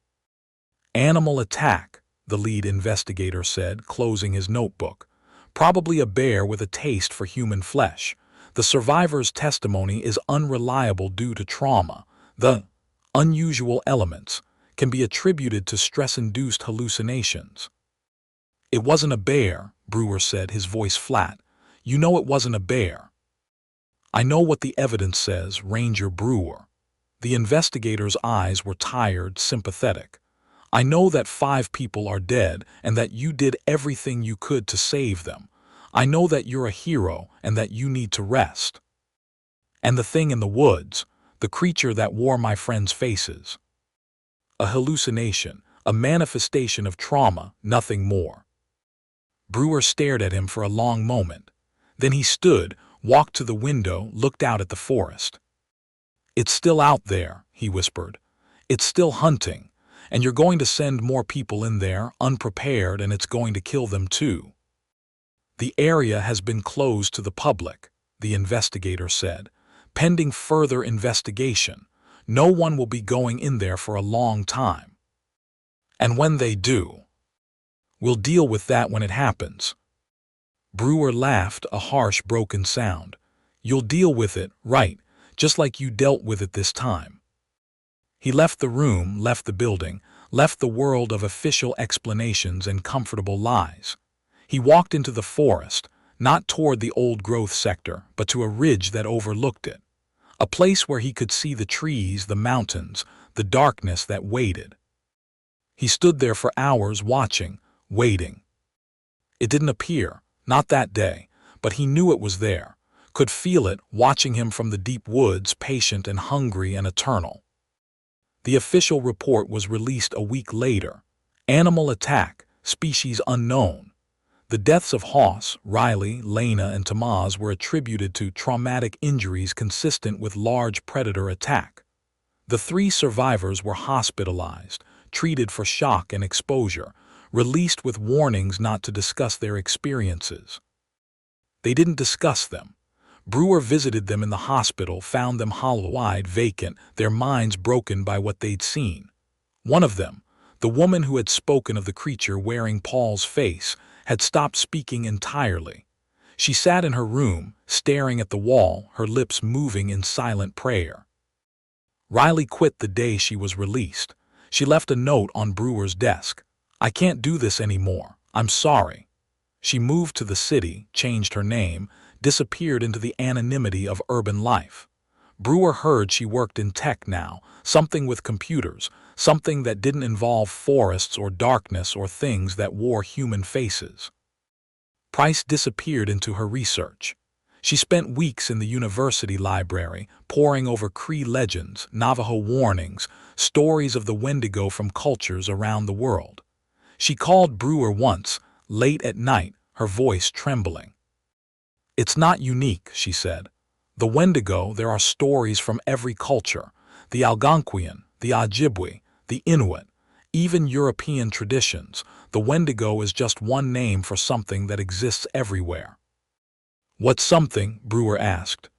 Animal attack, the lead investigator said, closing his notebook. Probably a bear with a taste for human flesh. The survivor's testimony is unreliable due to trauma. The unusual elements can be attributed to stress-induced hallucinations. It wasn't a bear, Brewer said, his voice flat. You know it wasn't a bear. I know what the evidence says, Ranger Brewer. The investigator's eyes were tired, sympathetic. I know that 5 people are dead and that you did everything you could to save them. I know that you're a hero and that you need to rest. And the thing in the woods, the creature that wore my friends' faces. A hallucination, a manifestation of trauma, nothing more. Brewer stared at him for a long moment. Then he stood, walked to the window, looked out at the forest. It's still out there, he whispered. It's still hunting, and you're going to send more people in there, unprepared, and it's going to kill them too. The area has been closed to the public, the investigator said, pending further investigation. No one will be going in there for a long time. And when they do, we'll deal with that when it happens. Brewer laughed, a harsh, broken sound. You'll deal with it, right, just like you dealt with it this time. He left the room, left the building, left the world of official explanations and comfortable lies. He walked into the forest, not toward the old-growth sector, but to a ridge that overlooked it. A place where he could see the trees, the mountains, the darkness that waited. He stood there for hours watching, waiting. It didn't appear, not that day, but he knew it was there, could feel it watching him from the deep woods, patient and hungry and eternal. The official report was released a week later. Animal attack, species unknown. The deaths of Hoss, Riley, Lena, and Tamaz were attributed to traumatic injuries consistent with large predator attack. The 3 survivors were hospitalized, treated for shock and exposure, released with warnings not to discuss their experiences. They didn't discuss them. Brewer visited them in the hospital, found them hollow-eyed, vacant, their minds broken by what they'd seen. One of them, the woman who had spoken of the creature wearing Paul's face, had stopped speaking entirely. She sat in her room, staring at the wall, her lips moving in silent prayer. Riley quit the day she was released. She left a note on Brewer's desk. I can't do this anymore. I'm sorry. She moved to the city, changed her name, disappeared into the anonymity of urban life. Brewer heard she worked in tech now, something with computers, something that didn't involve forests or darkness or things that wore human faces. Price disappeared into her research. She spent weeks in the university library, poring over Cree legends, Navajo warnings, stories of the Wendigo from cultures around the world. She called Brewer once, late at night, her voice trembling. "It's not unique," she said. "The Wendigo, there are stories from every culture, the Algonquian, the Ojibwe, the Inuit, even European traditions. The Wendigo is just one name for something that exists everywhere." "What's something?" Brewer asked.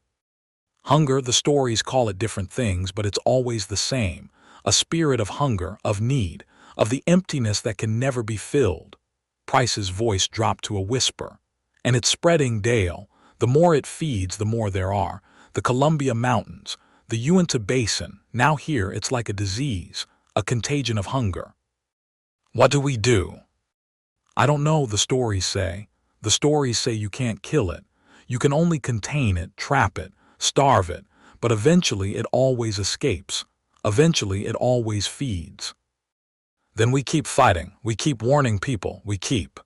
"Hunger, the stories call it different things, but it's always the same. A spirit of hunger, of need, of the emptiness that can never be filled." Price's voice dropped to a whisper. "And it's spreading, Dale. The more it feeds, the more there are. The Columbia Mountains, the Uinta Basin, now here it's like a disease, a contagion of hunger." "What do we do?" "I don't know," the stories say. "The stories say you can't kill it. You can only contain it, trap it, starve it, but eventually it always escapes. Eventually it always feeds." "Then we keep fighting, we keep warning people, we keep—"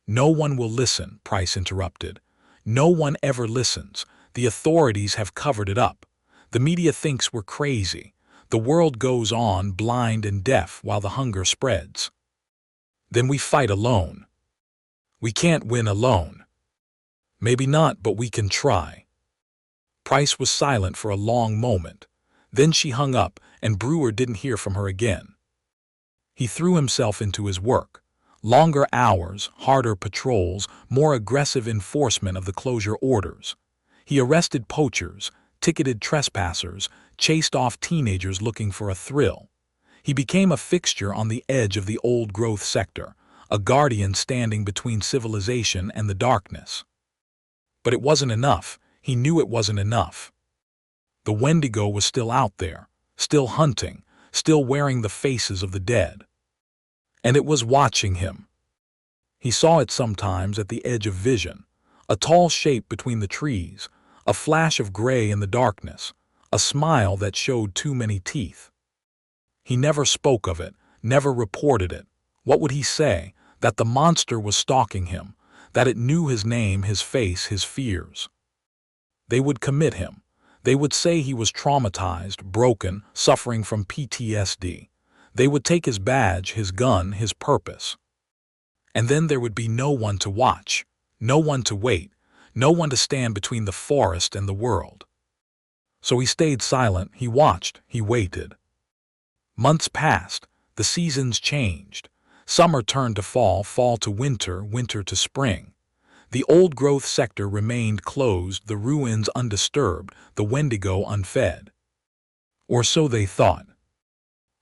"No one will listen," Price interrupted. "No one ever listens. The authorities have covered it up. The media thinks we're crazy. The world goes on blind and deaf while the hunger spreads." "Then we fight alone." "We can't win alone." "Maybe not, but we can try." Price was silent for a long moment. Then she hung up, and Brewer didn't hear from her again. He threw himself into his work. Longer hours, harder patrols, more aggressive enforcement of the closure orders. He arrested poachers, ticketed trespassers, chased off teenagers looking for a thrill. He became a fixture on the edge of the old-growth sector, a guardian standing between civilization and the darkness. But it wasn't enough. He knew it wasn't enough. The Wendigo was still out there, still hunting, still wearing the faces of the dead. And it was watching him. He saw it sometimes at the edge of vision, a tall shape between the trees, a flash of gray in the darkness, a smile that showed too many teeth. He never spoke of it, never reported it. What would he say? That the monster was stalking him, that it knew his name, his face, his fears. They would commit him. They would say he was traumatized, broken, suffering from PTSD. They would take his badge, his gun, his purpose. And then there would be no one to watch, no one to wait, no one to stand between the forest and the world. So he stayed silent, he watched, he waited. Months passed, the seasons changed. Summer turned to fall, fall to winter, winter to spring. The old-growth sector remained closed, the ruins undisturbed, the Wendigo unfed. Or so they thought.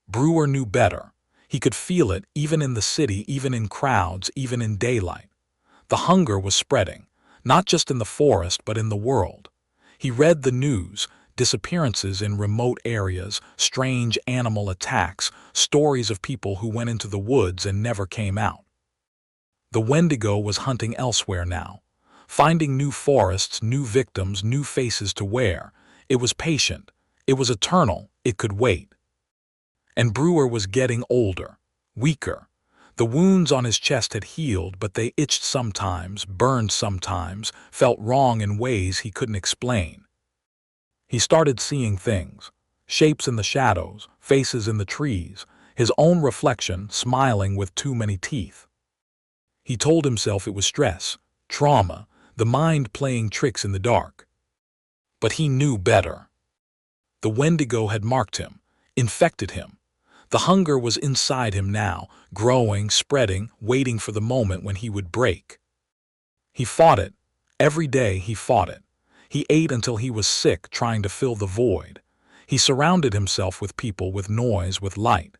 Brewer knew better. He could feel it, even in the city, even in crowds, even in daylight. The hunger was spreading, not just in the forest, but in the world. He read the news, disappearances in remote areas, strange animal attacks, stories of people who went into the woods and never came out. The Wendigo was hunting elsewhere now, finding new forests, new victims, new faces to wear. It was patient. It was eternal. It could wait. And Brewer was getting older, weaker. The wounds on his chest had healed, but they itched sometimes, burned sometimes, felt wrong in ways he couldn't explain. He started seeing things, shapes in the shadows, faces in the trees, his own reflection smiling with too many teeth. He told himself it was stress, trauma, the mind playing tricks in the dark. But he knew better. The Wendigo had marked him, infected him. The hunger was inside him now, growing, spreading, waiting for the moment when he would break. He fought it. Every day he fought it. He ate until he was sick, trying to fill the void. He surrounded himself with people, with noise, with light.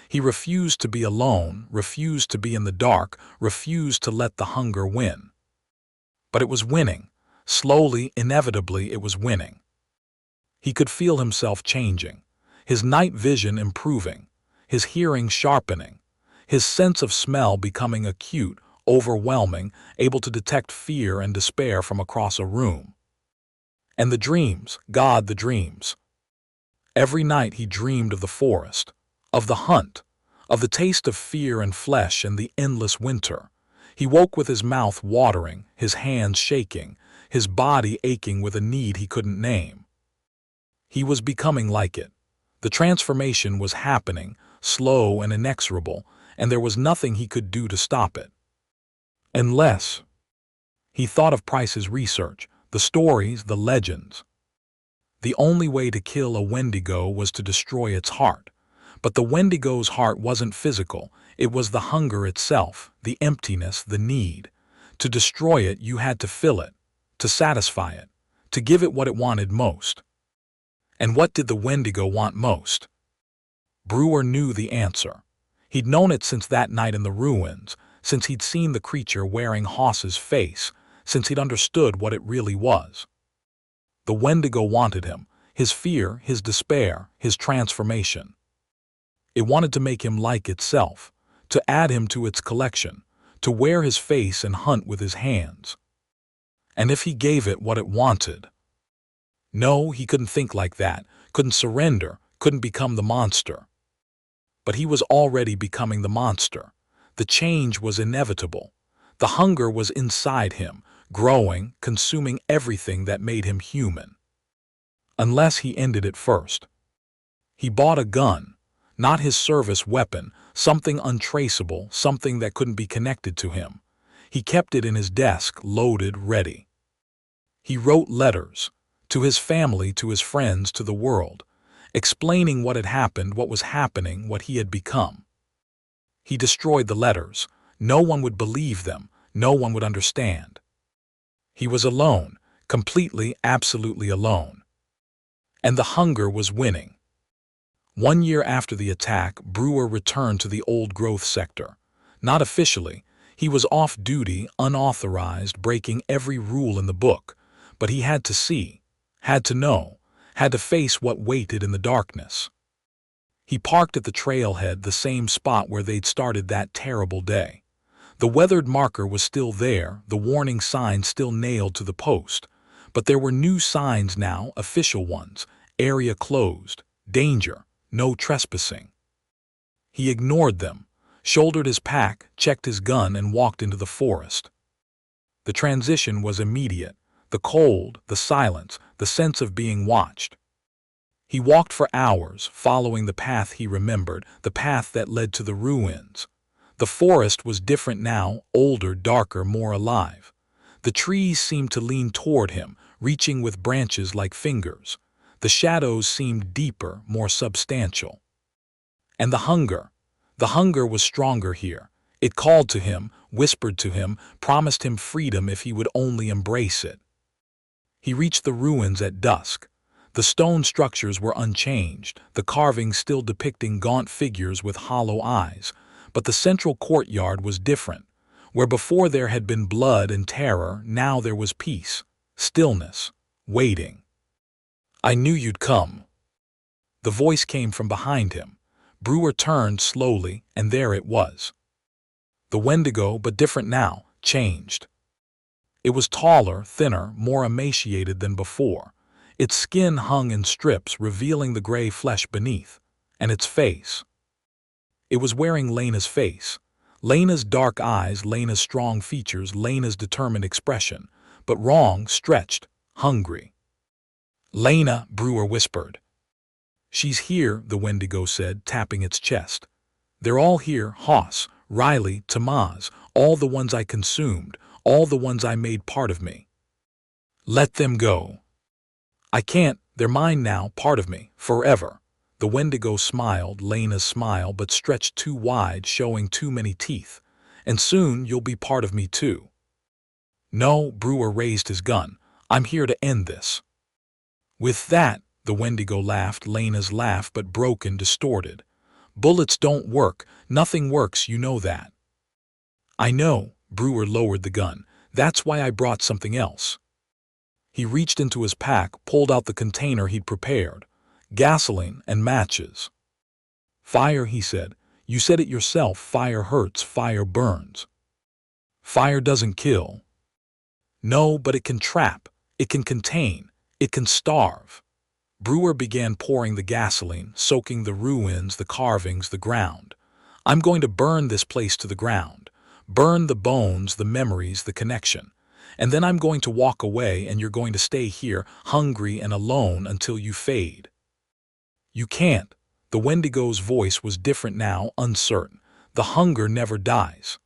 He refused to be alone, refused to be in the dark, refused to let the hunger win. But it was winning. Slowly, inevitably, it was winning. He could feel himself changing, his night vision improving, his hearing sharpening, his sense of smell becoming acute, overwhelming, able to detect fear and despair from across a room. And the dreams, God, the dreams. Every night he dreamed of the forest, of the hunt, of the taste of fear and flesh and the endless winter. He woke with his mouth watering, his hands shaking, his body aching with a need he couldn't name. He was becoming like it. The transformation was happening, slow and inexorable, and there was nothing he could do to stop it. Unless he thought of Price's research, the stories, the legends. The only way to kill a Wendigo was to destroy its heart. But the Wendigo's heart wasn't physical, it was the hunger itself, the emptiness, the need. To destroy it, you had to fill it, to satisfy it, to give it what it wanted most. And what did the Wendigo want most? Brewer knew the answer. He'd known it since that night in the ruins, since he'd seen the creature wearing Hoss's face, since he'd understood what it really was. The Wendigo wanted him, his fear, his despair, his transformation. It wanted to make him like itself, to add him to its collection, to wear his face and hunt with his hands. And if he gave it what it wanted? No, he couldn't think like that, couldn't surrender, couldn't become the monster. But he was already becoming the monster. The change was inevitable. The hunger was inside him, growing, consuming everything that made him human. Unless he ended it first. He bought a gun, not his service weapon, something untraceable, something that couldn't be connected to him. He kept it in his desk, loaded, ready. He wrote letters, to his family, to his friends, to the world, explaining what had happened, what was happening, what he had become. He destroyed the letters. No one would believe them. No one would understand. He was alone, completely, absolutely alone. And the hunger was winning. 1 year after the attack, Brewer returned to the old growth sector. Not officially. He was off duty, unauthorized, breaking every rule in the book. But he had to see, had to know, had to face what waited in the darkness. He parked at the trailhead, the same spot where they'd started that terrible day. The weathered marker was still there, the warning sign still nailed to the post. But there were new signs now, official ones. Area closed. Danger. No trespassing. He ignored them, shouldered his pack, checked his gun, and walked into the forest. The transition was immediate. The cold, the silence, the sense of being watched. He walked for hours, following the path he remembered, the path that led to the ruins. The forest was different now, older, darker, more alive. The trees seemed to lean toward him, reaching with branches like fingers. The shadows seemed deeper, more substantial. And the hunger was stronger here. It called to him, whispered to him, promised him freedom if he would only embrace it. He reached the ruins at dusk. The stone structures were unchanged, the carvings still depicting gaunt figures with hollow eyes, but the central courtyard was different. Where before there had been blood and terror, now there was peace, stillness, waiting. "I knew you'd come." The voice came from behind him. Brewer turned slowly, and there it was. The Wendigo, but different now, changed. It was taller, thinner, more emaciated than before. Its skin hung in strips, revealing the gray flesh beneath. And its face. It was wearing Lena's face. Lena's dark eyes, Lena's strong features, Lena's determined expression. But wrong, stretched, hungry. "Lena," Brewer whispered. "She's here," the Wendigo said, tapping its chest. "They're all here, Hoss, Riley, Tamaz, all the ones I consumed, all the ones I made part of me. Let them go." "I can't, they're mine now, part of me, forever." The Wendigo smiled, Lena's smile, but stretched too wide, showing too many teeth. "And soon you'll be part of me too." "No," Brewer raised his gun. "I'm here to end this." With that, the Wendigo laughed, Lena's laugh, but broken, distorted. "Bullets don't work, nothing works, you know that." "I know," Brewer lowered the gun. "That's why I brought something else." He reached into his pack, pulled out the container he'd prepared. Gasoline and matches. "Fire," he said. "You said it yourself, fire hurts, fire burns." "Fire doesn't kill." "No, but it can trap, it can contain, it can starve." Brewer began pouring the gasoline, soaking the ruins, the carvings, the ground. "I'm going to burn this place to the ground. Burn the bones, the memories, the connection. And then I'm going to walk away, and you're going to stay here, hungry and alone, until you fade." "You can't." The Wendigo's voice was different now, uncertain. "The hunger never dies."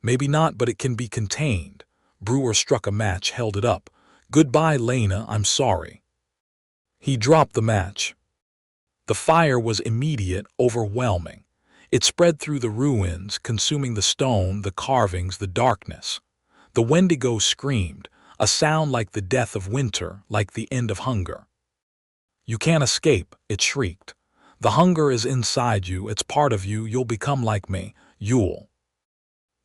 Maybe not, but it can be contained. Brewer struck a match, held it up. Goodbye, Lena, I'm sorry. He dropped the match. The fire was immediate, overwhelming. It spread through the ruins, consuming the stone, the carvings, the darkness. The Wendigo screamed, a sound like the death of winter, like the end of hunger. You can't escape, it shrieked. The hunger is inside you, it's part of you, you'll become like me, you'll.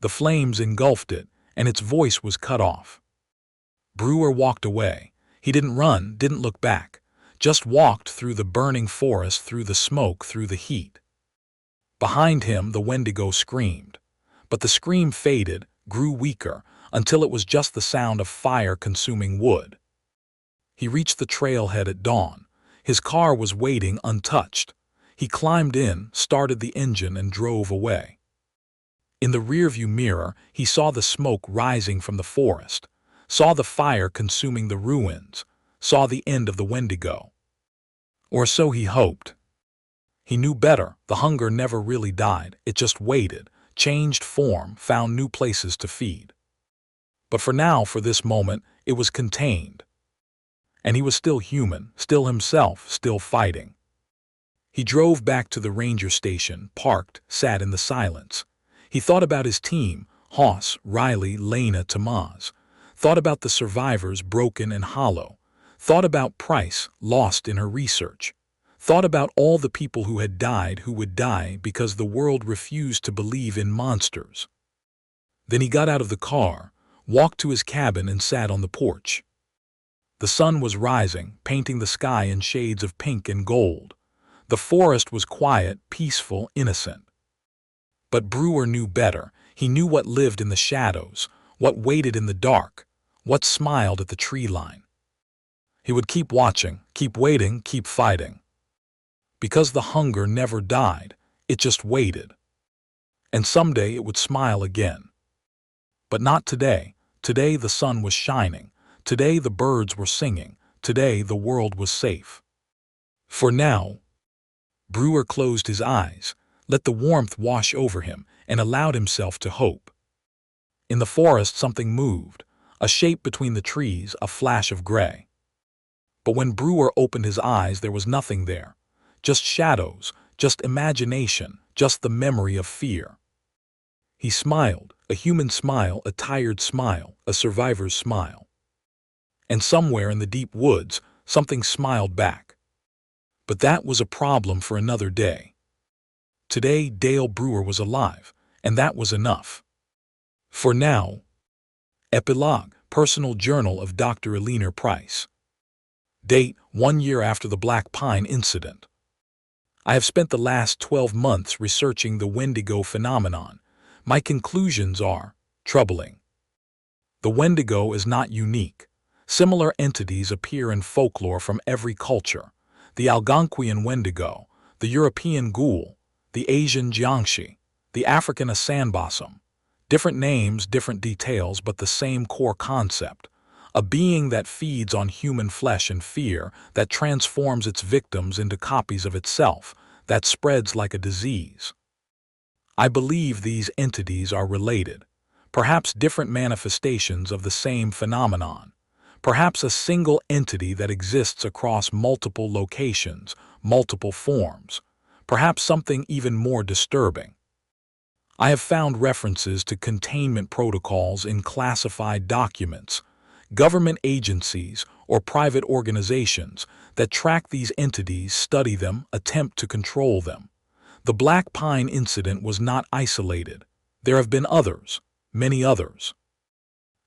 The flames engulfed it, and its voice was cut off. Brewer walked away. He didn't run, didn't look back. Just walked through the burning forest, through the smoke, through the heat. Behind him, the Wendigo screamed. But the scream faded, grew weaker, until it was just the sound of fire consuming wood. He reached the trailhead at dawn. His car was waiting untouched. He climbed in, started the engine, and drove away. In the rearview mirror, he saw the smoke rising from the forest, saw the fire consuming the ruins, saw the end of the Wendigo. Or so he hoped. He knew better. The hunger never really died. It just waited, changed form, found new places to feed. But for now, for this moment, it was contained. And he was still human, still himself, still fighting. He drove back to the ranger station, parked, sat in the silence. He thought about his team, Hoss, Riley, Lena, Tamaz. Thought about the survivors, broken and hollow. Thought about Price, lost in her research. Thought about all the people who had died, who would die because the world refused to believe in monsters. Then he got out of the car, walked to his cabin, and sat on the porch. The sun was rising, painting the sky in shades of pink and gold. The forest was quiet, peaceful, innocent. But Brewer knew better. He knew what lived in the shadows, what waited in the dark, what smiled at the tree line. He would keep watching, keep waiting, keep fighting. Because the hunger never died, it just waited. And someday it would smile again. But not today. Today the sun was shining. Today the birds were singing. Today the world was safe. For now, Brewer closed his eyes, let the warmth wash over him, and allowed himself to hope. In the forest something moved, a shape between the trees, a flash of gray. But when Brewer opened his eyes, there was nothing there. Just shadows, just imagination, just the memory of fear. He smiled, a human smile, a tired smile, a survivor's smile. And somewhere in the deep woods, something smiled back. But that was a problem for another day. Today, Dale Brewer was alive, and that was enough. For now. Epilogue, Personal Journal of Dr. Eleanor Price. Date, 1 year after the Black Pine incident. I have spent the last 12 months researching the Wendigo phenomenon. My conclusions are troubling. The Wendigo is not unique. Similar entities appear in folklore from every culture. The Algonquian Wendigo, the European Ghoul, the Asian Jiangshi, the African Asanbasam. Different names, different details, but the same core concept. A being that feeds on human flesh and fear, that transforms its victims into copies of itself, that spreads like a disease. I believe these entities are related, perhaps different manifestations of the same phenomenon, perhaps a single entity that exists across multiple locations, multiple forms, perhaps something even more disturbing. I have found references to containment protocols in classified documents, government agencies, or private organizations that track these entities, study them, attempt to control them. The Black Pine incident was not isolated. There have been others, many others.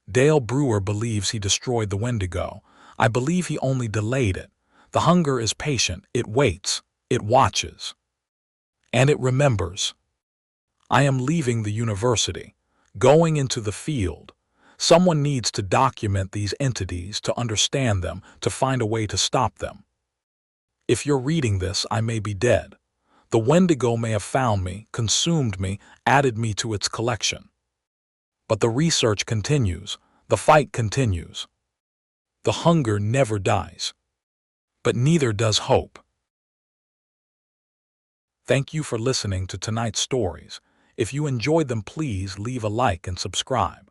Dale Brewer believes he destroyed the Wendigo. I believe he only delayed it. The hunger is patient, it waits, it watches. And it remembers. I am leaving the university, going into the field. Someone needs to document these entities, to understand them, to find a way to stop them. If you're reading this, I may be dead. The Wendigo may have found me, consumed me, added me to its collection. But the research continues, the fight continues. The hunger never dies. But neither does hope. Thank you for listening to tonight's stories. If you enjoyed them, please leave a like and subscribe.